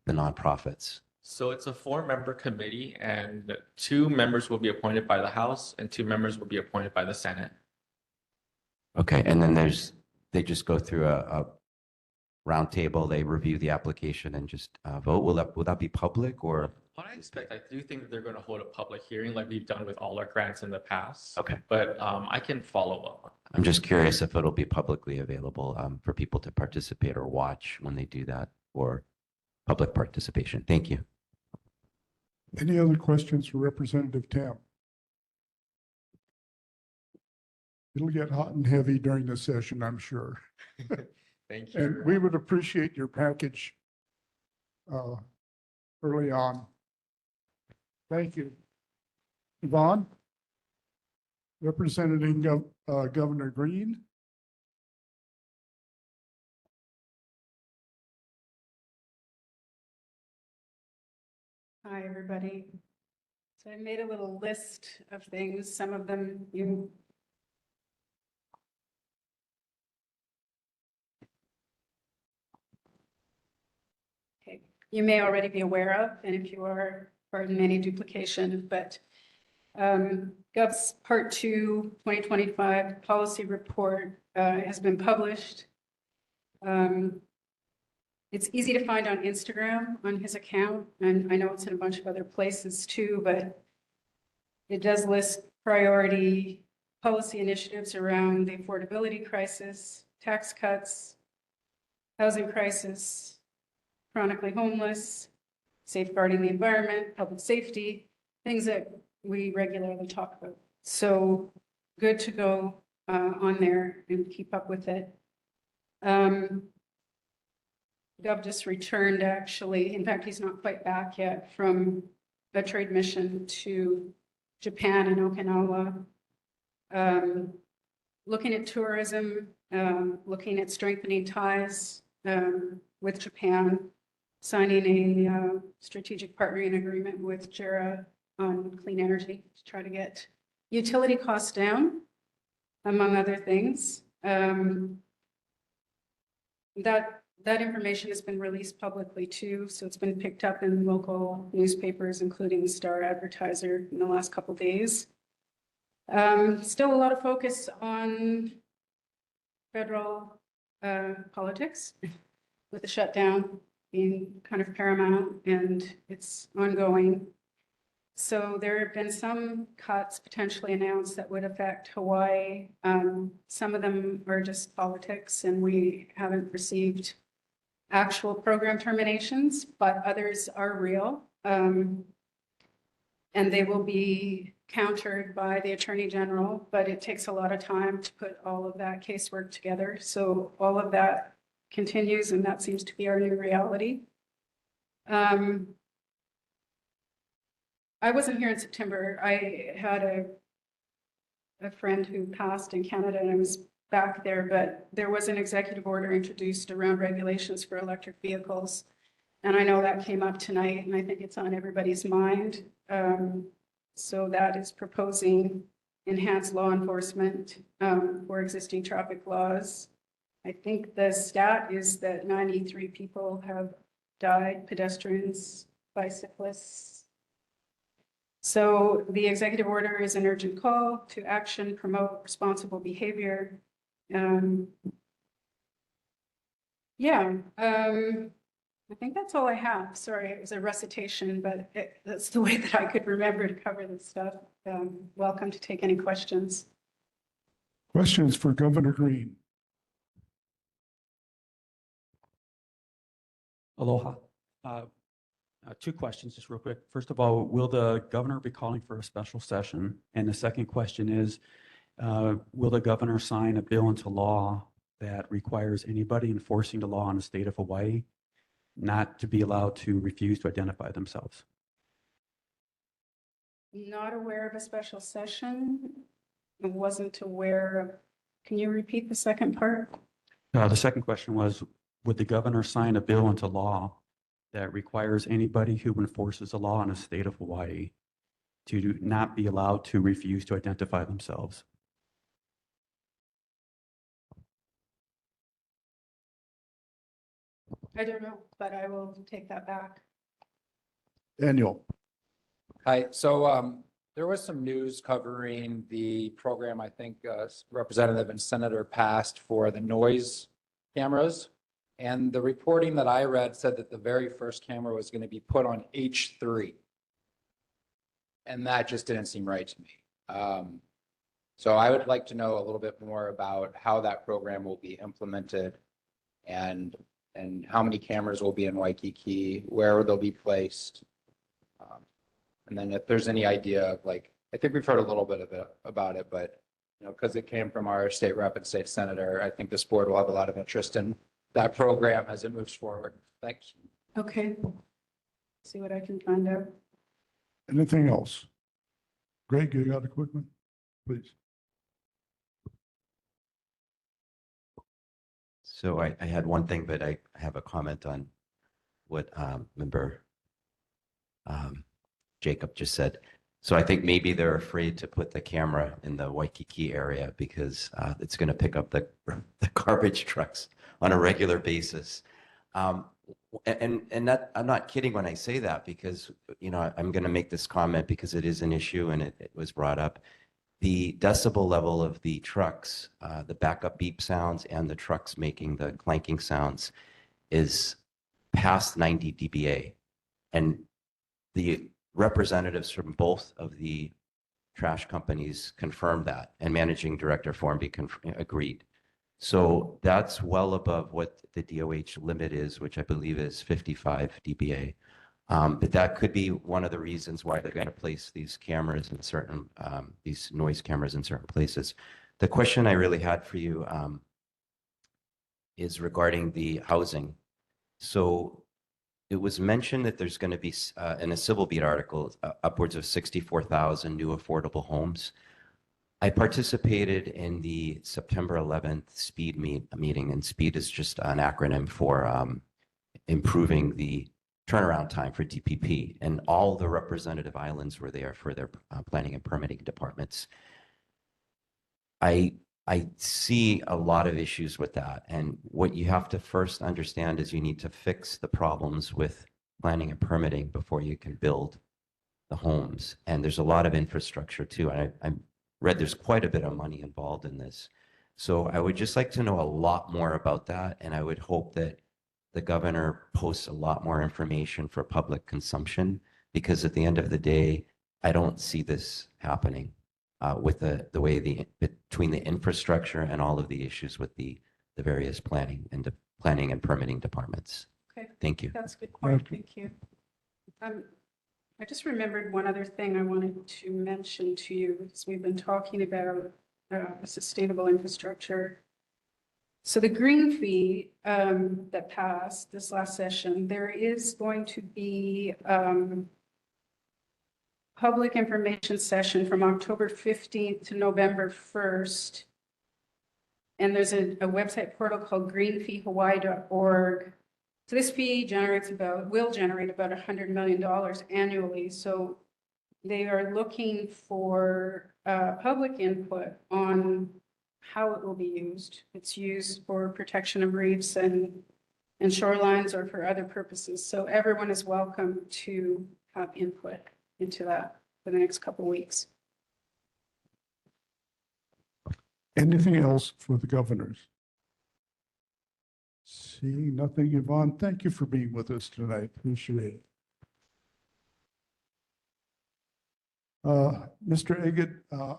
the nonprofits? So it's a 4-member committee, and 2 members will be appointed by the House and 2 members will be appointed by the Senate. Okay, and then they just go through a round table, they review the application and just vote. Will that be public or? What I expect, I do think that they're going to hold a public hearing like we've done with all our grants in the past. Okay. But I can follow up. I'm just curious if it'll be publicly available for people to participate or watch when they do that, or public participation. Thank you. Any other questions for Representative Tam? It'll get hot and heavy during the session, I'm sure. Thank you. And we would appreciate your package early on. Thank you. Yvonne? Representing Governor Green. Hi, everybody. So I made a little list of things. Some of them you may already be aware of, and if you are, pardon any duplication, but Gov's Part 2 2025 policy report has been published. It's easy to find on Instagram on his account, and I know it's in a bunch of other places too, but it does list priority policy initiatives around the affordability crisis, tax cuts, housing crisis, chronically homeless, safeguarding the environment, public safety, things that we regularly talk about. So good to go on there and keep up with it. Gov just returned, actually. In fact, he's not quite back yet from a trade mission to Japan and Okinawa. Looking at tourism, looking at strengthening ties with Japan, signing a strategic partnering agreement with JERA on clean energy to try to get utility costs down, among other things. That information has been released publicly too, so it's been picked up in local newspapers, including the Star Advertiser in the last couple of days. Still a lot of focus on federal politics, with the shutdown being kind of paramount, and it's ongoing. So there have been some cuts potentially announced that would affect Hawaii. Some of them are just politics and we haven't received actual program terminations, but others are real. And they will be countered by the Attorney General, but it takes a lot of time to put all of that casework together. So all of that continues and that seems to be our new reality. I wasn't here in September. I had a friend who passed in Canada and I was back there, but there was an executive order introduced around regulations for electric vehicles. And I know that came up tonight and I think it's on everybody's mind. So that is proposing enhanced law enforcement for existing traffic laws. I think the stat is that 93 people have died, pedestrians, bicyclists. So the executive order is an urgent call to action, promote responsible behavior. I think that's all I have. Sorry, it was a recitation, but that's the way that I could remember to cover this stuff. Welcome to take any questions. Questions for Governor Green? Aloha. Two questions, just real quick. First of all, will the governor be calling for a special session? And the second question is, will the governor sign a bill into law that requires anybody enforcing the law in the state of Hawaii not to be allowed to refuse to identify themselves? Not aware of a special session. I wasn't aware of, can you repeat the second part? The second question was, would the governor sign a bill into law that requires anybody who enforces the law in the state of Hawaii to not be allowed to refuse to identify themselves? I don't know, but I will take that back. Daniel. Hi, so there was some news covering the program, I think Representative and Senator passed for the noise cameras. And the reporting that I read said that the very first camera was going to be put on H3. And that just didn't seem right to me. So I would like to know a little bit more about how that program will be implemented and how many cameras will be in Waikīkī, where they'll be placed. And then if there's any idea of like, I think we've heard a little bit about it, but because it came from our state rep and state senator, I think this board will have a lot of interest in that program as it moves forward. Thanks. Okay. See what I can find out. Anything else? Greg, you got a quick one, please? So I had one thing, but I have a comment on what member Jacob just said. So I think maybe they're afraid to put the camera in the Waikīkī area because it's going to pick up the garbage trucks on a regular basis. And that, I'm not kidding when I say that because, I'm going to make this comment because it is an issue and it was brought up. The decibel level of the trucks, the backup beep sounds and the trucks making the clanking sounds is past 90 dBA. And the representatives from both of the trash companies confirmed that, and managing director Formby agreed. So that's well above what the DOH limit is, which I believe is 55 dBA. But that could be one of the reasons why they're going to place these cameras in certain, these noise cameras in certain places. The question I really had for you is regarding the housing. So it was mentioned that there's going to be, in a Civil Beat article, upwards of 64,000 new affordable homes. I participated in the September 11th SPEED meeting, and SPEED is just an acronym for improving the turnaround time for DPP. And all the representative islands were there for their planning and permitting departments. I see a lot of issues with that. And what you have to first understand is you need to fix the problems with planning and permitting before you can build the homes. And there's a lot of infrastructure too. And I read there's quite a bit of money involved in this. So I would just like to know a lot more about that. And I would hope that the governor posts a lot more information for public consumption, because at the end of the day, I don't see this happening with the way between the infrastructure and all of the issues with the various planning and permitting departments. Okay. Thank you. That's a good point. Thank you. I just remembered one other thing I wanted to mention to you, because we've been talking about sustainable infrastructure. So the green fee that passed this last session, there is going to be public information session from October 15th to November 1st. And there's a website portal called greenfeehawaii.org. So this fee will generate about $100 million annually. So they are looking for public input on how it will be used. It's used for protection of reefs and shorelines or for other purposes. So everyone is welcome to have input into that for the next couple of weeks. Anything else for the governors? Seeing nothing, Yvonne, thank you for being with us tonight. Appreciate it. Mr. Agate,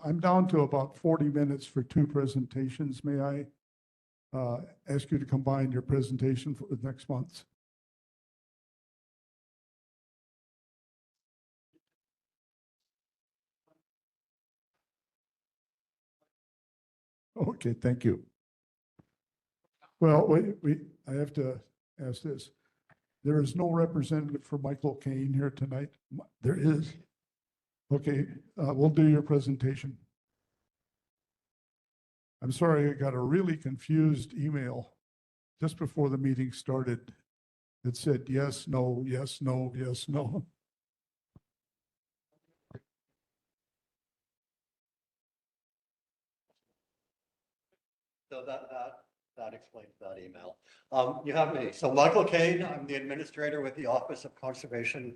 I'm down to about 40 minutes for 2 presentations. May I ask you to combine your presentation for next month? Okay, thank you. Well, I have to ask this. There is no representative for Michael Kane here tonight. There is. Okay, we'll do your presentation. I'm sorry, I got a really confused email just before the meeting started. It said yes, no, yes, no, yes, no. So that explains that email. You have me. So Michael Kane, I'm the administrator with the Office of Conservation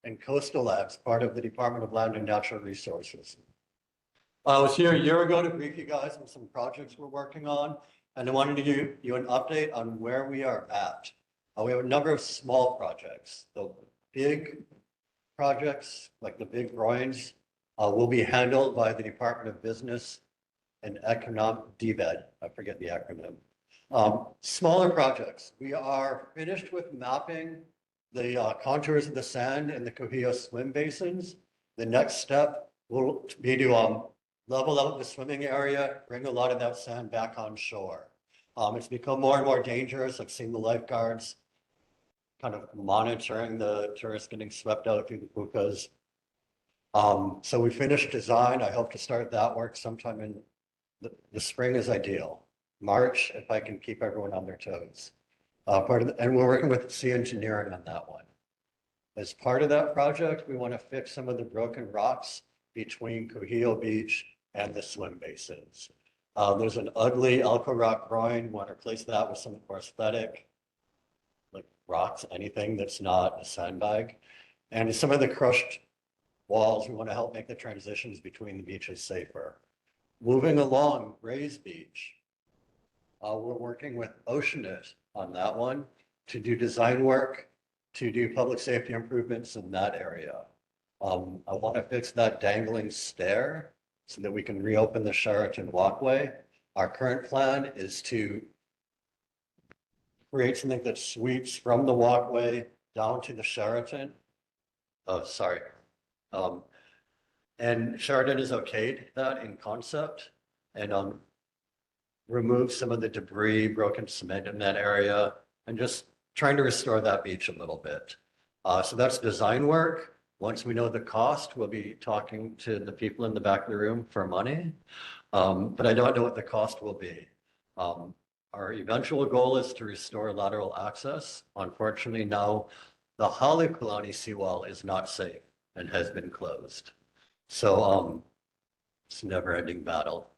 and Coastal Labs, part of the Department of Land and Natural Resources. I was here a year ago to brief you guys on some projects we're working on, and I wanted to give you an update on where we are at. We have a number of small projects. The big projects, like the big groins, will be handled by the Department of Business and Economic DBED. I forget the acronym. Smaller projects. We are finished with mapping the contours of the sand in the Kuhio swim basins. The next step will be to level out the swimming area, bring a lot of that sand back on shore. It's become more and more dangerous. I've seen the lifeguards kind of monitoring the tourists getting swept out through the pukas. So we finished design. I hope to start that work sometime in the spring is ideal. March, if I can keep everyone on their toes. And we're working with Sea Engineering on that one. As part of that project, we want to fix some of the broken rocks between Kuhio Beach and the swim basins. There's an ugly Elko rock groin. We want to replace that with some more aesthetic, like rocks, anything that's not a sandbag. And some of the crushed walls, we want to help make the transitions between the beaches safer. Moving along, Rays Beach. We're working with Oceanit on that one to do design work, to do public safety improvements in that area. I want to fix that dangling stair so that we can reopen the Sheraton walkway. Our current plan is to create something that sweeps from the walkway down to the Sheraton. Oh, sorry. And Sheraton has okayed that in concept and remove some of the debris, broken cement in that area, and just trying to restore that beach a little bit. So that's design work. Once we know the cost, we'll be talking to the people in the back of the room for money. But I don't know what the cost will be. Our eventual goal is to restore lateral access. Unfortunately, now the Halekulani seawall is not safe and has been closed. So it's a never-ending battle.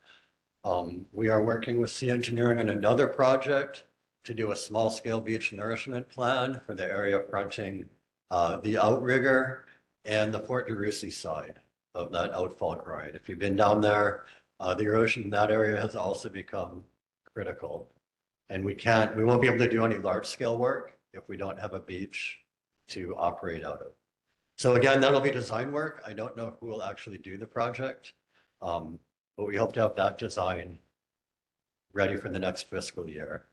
We are working with Sea Engineering on another project to do a small-scale beach nourishment plan for the area fronting the outrigger and the Port DeRussy side of that outfall groin. If you've been down there, the erosion in that area has also become critical. And we won't be able to do any large-scale work if we don't have a beach to operate out of. So again, that'll be design work. I don't know who will actually do the project. But we hope to have that design ready for the next fiscal year.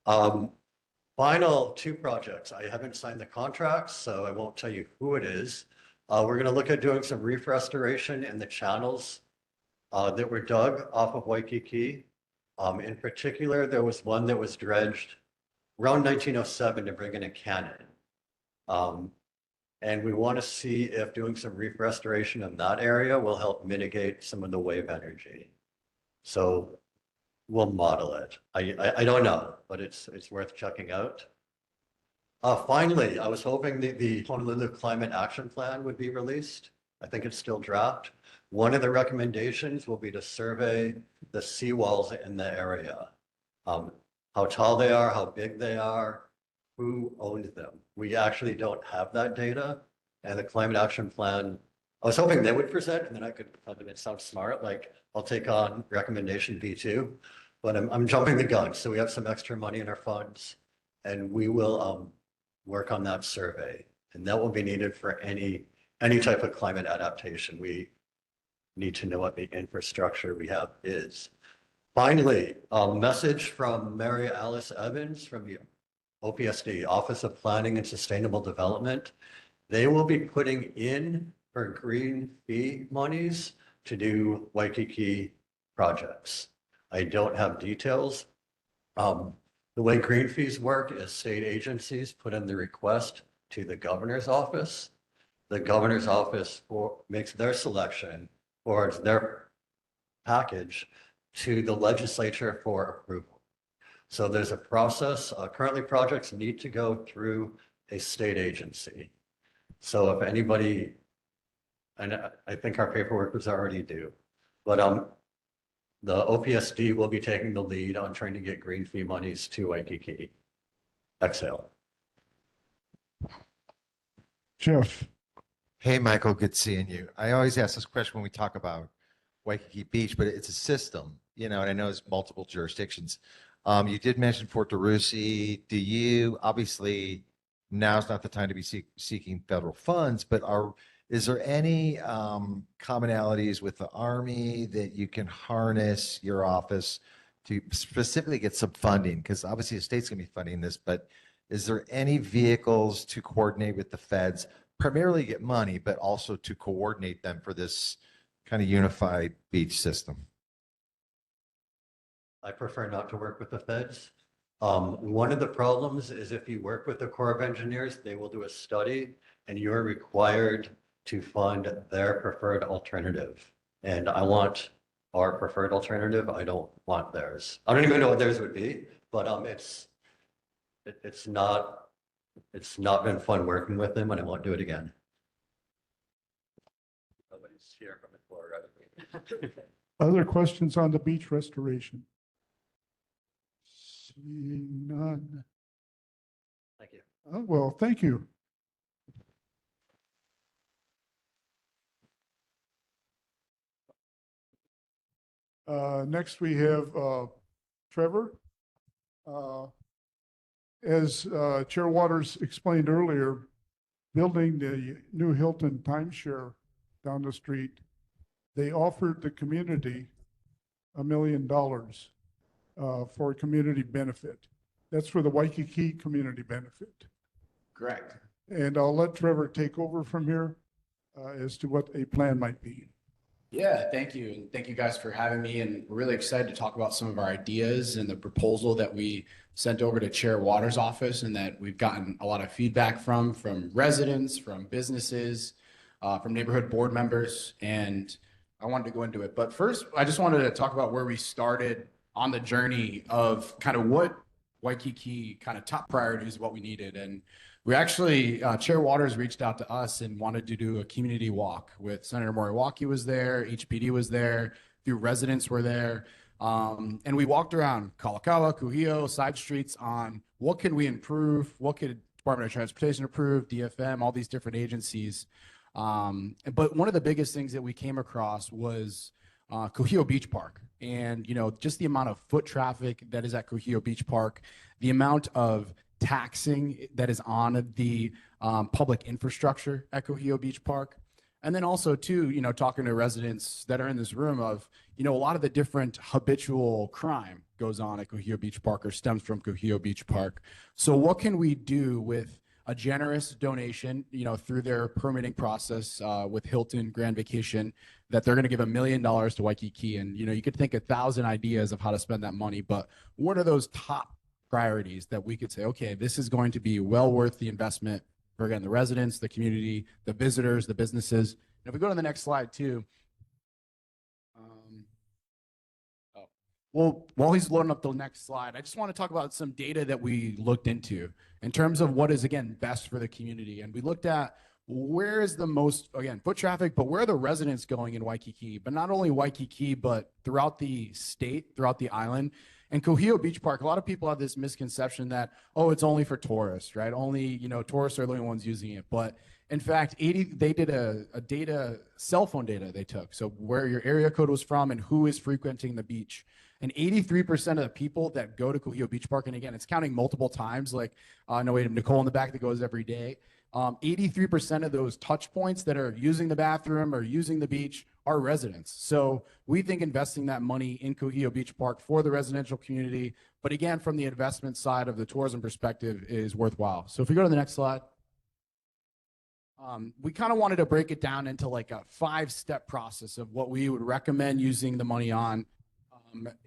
Final two projects. I haven't signed the contracts, so I won't tell you who it is. We're going to look at doing some reef restoration in the channels that were dug off of Waikīkī. In particular, there was one that was dredged around 1907 to bring in a cannon. And we want to see if doing some reef restoration in that area will help mitigate some of the wave energy. So we'll model it. I don't know, but it's worth checking out. Finally, I was hoping the Honolulu Climate Action Plan would be released. I think it's still draft. One of the recommendations will be to survey the seawalls in the area. How tall they are, how big they are, who owns them. We actually don't have that data. And the Climate Action Plan, I was hoping they would present, and then I could, it sounds smart, like I'll take on recommendation B2, but I'm jumping the gun. So we have some extra money in our funds, and we will work on that survey. And that will be needed for any type of climate adaptation. We need to know what the infrastructure we have is. Finally, a message from Mary Alice Evans from the OPSD, Office of Planning and Sustainable Development. They will be putting in for green fee monies to do Waikīkī projects. I don't have details. The way green fees work is state agencies put in the request to the governor's office. The governor's office makes their selection, forwards their package to the legislature for approval. So there's a process. Currently, projects need to go through a state agency. So if anybody, and I think our paperwork was already due, but the OPSD will be taking the lead on trying to get green fee monies to Waikīkī. Exhale. Jeff. Hey, Michael, good seeing you. I always ask this question when we talk about Waikīkī Beach, but it's a system, you know, and I know there's multiple jurisdictions. You did mention Fort DeRussy. Do you, obviously, now's not the time to be seeking federal funds, but is there any commonalities with the Army that you can harness your office to specifically get some funding? Because obviously the state's going to be funding this, but is there any vehicles to coordinate with the feds, primarily get money, but also to coordinate them for this kind of unified beach system? I prefer not to work with the feds. One of the problems is if you work with the Corps of Engineers, they will do a study and you're required to fund their preferred alternative. And I want our preferred alternative. I don't want theirs. I don't even know what theirs would be, but it's not been fun working with them and I won't do it again. Nobody's here from the Corps, right? Other questions on the beach restoration? Seeing none. Thank you. Oh, well, thank you. Next we have Trevor. As Chair Waters explained earlier, building the new Hilton timeshare down the street, they offered the community $1 million for a community benefit. That's for the Waikīkī community benefit. Correct. And I'll let Trevor take over from here as to what a plan might be. Yeah, thank you. And thank you guys for having me. And we're really excited to talk about some of our ideas and the proposal that we sent over to Chair Waters' office and that we've gotten a lot of feedback from residents, from businesses, from neighborhood board members. And I wanted to go into it. But first, I just wanted to talk about where we started on the journey of kind of what Waikīkī kind of top priorities, what we needed. And we actually, Chair Waters reached out to us and wanted to do a community walk with Senator Moriwaki was there, HPD was there, a few residents were there. And we walked around Kalakaua, Kuhio, side streets on what can we improve, what could Department of Transportation improve, DFM, all these different agencies. But one of the biggest things that we came across was Kuhio Beach Park. And, you know, just the amount of foot traffic that is at Kuhio Beach Park, the amount of taxing that is on the public infrastructure at Cohio Beach Park. And then also too, talking to residents that are in this room of, a lot of the different habitual crime goes on at Cohio Beach Park or stems from Cohio Beach Park. So what can we do with a generous donation, through their permitting process with Hilton Grand Vacation, that they're going to give $1 million to Waikīkī? And, you could think 1,000 ideas of how to spend that money, but what are those top priorities that we could say, okay, this is going to be well worth the investment for, again, the residents, the community, the visitors, the businesses. And if we go to the next slide too. Well, while he's loading up the next slide, I just want to talk about some data that we looked into in terms of what is, again, best for the community. And we looked at where is the most, again, foot traffic, but where are the residents going in Waikīkī? But not only Waikīkī, but throughout the state, throughout the island. And Cohio Beach Park, a lot of people have this misconception that, oh, it's only for tourists, right? Only, tourists are the only ones using it. But in fact, they did a cell phone data they took. So where your area code was from and who is frequenting the beach. And 83% of the people that go to Cohio Beach Park, and again, it's counting multiple times, like I know we have Nicole in the back that goes every day. 83% of those touch points that are using the bathroom or using the beach are residents. So we think investing that money in Cohio Beach Park for the residential community, but again, from the investment side of the tourism perspective, is worthwhile. So if we go to the next slide. We kind of wanted to break it down into like a 5-step process of what we would recommend using the money on.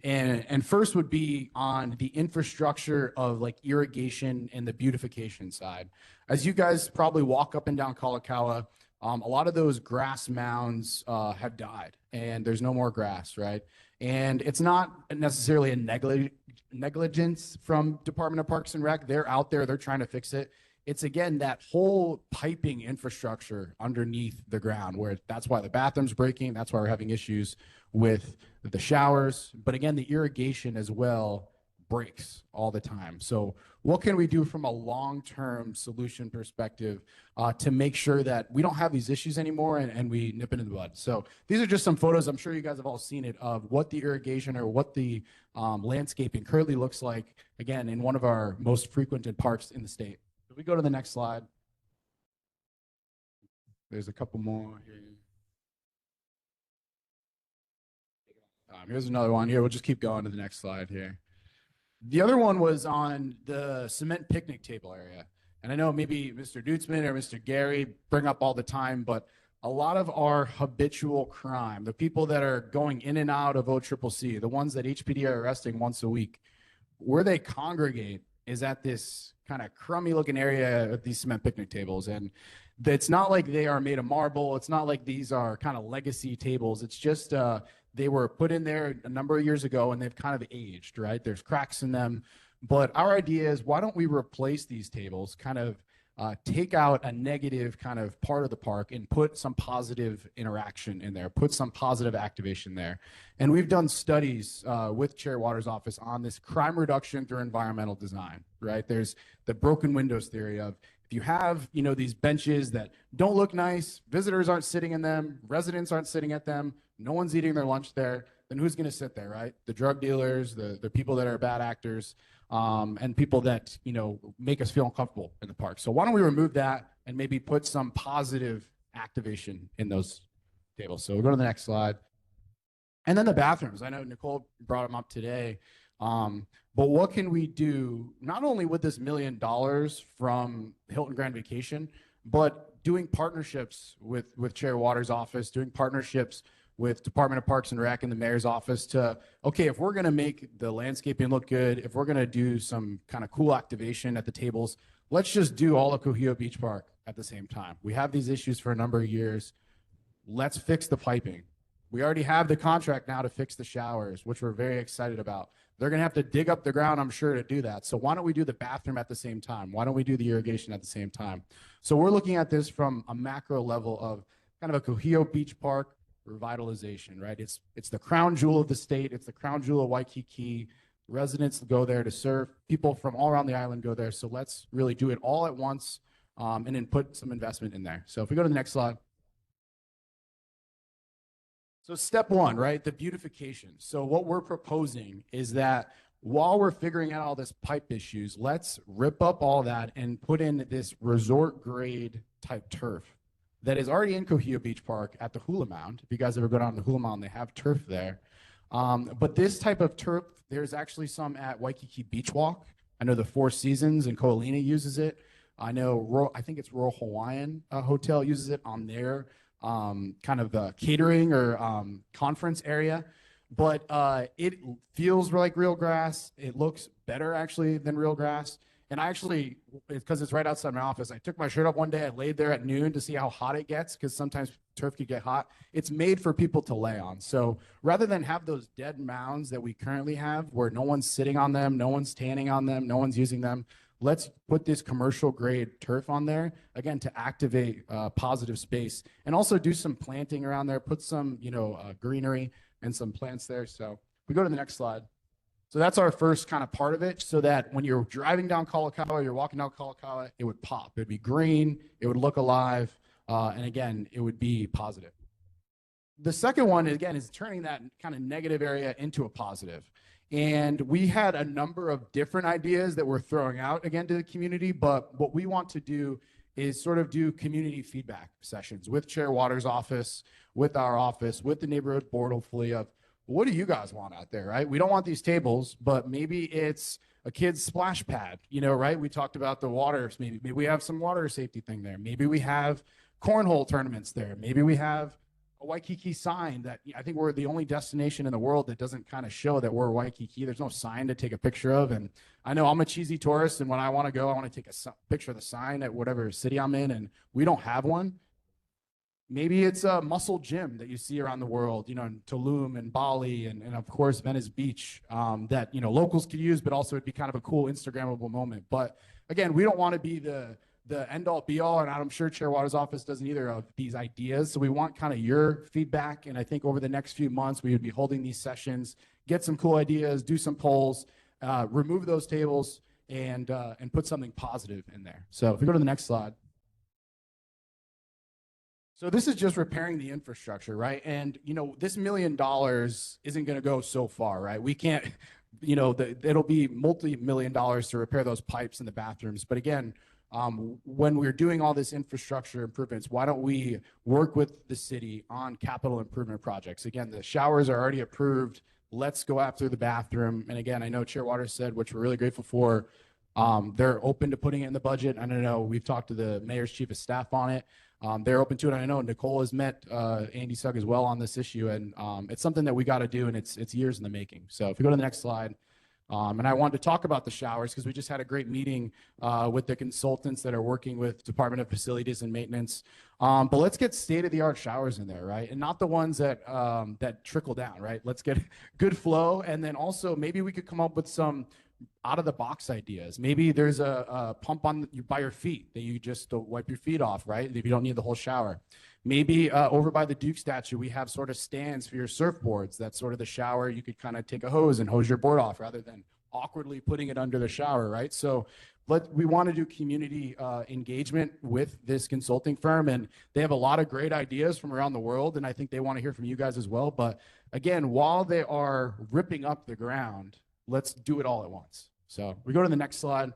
And first would be on the infrastructure of like irrigation and the beautification side. As you guys probably walk up and down Kalakaua, a lot of those grass mounds have died and there's no more grass, right? And it's not necessarily a negligence from Department of Parks and Rec. They're out there, they're trying to fix it. It's, again, that whole piping infrastructure underneath the ground where that's why the bathroom's breaking. That's why we're having issues with the showers. But again, the irrigation as well breaks all the time. So what can we do from a long-term solution perspective to make sure that we don't have these issues anymore and we nip it in the bud? So these are just some photos. I'm sure you guys have all seen it of what the irrigation or what the landscaping currently looks like, again, in one of our most frequented parks in the state. If we go to the next slide. There's a couple more here. Here's another one here. We'll just keep going to the next slide here. The other one was on the cement picnic table area. And I know maybe Mr. Dutzman or Mr. Gary bring up all the time, but a lot of our habitual crime, the people that are going in and out of OCCC, the ones that HPD are arresting once a week, where they congregate is at this kind of crummy looking area of these cement picnic tables. And it's not like they are made of marble. It's not like these are kind of legacy tables. It's just they were put in there a number of years ago and they've kind of aged, right? There's cracks in them. But our idea is, why don't we replace these tables, kind of take out a negative kind of part of the park and put some positive interaction in there, put some positive activation there. And we've done studies with Chair Waters' office on this crime reduction through environmental design, right? There's the broken windows theory of, if you have, these benches that don't look nice, visitors aren't sitting in them, residents aren't sitting at them, no one's eating their lunch there, then who's going to sit there, right? The drug dealers, the people that are bad actors, and people that, make us feel uncomfortable in the park. So why don't we remove that and maybe put some positive activation in those tables? So we'll go to the next slide. And then the bathrooms. I know Nicole brought them up today. But what can we do, not only with this $1 million from Hilton Grand Vacation, but doing partnerships with Chair Waters' office, doing partnerships with Department of Parks and Rec and the mayor's office to, okay, if we're going to make the landscaping look good, if we're going to do some kind of cool activation at the tables, let's just do all of Cohio Beach Park at the same time. We have these issues for a number of years. Let's fix the piping. We already have the contract now to fix the showers, which we're very excited about. They're going to have to dig up the ground, I'm sure, to do that. So why don't we do the bathroom at the same time? Why don't we do the irrigation at the same time? So we're looking at this from a macro level of kind of a Cohio Beach Park revitalization, right? It's the crown jewel of the state. It's the crown jewel of Waikīkī. Residents go there to serve. People from all around the island go there. So let's really do it all at once and then put some investment in there. So if we go to the next slide. So step one, right, the beautification. So what we're proposing is that while we're figuring out all this pipe issues, let's rip up all that and put in this resort grade type turf that is already in Cohio Beach Park at the Hula Mound. If you guys ever go down to the Hula Mound, they have turf there. But this type of turf, there's actually some at Waikīkī Beach Walk. I know the Four Seasons in Ko'olina uses it. I know, I think it's Royal Hawaiian Hotel uses it on their kind of catering or conference area. But it feels like real grass. It looks better actually than real grass. And I actually, because it's right outside my office, I took my shirt off one day. I laid there at noon to see how hot it gets, because sometimes turf could get hot. It's made for people to lay on. So rather than have those dead mounds that we currently have where no one's sitting on them, no one's tanning on them, no one's using them, let's put this commercial grade turf on there, again, to activate positive space, and also do some planting around there, put some, greenery and some plants there. So we go to the next slide. So that's our first kind of part of it, so that when you're driving down Kalakaua, you're walking down Kalakaua, it would pop. It'd be green, it would look alive, and again, it would be positive. The second one, again, is turning that kind of negative area into a positive. And we had a number of different ideas that we're throwing out again to the community, but what we want to do is sort of do community feedback sessions with Chair Waters' office, with our office, with the neighborhood board, hopefully, of what do you guys want out there, right? We don't want these tables, but maybe it's a kid's splash pad, right? We talked about the water, maybe we have some water safety thing there. Maybe we have cornhole tournaments there. Maybe we have a Waikīkī sign that I think we're the only destination in the world that doesn't kind of show that we're Waikīkī. There's no sign to take a picture of. And I know I'm a cheesy tourist, and when I want to go, I want to take a picture of the sign at whatever city I'm in, and we don't have one. Maybe it's a muscle gym that you see around the world, in Tulum and Bali and of course Venice Beach, that locals could use, but also it'd be kind of a cool Instagrammable moment. But again, we don't want to be the end all be all, and I'm sure Chair Waters' office doesn't either, of these ideas. So we want kind of your feedback, and I think over the next few months we would be holding these sessions, get some cool ideas, do some polls, remove those tables, and put something positive in there. So if we go to the next slide. So this is just repairing the infrastructure, right? And, this $1 million isn't going to go so far, right? We can't, it'll be multi-million dollars to repair those pipes in the bathrooms. But again, when we're doing all this infrastructure improvements, why don't we work with the city on capital improvement projects? Again, the showers are already approved. Let's go after the bathroom. And again, I know Chair Waters said, which we're really grateful for, they're open to putting it in the budget. I don't know, we've talked to the mayor's chief of staff on it. They're open to it. I know Nicole has met Andy Sugg as well on this issue, and it's something that we got to do, and it's years in the making. So if we go to the next slide, and I wanted to talk about the showers because we just had a great meeting with the consultants that are working with Department of Facilities and Maintenance. But let's get state-of-the-art showers in there, right? And not the ones that that trickle down, right? Let's get good flow, and then also maybe we could come up with some out-of-the-box ideas. Maybe there's a pump by your feet that you just wipe your feet off, right? If you don't need the whole shower. Maybe over by the Duke statue, we have sort of stands for your surfboards. That's sort of the shower. You could kind of take a hose and hose your board off rather than awkwardly putting it under the shower, right? So we want to do community engagement with this consulting firm, and they have a lot of great ideas from around the world, and I think they want to hear from you guys as well. But again, while they are ripping up the ground, let's do it all at once. So we go to the next slide.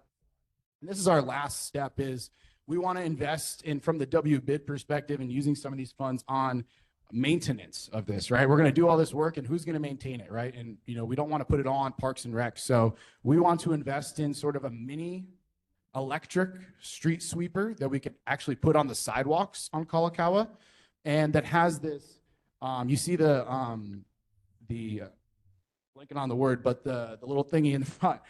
And this is our last step, is we want to invest in, from the WBID perspective, and using some of these funds on maintenance of this, right? We're going to do all this work, and who's going to maintain it, right? And, we don't want to put it all on Parks and Rec. So we want to invest in sort of a mini electric street sweeper that we could actually put on the sidewalks on Kalakaua, and that has this, you see the blanking on the word, but the little thingy in the front,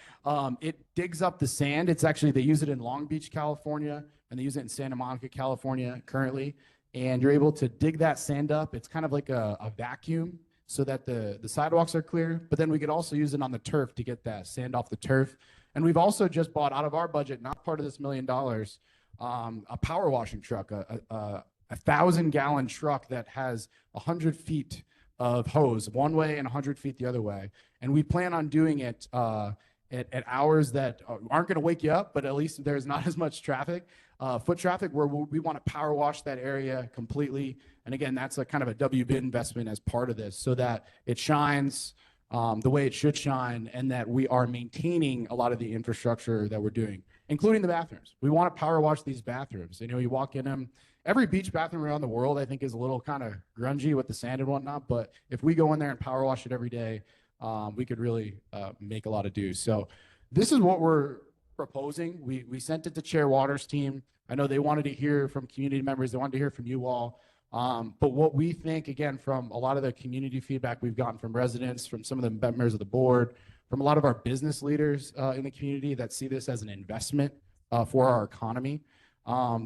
it digs up the sand. It's actually, they use it in Long Beach, California, and they use it in Santa Monica, California currently. And you're able to dig that sand up. It's kind of like a vacuum so that the sidewalks are clear, but then we could also use it on the turf to get that sand off the turf. And we've also just bought, out of our budget, not part of this $1 million, a power washing truck, a 1,000-gallon truck that has 100 feet of hose one way and 100 feet the other way. And we plan on doing it at hours that aren't going to wake you up, but at least there's not as much traffic, foot traffic, where we want to power wash that area completely. And again, that's a kind of a WBID investment as part of this, so that it shines, the way it should shine, and that we are maintaining a lot of the infrastructure that we're doing, including the bathrooms. We want to power wash these bathrooms. You know, you walk in them, every beach bathroom around the world, I think, is a little kind of grungy with the sand and whatnot. But if we go in there and power wash it every day, we could really make a lot of do. So this is what we're proposing. We sent it to Chair Waters' team. I know they wanted to hear from community members. They wanted to hear from you all. But what we think, again, from a lot of the community feedback we've gotten from residents, from some of the members of the board, from a lot of our business leaders in the community that see this as an investment for our economy.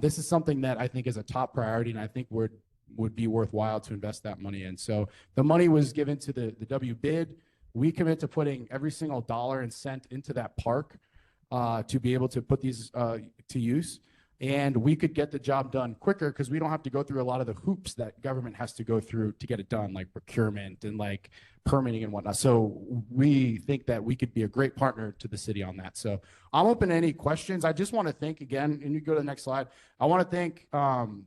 This is something that I think is a top priority, and I think would be worthwhile to invest that money in. So the money was given to the W bid. We commit to putting every single dollar and cent into that park to be able to put these to use. And we could get the job done quicker because we don't have to go through a lot of the hoops that government has to go through to get it done, like procurement and like permitting and whatnot. So we think that we could be a great partner to the city on that. So I'm open to any questions. I just want to thank again, and you go to the next slide. I want to thank,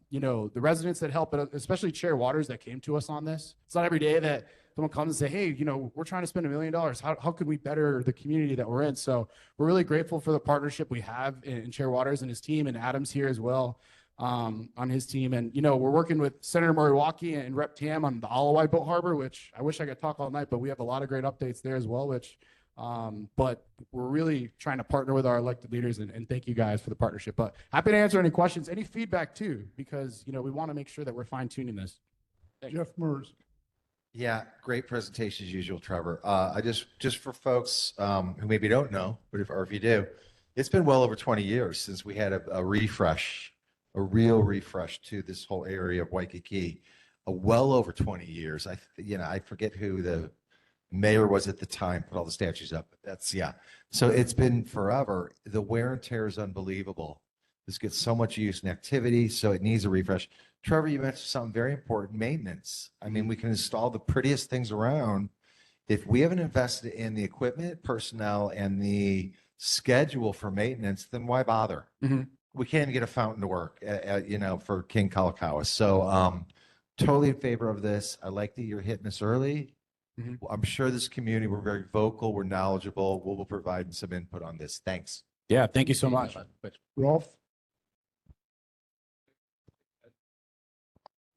you know, the residents that help, especially Chair Waters that came to us on this. It's not every day that someone comes and say, hey, you know, we're trying to spend $1 million. How could we better the community that we're in? So we're really grateful for the partnership we have in Chair Waters and his team, and Adam's here as well on his team. And, you know, we're working with Senator Waikīkī and Rep Tam on the Alawai Boat Harbor, which I wish I could talk all night, but we have a lot of great updates there as well, which, but we're really trying to partner with our elected leaders, and thank you guys for the partnership. But happy to answer any questions, any feedback too, because, you know, we want to make sure that we're fine tuning this. Jeff Mers. Yeah, great presentation as usual, Trevor. I just for folks who maybe don't know, but if you do, it's been well over 20 years since we had a refresh, a real refresh to this whole area of Waikīkī. Well over 20 years. I forget who the mayor was at the time, put all the statues up. That's, yeah. So it's been forever. The wear and tear is unbelievable. This gets so much use and activity, so it needs a refresh. Trevor, you mentioned something very important, maintenance. I mean, we can install the prettiest things around. If we haven't invested in the equipment, personnel, and the schedule for maintenance, then why bother? We can't even get a fountain to work, you know, for King Kalakaua. So totally in favor of this. I like that you're hitting this early. I'm sure this community, we're very vocal, we're knowledgeable. We'll provide some input on this. Thanks. Yeah, thank you so much. Rolf?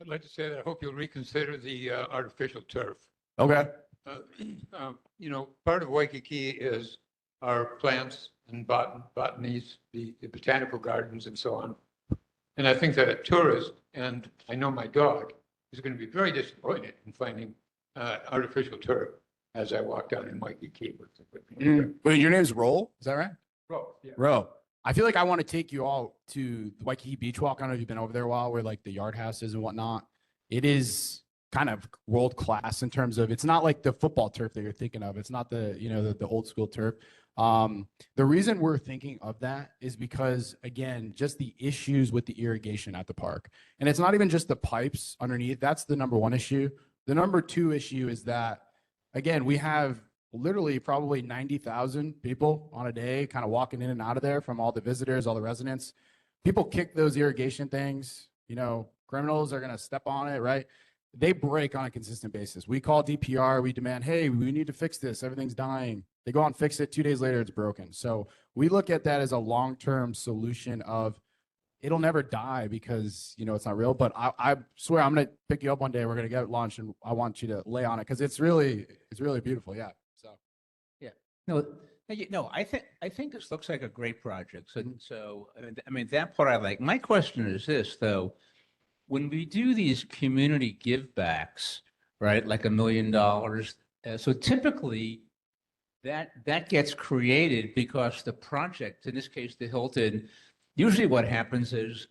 I'd like to say that I hope you'll reconsider the artificial turf. Okay. You know, part of Waikīkī is our plants and botanies, the botanical gardens and so on. And I think that a tourist, and I know my dog, is going to be very disappointed in finding artificial turf as I walk down in Waikīkī. Well, your name's Roll, is that right? Ro, yeah. Ro. I feel like I want to take you all to the Waikīkī Beach Walk. I don't know if you've been over there a while, where like the yard house is and whatnot. It is kind of world class in terms of, it's not like the football turf that you're thinking of. It's not the, you know, the old school turf. The reason we're thinking of that is because, again, just the issues with the irrigation at the park. And it's not even just the pipes underneath. That's the number one issue. The number two issue is that, again, we have literally probably 90,000 people on a day kind of walking in and out of there from all the visitors, all the residents. People kick those irrigation things, you know, criminals are going to step on it, right? They break on a consistent basis. We call DPR, we demand, hey, we need to fix this. Everything's dying. They go out and fix it. 2 days later, it's broken. So we look at that as a long-term solution of, it'll never die because, you know, it's not real. But I swear I'm going to pick you up one day. We're going to get lunch and I want you to lay on it because it's really beautiful. Yeah. So, yeah. No, I think this looks like a great project. So I mean, that part I like. My question is this, though. When we do these community give backs, right, like $1 million, so typically that gets created because the project, in this case, the Hilton, usually what happens is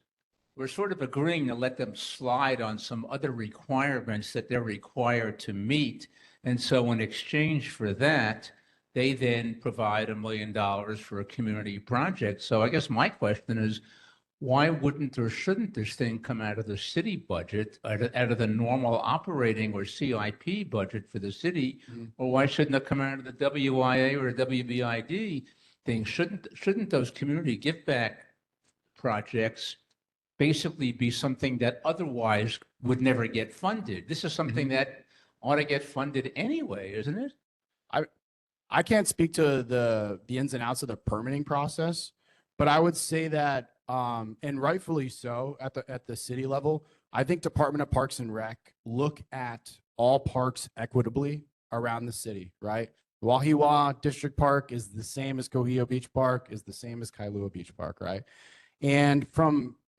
we're sort of agreeing to let them slide on some other requirements that they're required to meet. And so in exchange for that, they then provide $1 million for a community project. So I guess my question is, why wouldn't or shouldn't this thing come out of the city budget, out of the normal operating or CIP budget for the city? Or why shouldn't it come out of the WIA or WBID thing? Shouldn't those community give back projects basically be something that otherwise would never get funded? This is something that ought to get funded anyway, isn't it? I can't speak to the ins and outs of the permitting process, but I would say that, and rightfully so at the city level, I think Department of Parks and Rec look at all parks equitably around the city, right? Wahiwa District Park is the same as Cohio Beach Park, is the same as Kailua Beach Park, right? And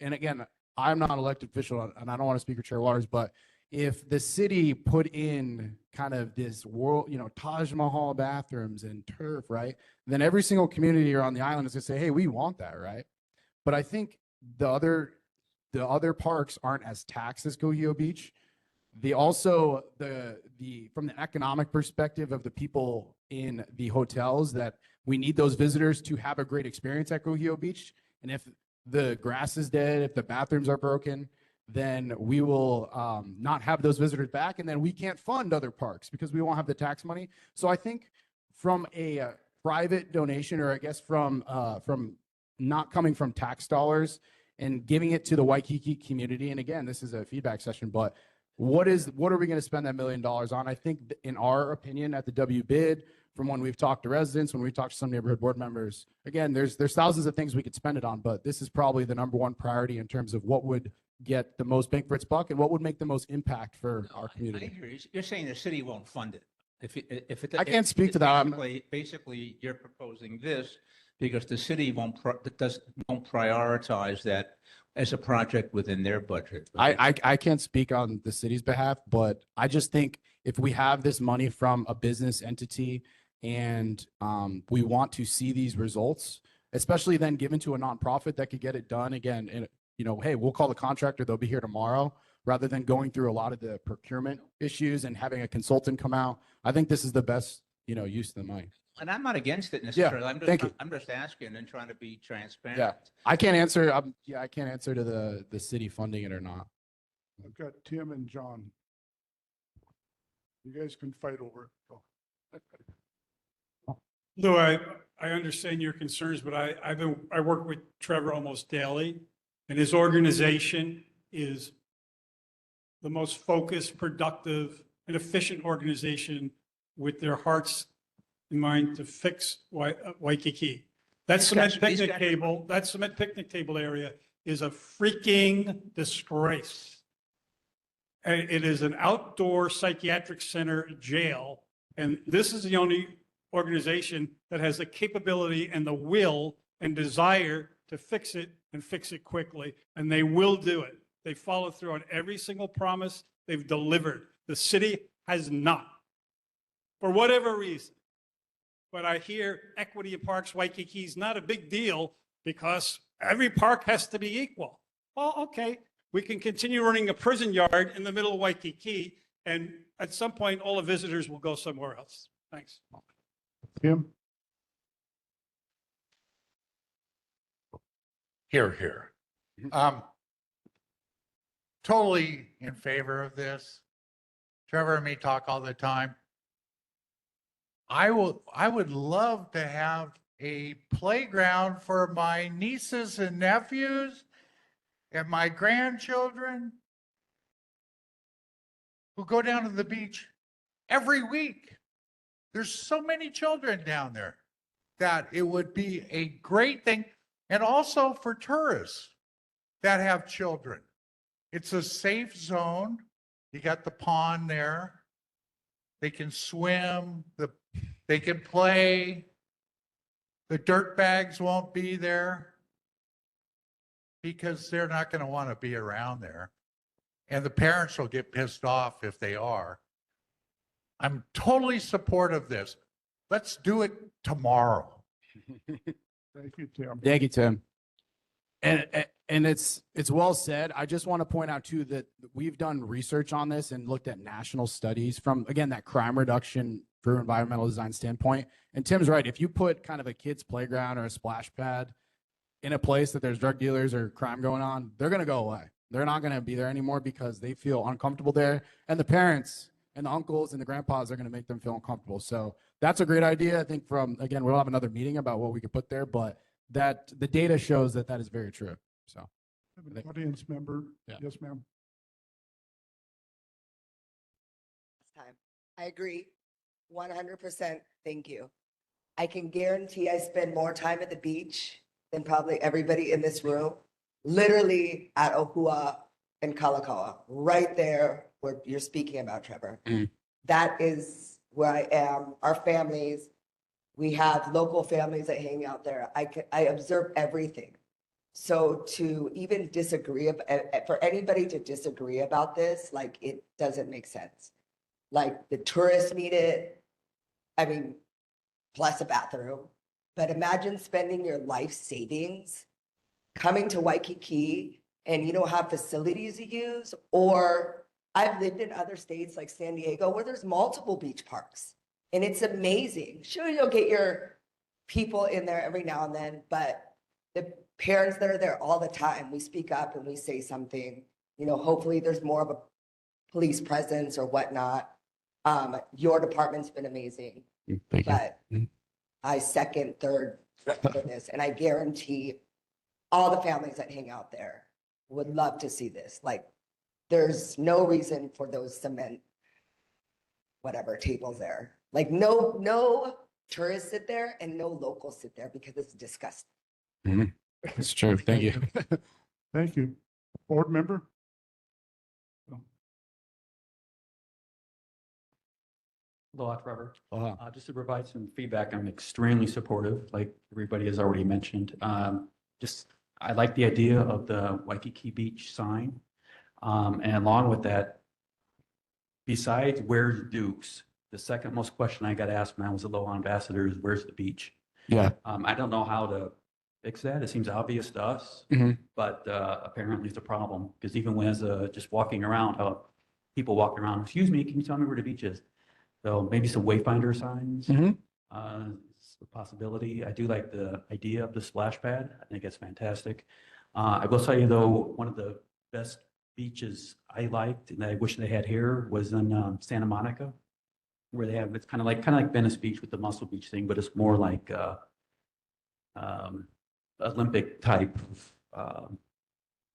again, I'm not an elected official and I don't want to speak for Chair Waters, but if the city put in kind of this world, Taj Mahal bathrooms and turf, right? Then every single community around the island is gonna say, hey, we want that, right? But I think the other parks aren't as taxed as Cohio Beach. From the economic perspective of the people in the hotels, that we need those visitors to have a great experience at Cohio Beach. And if the grass is dead, if the bathrooms are broken, then we will not have those visitors back, and then we can't fund other parks because we won't have the tax money. So I think from a private donation, or I guess from not coming from tax dollars and giving it to the Waikīkī community, and again, this is a feedback session, but what are we going to spend that $1 million on? I think in our opinion at the W bid, from when we've talked to residents, when we've talked to some neighborhood board members, again, there's thousands of things we could spend it on, but this is probably the #1 priority in terms of what would get the most bang for its buck and what would make the most impact for our community. I hear you. You're saying the city won't fund it. I can't speak to that. Basically, you're proposing this because the city won't prioritize that as a project within their budget. Right? I can't speak on the city's behalf, but I just think if we have this money from a business entity and we want to see these results, especially then given to a nonprofit that could get it done again, and hey, we'll call the contractor, they'll be here tomorrow, rather than going through a lot of the procurement issues and having a consultant come out. I think this is the best, use of the money. And I'm not against it necessarily. Thank you. I'm just asking and trying to be transparent. Yeah, I can't answer. I can't answer to the city funding it or not. I've got Tim and John. You guys can fight over it. Go. Lou, I understand your concerns, but I work with Trevor almost daily, and his organization is the most focused, productive, and efficient organization with their hearts in mind to fix Waikīkī. That cement picnic table area is a freaking disgrace. And it is an outdoor psychiatric center jail, and this is the only organization that has the capability and the will and desire to fix it and fix it quickly, and they will do it. They follow through on every single promise they've delivered. The city has not, for whatever reason. But I hear equity in parks, Waikīkī is not a big deal because every park has to be equal. Well, okay, we can continue running a prison yard in the middle of Waikīkī, and at some point, all the visitors will go somewhere else. Thanks. Tim? Here. Totally in favor of this. Trevor and me talk all the time. I would love to have a playground for my nieces and nephews and my grandchildren who go down to the beach every week. There's so many children down there that it would be a great thing. And also for tourists that have children. It's a safe zone. You got the pond there. They can swim, they can play. The dirt bags won't be there because they're not going to want to be around there. And the parents will get pissed off if they are. I'm totally supportive of this. Let's do it tomorrow. Thank you, Tim. Thank you, Tim. And it's well said. I just want to point out too that we've done research on this and looked at national studies from, again, that crime reduction for environmental design standpoint. And Tim's right. If you put kind of a kid's playground or a splash pad in a place that there's drug dealers or crime going on, they're going to go away. They're not going to be there anymore because they feel uncomfortable there. And the parents and the uncles and the grandpas are going to make them feel uncomfortable. So that's a great idea. I think again, we'll have another meeting about what we could put there, but that the data shows that is very true. So. An audience member. Yeah. Yes, ma'am. I agree. 100%, thank you. I can guarantee I spend more time at the beach than probably everybody in this room, literally at Ohua and Kalakaua, right there where you're speaking about, Trevor. That is where I am. Our families, we have local families that hang out there. I observe everything. So to even disagree, for anybody to disagree about this, like, it doesn't make sense. Like, the tourists need it. I mean, plus a bathroom. But imagine spending your life savings coming to Waikīkī and you don't have facilities to use. Or I've lived in other states like San Diego where there's multiple beach parks and it's amazing. Sure, you'll get your people in there every now and then, but the parents that are there all the time, we speak up and we say something. You know, hopefully there's more of a police presence or whatnot. Your department's been amazing. Thank you. But I second, third for this, and I guarantee all the families that hang out there would love to see this. Like, there's no reason for those cement, whatever, tables there. Like, no tourists sit there and no locals sit there because it's disgusting. That's true. Thank you. Thank you. Board member? Aloha, Trevor. Aloha. Just to provide some feedback, I'm extremely supportive, like everybody has already mentioned. I like the idea of the Waikīkī Beach sign. And along with that, besides where's Duke's, the second most question I got asked when I was Aloha ambassador is where's the beach? Yeah. I don't know how to fix that. It seems obvious to us, but apparently it's a problem because even when just walking around, how people walking around, excuse me, can you tell me where the beach is? So maybe some wayfinder signs. It's a possibility. I do like the idea of the splash pad. I think it's fantastic. I will tell you though, one of the best beaches I liked and I wish they had here was in Santa Monica, where they have, it's kind of like Venice Beach with the Muscle Beach thing, but it's more like Olympic type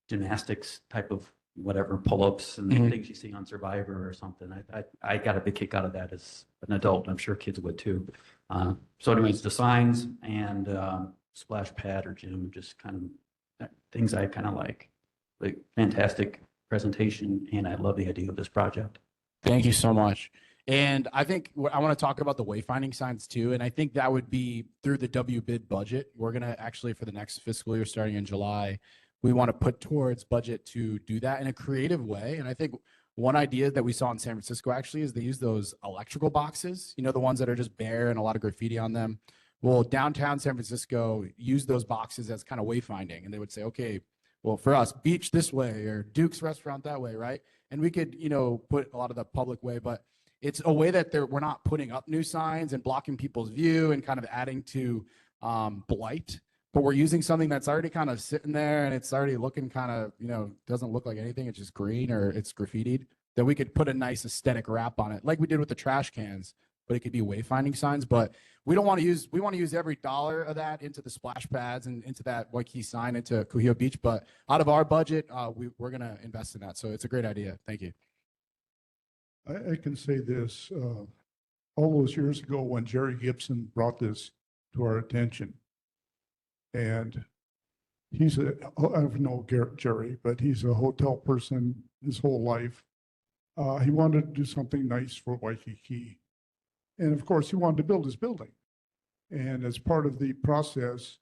gymnastics type of whatever, pull-ups and things you see on Survivor or something. I got a big kick out of that as an adult. I'm sure kids would too. So anyways, the signs and splash pad or gym, just kind of things I kind of like fantastic presentation. And I love the idea of this project. Thank you so much. And I think I want to talk about the wayfinding signs too. And I think that would be through the WBID budget. We're going to actually, for the next fiscal year starting in July, we want to put towards budget to do that in a creative way. And I think one idea that we saw in San Francisco actually is they use those electrical boxes, you know, the ones that are just bare and a lot of graffiti on them. Well, downtown San Francisco use those boxes as kind of wayfinding. And they would say, okay, well, for us, beach this way or Duke's restaurant that way, right? And we could, you know, put a lot of the public way, but it's a way that we're not putting up new signs and blocking people's view and kind of adding to blight. But we're using something that's already kind of sitting there and it's already looking kind of, you know, doesn't look like anything. It's just green or it's graffitied. That we could put a nice aesthetic wrap on it, like we did with the trash cans, but it could be wayfinding signs. But we want to use every dollar of that into the splash pads and into that Waikīkī sign into Kuhio Beach. But out of our budget, we're going to invest in that. So it's a great idea. Thank you. I can say this, all those years ago when Jerry Gibson brought this to our attention, and I don't know Jerry, but he's a hotel person his whole life. He wanted to do something nice for Waikīkī. And of course, he wanted to build his building. And as part of the process,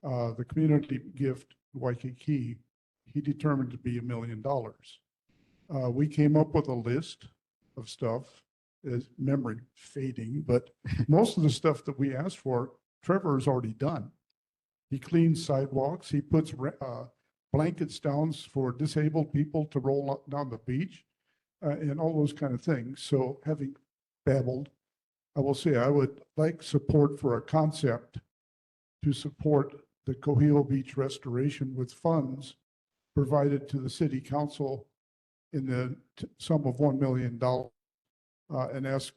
the community gift to Waikīkī, he determined to be $1 million. We came up with a list of stuff, as memory fading, but most of the stuff that we asked for, Trevor has already done. He cleans sidewalks, he puts blankets down for disabled people to roll down the beach, and all those kind of things. So having babbled, I will say I would like support for a concept to support the Kuhio Beach restoration with funds provided to the city council in the sum of $1 million, and ask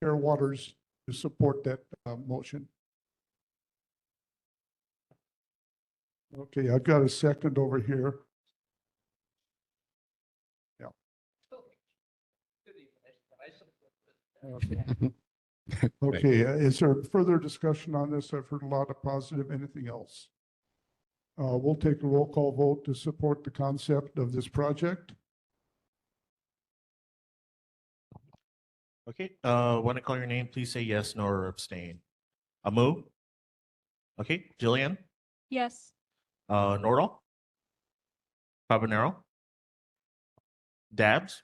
Air Waters to support that motion. Okay, I've got a second over here. Yeah. Okay. Okay, is there further discussion on this? I've heard a lot of positive. Anything else? We'll take a roll call vote to support the concept of this project. Okay, when I call your name, please say yes, no, or abstain. Amu? Okay, Jillian? Yes. Nordal? Fabanero? Dabs?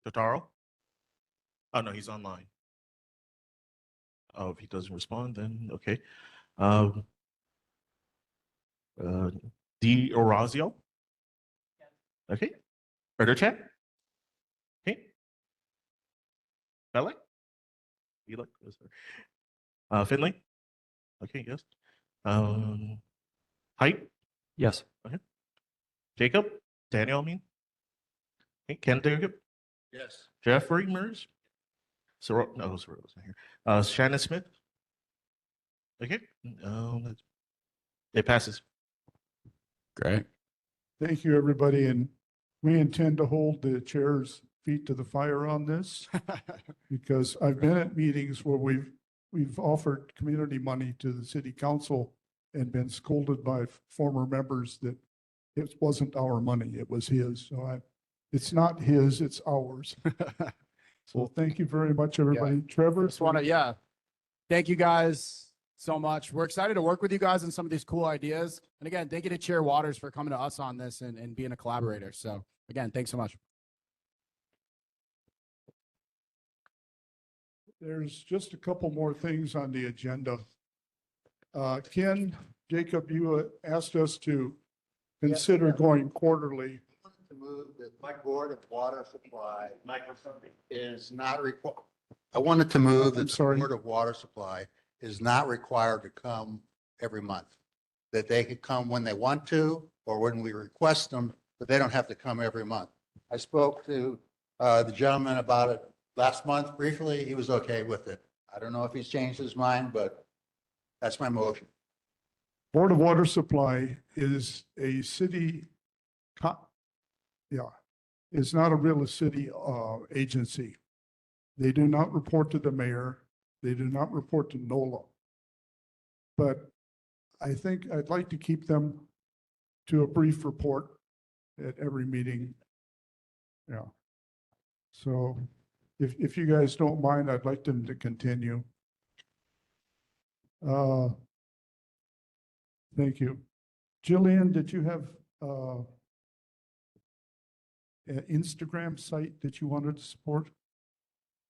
Totaro? Oh, no, he's online. Oh, if he doesn't respond, then okay. D. Orazio? Okay. Erderchat? Okay. Belek? Belek? Finley? Okay, yes. Height? Yes. Okay. Jacob? Daniel, I mean? Okay, Ken Jacob? Yes. Jeffrey Mers? No, Sorrel wasn't here. Shannon Smith? Okay. It passes. Great. Thank you, everybody, and we intend to hold the chair's feet to the fire on this because I've been at meetings where we've offered community money to the city council and been scolded by former members that it wasn't our money, it was his. So it's not his, it's ours. So thank you very much, everybody. Trevor? Just want to, thank you guys so much. We're excited to work with you guys on some of these cool ideas. And again, thank you to Chair Waters for coming to us on this and being a collaborator. So again, thanks so much. There's just a couple more things on the agenda. Ken, Jacob, you asked us to consider going quarterly. To move that my board of water supply is not required. I wanted to move that the board of water supply is not required to come every month. That they could come when they want to, or when we request them, but they don't have to come every month. I spoke to the gentleman about it last month briefly. He was okay with it. I don't know if he's changed his mind, but that's my motion. Board of Water Supply is a city, is not a real city agency. They do not report to the mayor. They do not report to NOLA. But I think I'd like to keep them to a brief report at every meeting. Yeah. So if you guys don't mind, I'd like them to continue. Thank you. Jillian, did you have an Instagram site that you wanted to support?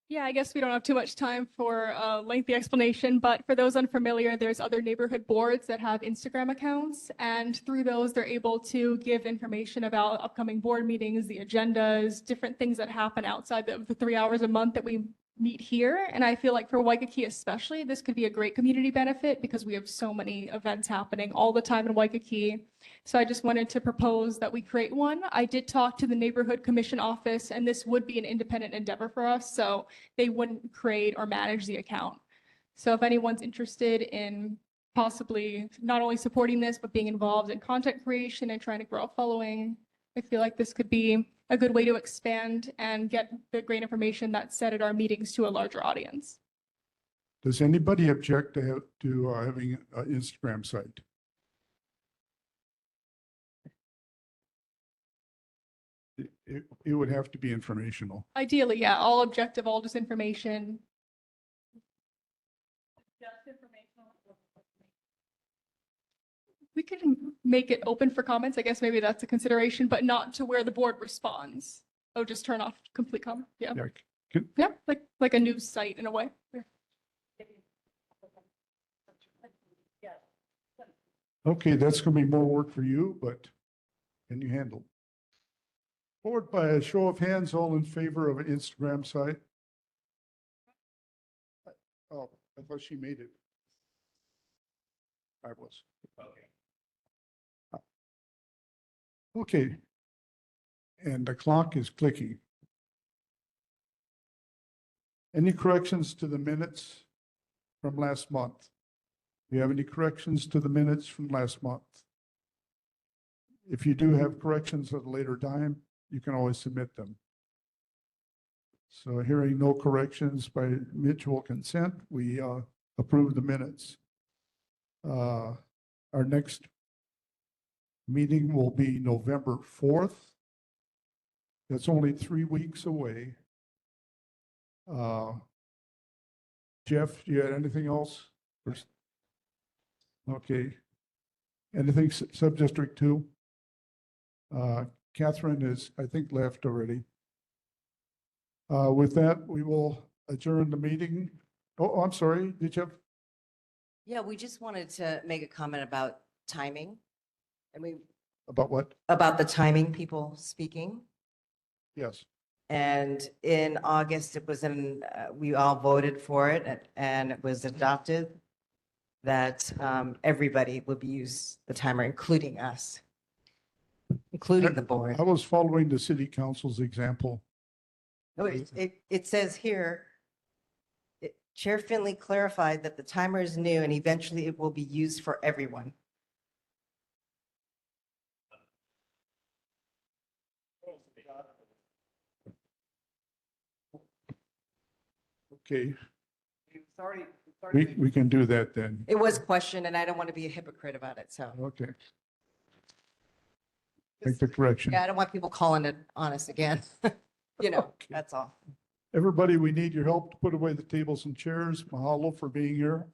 Yeah, I guess we don't have too much time for a lengthy explanation, but for those unfamiliar, there's other neighborhood boards that have Instagram accounts, and through those, they're able to give information about upcoming board meetings, the agendas, different things that happen outside of the 3 hours a month that we meet here. And I feel like for Waikīkī especially, this could be a great community benefit because we have so many events happening all the time in Waikīkī. So I just wanted to propose that we create one. I did talk to the neighborhood commission office, and this would be an independent endeavor for us. So they wouldn't create or manage the account. So if anyone's interested in possibly not only supporting this, but being involved in content creation and trying to grow a following, I feel like this could be a good way to expand and get the great information that's said at our meetings to a larger audience. Does anybody object to having an Instagram site? It would have to be informational. Ideally, yeah, all objective, all just information. We can make it open for comments. I guess maybe that's a consideration, but not to where the board responds. Oh, just turn off complete comment. Yeah. Yeah, like a news site in a way. Yeah. Okay, that's going to be more work for you, but can you handle? Board, by a show of hands, all in favor of an Instagram site? Oh, I thought she made it. I was. Okay. And the clock is clicking. Any corrections to the minutes from last month? Do you have any corrections to the minutes from last month? If you do have corrections at a later time, you can always submit them. So hearing no corrections by mutual consent, we approve the minutes. Our next meeting will be November 4th. That's only 3 weeks away. Jeff, do you have anything else? Okay. Anything sub-district 2? Catherine is, I think, left already. With that, we will adjourn the meeting. Oh, I'm sorry. Did you have? Yeah, we just wanted to make a comment about timing. And About what? about the timing, people speaking. Yes. And in August, it was we all voted for it and it was adopted that everybody would use the timer, including us, including the board. I was following the city council's example. No, it says here, Chair Finley clarified that the timer is new and eventually it will be used for everyone. Okay. We can do that then. It was questioned and I don't want to be a hypocrite about it, so. Okay. Make the correction. Yeah, I don't want people calling it on us again. You know, that's all. Everybody, we need your help to put away the tables and chairs. Mahalo for being here.